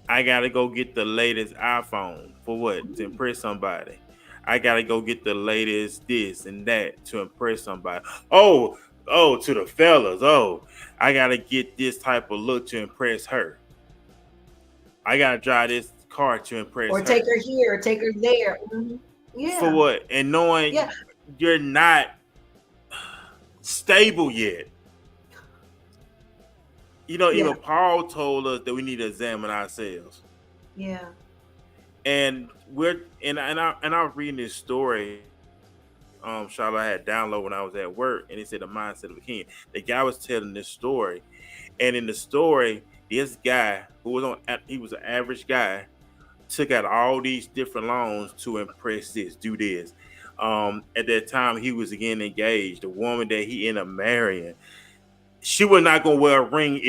[SPEAKER 3] I gotta go get the latest iPhone for what? To impress somebody. I gotta go get the latest this and that to impress somebody. Oh, to the fellas. Oh, I gotta get this type of look to impress her. I gotta drive this car to impress
[SPEAKER 8] Or
[SPEAKER 3] her.
[SPEAKER 8] take her here, or take her there. Mm-hmm. Yeah.
[SPEAKER 3] For what? And knowing you're not stable yet. You know, even Paul told us that we need to examine ourselves.
[SPEAKER 8] Yeah.
[SPEAKER 3] And I was reading this story. Charlotte had downloaded when I was at work, and it said the mindset of a king. The guy was telling this story, and in the story, this guy who was he was an average guy, took out all these different loans to impress do this. At that time, he was again engaged. The woman that he ended up marrying, she was not gonna wear a ring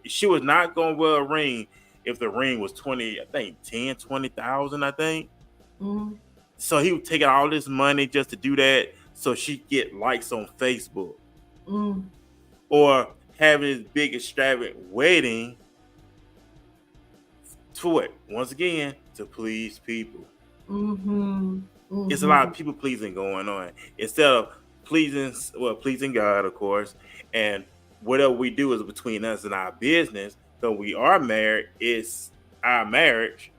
[SPEAKER 3] she was not gonna wear a ring if the ring was 20,000, I think.
[SPEAKER 8] Mm-hmm.
[SPEAKER 3] So he would take out all this money just to do that, so she'd get likes on Facebook.
[SPEAKER 8] Mm.
[SPEAKER 3] Or having this big extravagant wedding to what? Once again, to please people.
[SPEAKER 8] Mm-hmm. Mm-hmm.
[SPEAKER 3] It's a lot of people pleasing going on instead of pleasing God, of course. And whatever we do is between us and our business. So we are married, it's our marriage,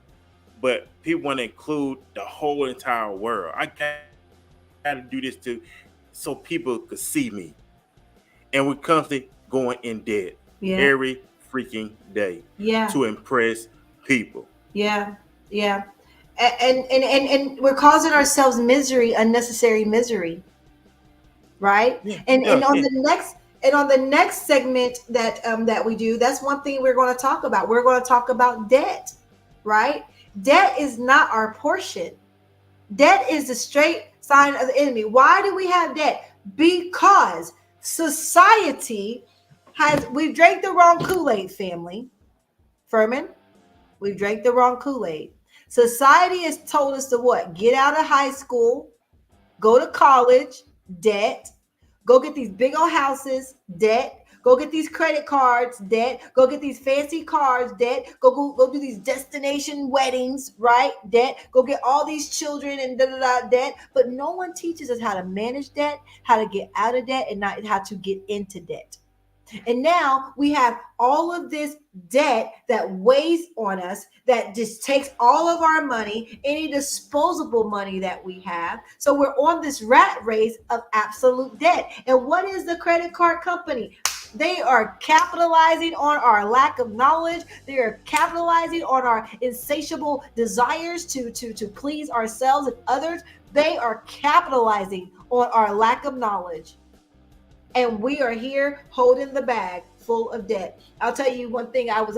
[SPEAKER 3] but people want to include the whole entire world. I got to do this so people could see me. And we're constantly going in debt every freaking day to impress people.
[SPEAKER 8] Yeah. And we're causing ourselves misery, unnecessary misery. Right? And on the next segment that we do, that's one thing we're going to talk about. We're going to talk about debt, right? Debt is not our portion. Debt is the straight sign of the enemy. Why do we have debt? Because society we've drank the wrong Kool-Aid, family. Furman, we've drank the wrong Kool-Aid. Society has told us to what? Get out of high school, go to college, debt, go get these big old houses, debt, go get these credit cards, debt, go get these fancy cars, debt, go do these destination weddings, right? Debt, go get all these children and debt. But no one teaches us how to manage debt, how to get out of debt, and not how to get into debt. And now we have all of this debt that weighs on us, that just takes all of our money, any disposable money that we have. So we're on this rat race of absolute debt. And what is the credit card company? They are capitalizing on our lack of knowledge. They are capitalizing on our insatiable desires to please ourselves and others. They are capitalizing on our lack of knowledge. And we are here holding the bag full of debt. I'll tell you one thing. I was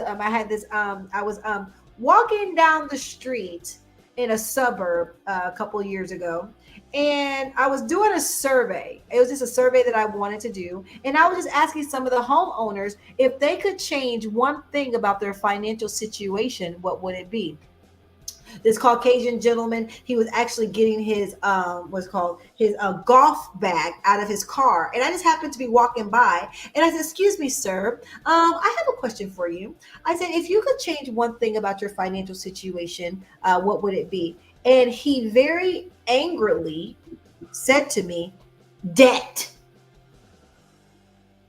[SPEAKER 8] walking down the street in a suburb a couple of years ago, and I was doing a survey. It was just a survey that I wanted to do, and I was just asking some of the homeowners if they could change one thing about their financial situation, what would it be? This Caucasian gentleman, he was actually getting his golf bag out of his car, and I just happened to be walking by, and I said, "Excuse me, sir, I have a question for you." I said, "If you could change one thing about your financial situation, what would it be?" And he very angrily said to me, "Debt.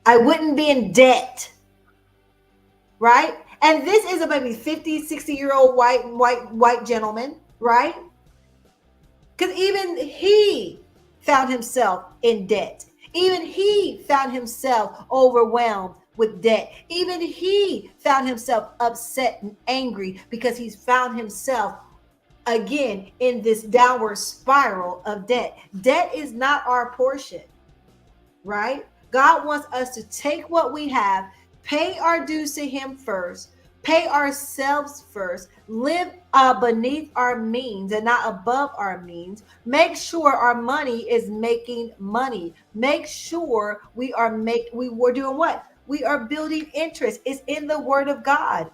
[SPEAKER 8] I wouldn't be in debt." Right? And this is a maybe 50, 60-year-old white gentleman, right? Because even he found himself in debt. Even he found himself overwhelmed with debt. Even he found himself upset and angry because he's found himself again in this downward spiral of debt. Debt is not our portion, right? God wants us to take what we have, pay our dues to Him first, pay ourselves first, live beneath our means and not above our means. Make sure our money is making money. Make sure we're doing what? We are building interest. It's in the Word of God.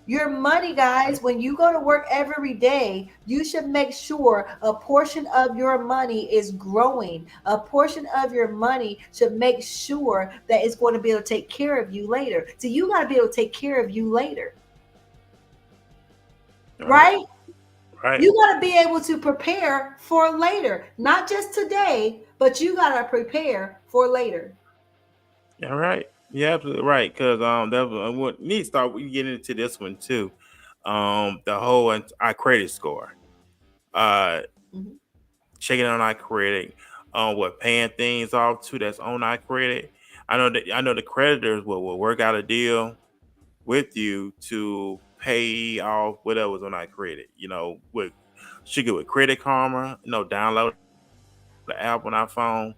[SPEAKER 8] Your money, guys, when you go to work every day, you should make sure a portion of your money is growing. A portion of your money should make sure that it's going to be able to take care of you later. So you got to be able to take care of you later. Right?
[SPEAKER 3] Right.
[SPEAKER 8] You got to be able to prepare for later, not just today, but you got to prepare for later.
[SPEAKER 3] All right. You're absolutely right. Because that was what need to start. We get into this one too. The whole our credit score.
[SPEAKER 8] Mhm.
[SPEAKER 3] Checking on our credit. What paying things off too. That's on our credit. I know the creditors will work out a deal with you to pay off whatever's on our credit. You know, with she get with Credit Karma. You know, download the app on our phone.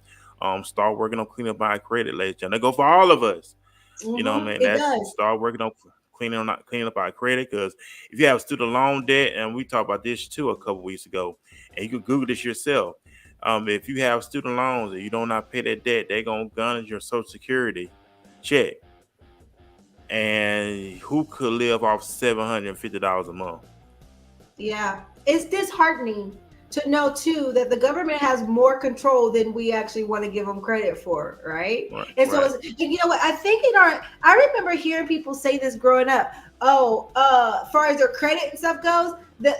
[SPEAKER 3] Start working on cleaning up our credit, ladies and gentlemen. That go for all of us. You know what I mean?
[SPEAKER 8] It
[SPEAKER 3] That's
[SPEAKER 8] does.
[SPEAKER 3] start working on cleaning up our credit. Because if you have student loan debt, and we talked about this too a couple weeks ago, and you can Google this yourself. If you have student loans and you do not pay that debt, they're gonna gun your Social Security check. And who could live off $750 a month?
[SPEAKER 8] Yeah, it's disheartening to know too that the government has more control than we actually want to give them credit for, right?
[SPEAKER 3] Right,
[SPEAKER 8] And so
[SPEAKER 3] right,
[SPEAKER 8] it's, you know what, I think I remember hearing people say this growing up. Oh, as far as their credit and stuff goes, that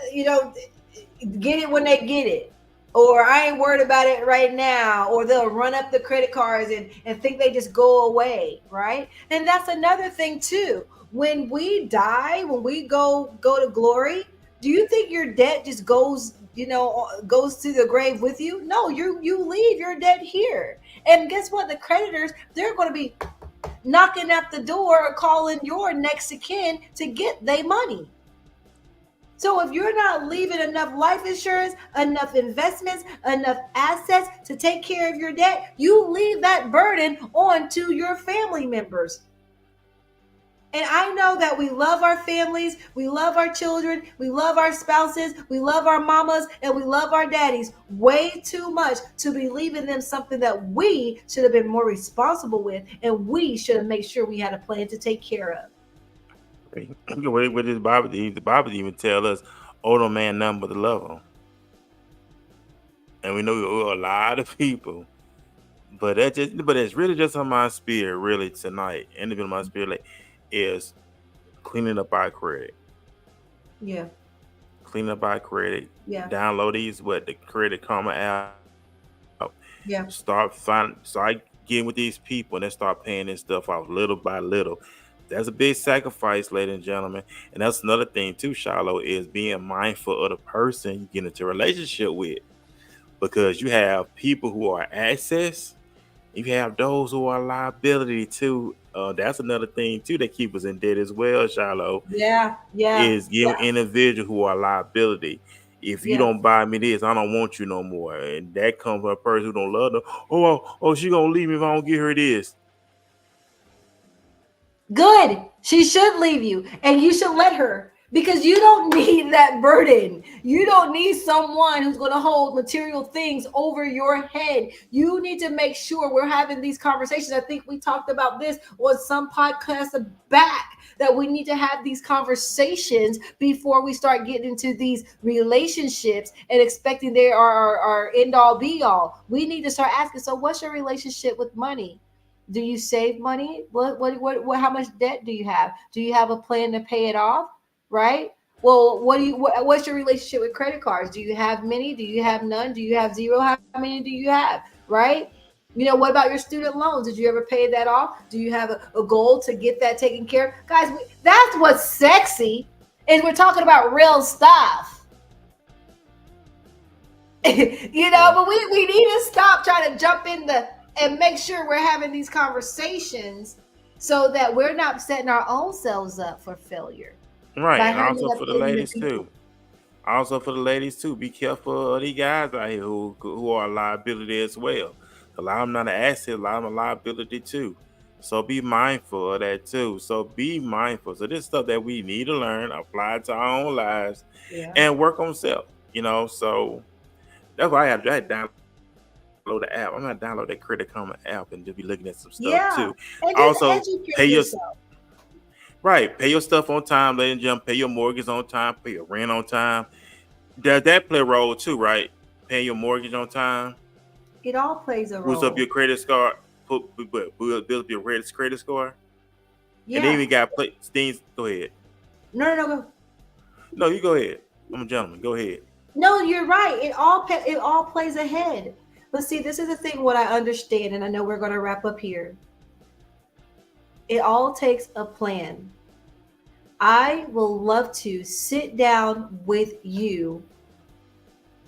[SPEAKER 8] get it when they get it. Or I ain't worried about it right now, or they'll run up the credit cards and think they just go away, right? And that's another thing too. When we die, when we go to glory, do you think your debt just goes to the grave with you? No, you leave your debt here. And guess what? The creditors, they're going to be knocking at the door or calling your next of kin to get their money. So if you're not leaving enough life insurance, enough investments, enough assets to take care of your debt, you leave that burden on to your family members. And I know that we love our families, we love our children, we love our spouses, we love our mamas, and we love our daddies way too much to be leaving them something that we should have been more responsible with, and we should have made sure we had a plan to take care of.
[SPEAKER 3] What this Bible? The Bible even tell us, "Owe no man none but to love him." And we know we owe a lot of people, but it's really just on my spirit, really tonight. And in my spirit, like, is cleaning up our credit.
[SPEAKER 8] Yeah.
[SPEAKER 3] Clean up our credit.
[SPEAKER 8] Yeah.
[SPEAKER 3] Download the Credit Karma app.
[SPEAKER 8] Yeah.
[SPEAKER 3] Start getting with these people and then start paying this stuff off little by little. That's a big sacrifice, ladies and gentlemen. And that's another thing too, Shiloh, is being mindful of the person you get into a relationship with. Because you have people who are assets, you have those who are liability too. That's another thing too that keep us in debt as well, Shiloh.
[SPEAKER 8] Yeah. Yeah.
[SPEAKER 3] Is giving individuals who are liability. If you
[SPEAKER 8] Yeah.
[SPEAKER 3] don't buy me this, I don't want you no more. And that comes from a person who don't love them. Oh, she gonna leave me if I don't get her this.
[SPEAKER 8] Good. She should leave you, and you should let her, because you don't need that burden. You don't need someone who's going to hold material things over your head. You need to make sure we're having these conversations. I think we talked about this on some podcast back, that we need to have these conversations before we start getting into these relationships and expecting they are our end all be all. We need to start asking, so what's your relationship with money? Do you save money? What, how much debt do you have? Do you have a plan to pay it off? Right? Well, what's your relationship with credit cards? Do you have many? Do you have none? Do you have zero? How many do you have? Right? What about your student loans? Did you ever pay that off? Do you have a goal to get that taken care of? Guys, that's what's sexy, is we're talking about real stuff. But we need to stop trying to jump in and make sure we're having these conversations so that we're not setting our own selves up for failure.
[SPEAKER 3] Right, and also for the ladies too. Also for the ladies too, be careful of these guys out here who are a liability as well. A lot of them not an asset, a lot of them a liability too. So be mindful of that too. So be mindful. So this stuff that we need to learn, apply it to our own lives,
[SPEAKER 8] Yeah.
[SPEAKER 3] and work on self. So that's why I had to download the app. I'm gonna download that Credit Karma app and just be looking at some stuff too.
[SPEAKER 8] Yeah. And
[SPEAKER 3] Also,
[SPEAKER 8] just
[SPEAKER 3] pay your
[SPEAKER 8] educate yourself.
[SPEAKER 3] right, pay your stuff on time, ladies and gentlemen. Pay your mortgage on time, pay your rent on time. Does that play a role too, right? Paying your mortgage on time,
[SPEAKER 8] It all plays a
[SPEAKER 3] boost up
[SPEAKER 8] role.
[SPEAKER 3] your credit score, build up your credit score, and then
[SPEAKER 8] Yeah.
[SPEAKER 3] we got play things. Go ahead.
[SPEAKER 8] No, no, no.
[SPEAKER 3] No, you go ahead. I'm a gentleman. Go ahead.
[SPEAKER 8] No, you're right. It all plays ahead. But see, this is the thing. What I understand, and I know we're going to wrap up here. It all takes a plan. I will love to sit down with you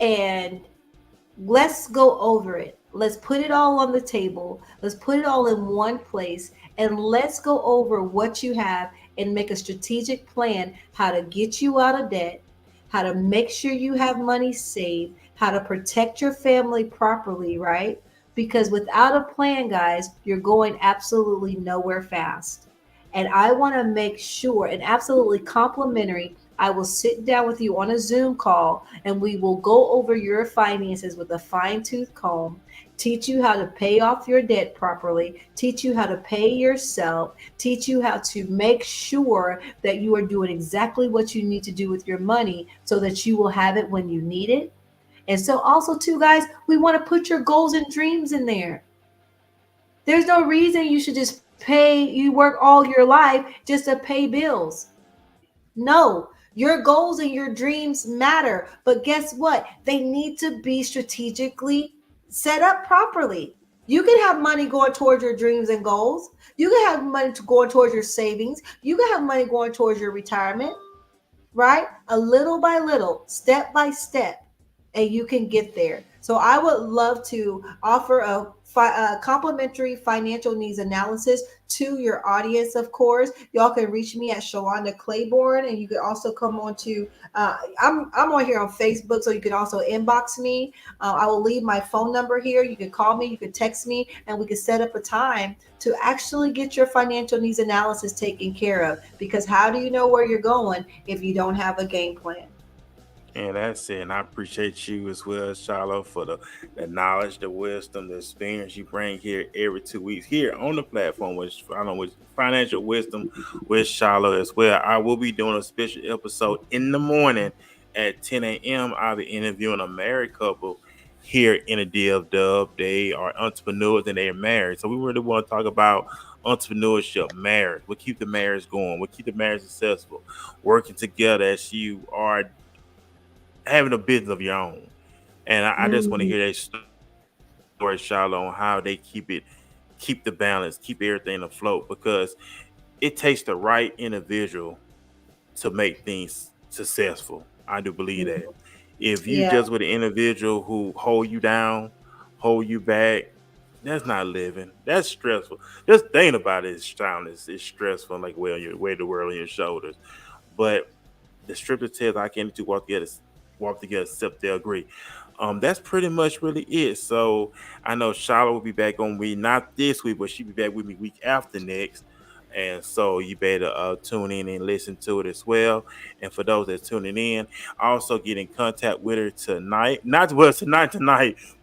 [SPEAKER 8] and let's go over it. Let's put it all on the table. Let's put it all in one place and let's go over what you have and make a strategic plan how to get you out of debt, how to make sure you have money saved, how to protect your family properly, right? Because without a plan, guys, you're going absolutely nowhere fast. And I want to make sure, and absolutely complimentary, I will sit down with you on a Zoom call and we will go over your finances with a fine tooth comb, teach you how to pay off your debt properly, teach you how to pay yourself, teach you how to make sure that you are doing exactly what you need to do with your money so that you will have it when you need it. And so, also, too, guys, we want to put your goals and dreams in there. There's no reason you should just you work all your life just to pay bills. No, your goals and your dreams matter. But guess what? They need to be strategically set up properly. You can have money going towards your dreams and goals. You can have money going towards your savings. You can have money going towards your retirement, right? A little by little, step by step, and you can get there. So I would love to offer a complimentary financial needs analysis to your audience. Of course, y'all can reach me at Shalonda Claiborne, and you can also come on to. I'm on here on Facebook, so you can also inbox me. I will leave my phone number here. You can call me, you can text me, and we can set up a time to actually get your financial needs analysis taken care of. Because how do you know where you're going if you don't have a game plan?
[SPEAKER 3] And that's it. And I appreciate you as well, Shiloh, for the knowledge, the wisdom, the experience you bring here every 2 weeks here on the platform, which I know with financial wisdom with Shiloh as well. I will be doing a special episode in the morning at 10 a.m. I'll be interviewing a married couple here in the DFW. They are entrepreneurs and they are married. So we really want to talk about entrepreneurship, marriage, what keep the marriage going, what keep the marriage successful, working together as you are having a business of your own. And I just want to
[SPEAKER 8] Mhm.
[SPEAKER 3] hear that story, Shiloh, on how they keep the balance, keep everything afloat, because it takes the right individual to make things successful. I do believe that. If you
[SPEAKER 8] Yeah,
[SPEAKER 3] just with an individual who hold you down, hold you back, that's not living. That's stressful. Just thinking about it is sound is stressful, like well, you weigh the world on your shoulders. But the scripture tells I came to walk together, except they agree. That's pretty much really it. So I know Charlotte will be back on me not this week, but she'll be back with me week after next. And so you better tune in and listen to it as well. And for those that's tuning in, also get in contact with her tonight. Not well tonight,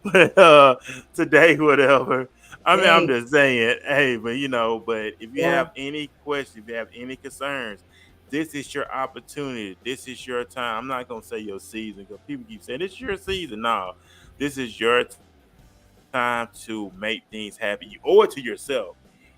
[SPEAKER 3] but today, whatever. I mean, I'm
[SPEAKER 8] hey,
[SPEAKER 3] just saying, hey, but but if you
[SPEAKER 8] yeah,
[SPEAKER 3] have any questions, if you have any concerns, this is your opportunity. This is your time. I'm not gonna say your season because people keep saying it's your season. No, this is your time to make things happen. You owe it to yourself.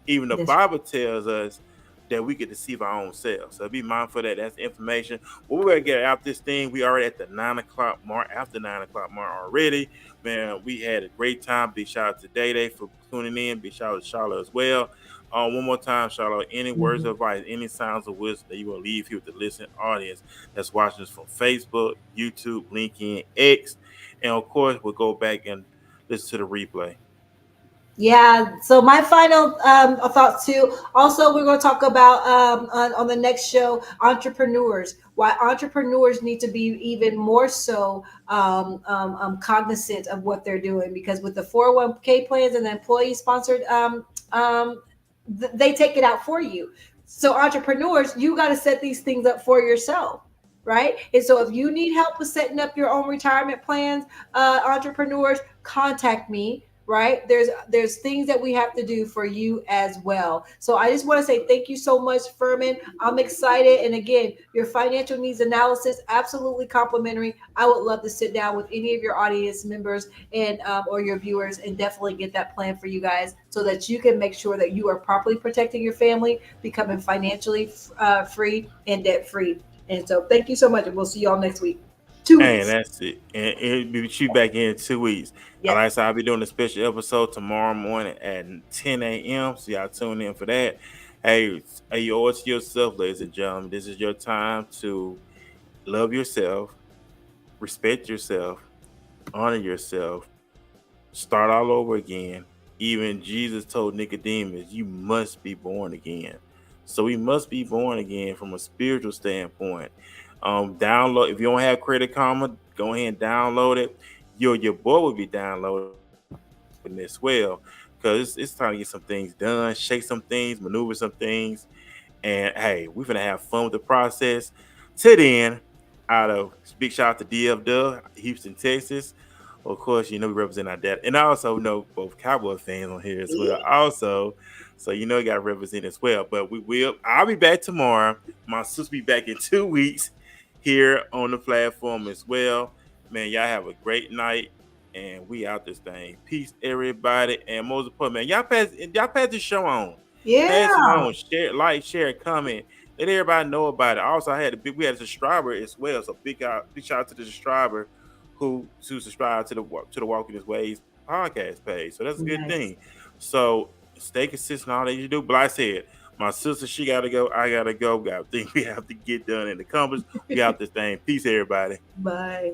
[SPEAKER 3] Even the Bible
[SPEAKER 8] this,
[SPEAKER 3] tells us that we get to deceive our own selves. So be mindful of that. That's information. Well, we're gonna get out this thing. We already at the 9 o'clock mark. After 9 o'clock mark already, man. We had a great time. Big shout out to Day Day for tuning in. Big shout out to Charlotte as well. One more time, Charlotte. Any words of
[SPEAKER 8] mhm.
[SPEAKER 3] advice, any sounds of wisdom that you will leave here with the listening audience that's watching us from Facebook, YouTube, LinkedIn, X, and of course, we'll go back and listen to the replay.
[SPEAKER 8] Yeah. So my final thoughts too. Also, we're going to talk about on the next show entrepreneurs. Why entrepreneurs need to be even more so cognizant of what they're doing, because with the 401k plans and the employee sponsored they take it out for you. So entrepreneurs, you got to set these things up for yourself, right? And so if you need help with setting up your own retirement plans, entrepreneurs, contact me. Right, there's things that we have to do for you as well. So I just want to say thank you so much, Furman. I'm excited, and again, your financial needs analysis, absolutely complimentary. I would love to sit down with any of your audience members and or your viewers and definitely get that plan for you guys so that you can make sure that you are properly protecting your family, becoming financially free and debt free. And so thank you so much, and we'll see y'all next week. 2 weeks.
[SPEAKER 3] And that's it. And it'll be with you back in 2 weeks. And
[SPEAKER 8] Yes.
[SPEAKER 3] like I said, I'll be doing a special episode tomorrow morning at 10 a.m. So y'all tune in for that. Hey, you owe it to yourself, ladies and gentlemen. This is your time to love yourself, respect yourself, honor yourself, start all over again. Even Jesus told Nicodemus, you must be born again. So we must be born again from a spiritual standpoint. Download, if you don't have Credit Karma, go ahead and download it. Your boy will be downloading as well, because it's time to get some things done, shake some things, maneuver some things, and hey, we're gonna have fun with the process. To then, out of big shout out to DF Dub, Houston, Texas. Of course, we represent our dad, and I also know both Cowboy fans on here as well. Also, so you got to represent as well. But I'll be back tomorrow. My sister be back in 2 weeks here on the platform as well. Man, y'all have a great night, and we out this thing. Peace, everybody, and most important, man, y'all pass the show on. Pass it
[SPEAKER 8] Yeah.
[SPEAKER 3] on, share, like, share, comment. Let everybody know about it. Also, we had a subscriber as well. So big shout out to the subscriber who to subscribe to the Walking His Ways podcast page. So that's a good
[SPEAKER 8] Nice.
[SPEAKER 3] thing. So stay consistent all that you do. But like I said, my sister, she gotta go. I gotta go. Got things we have to get done and accomplish. We out this thing. Peace, everybody.
[SPEAKER 8] Bye.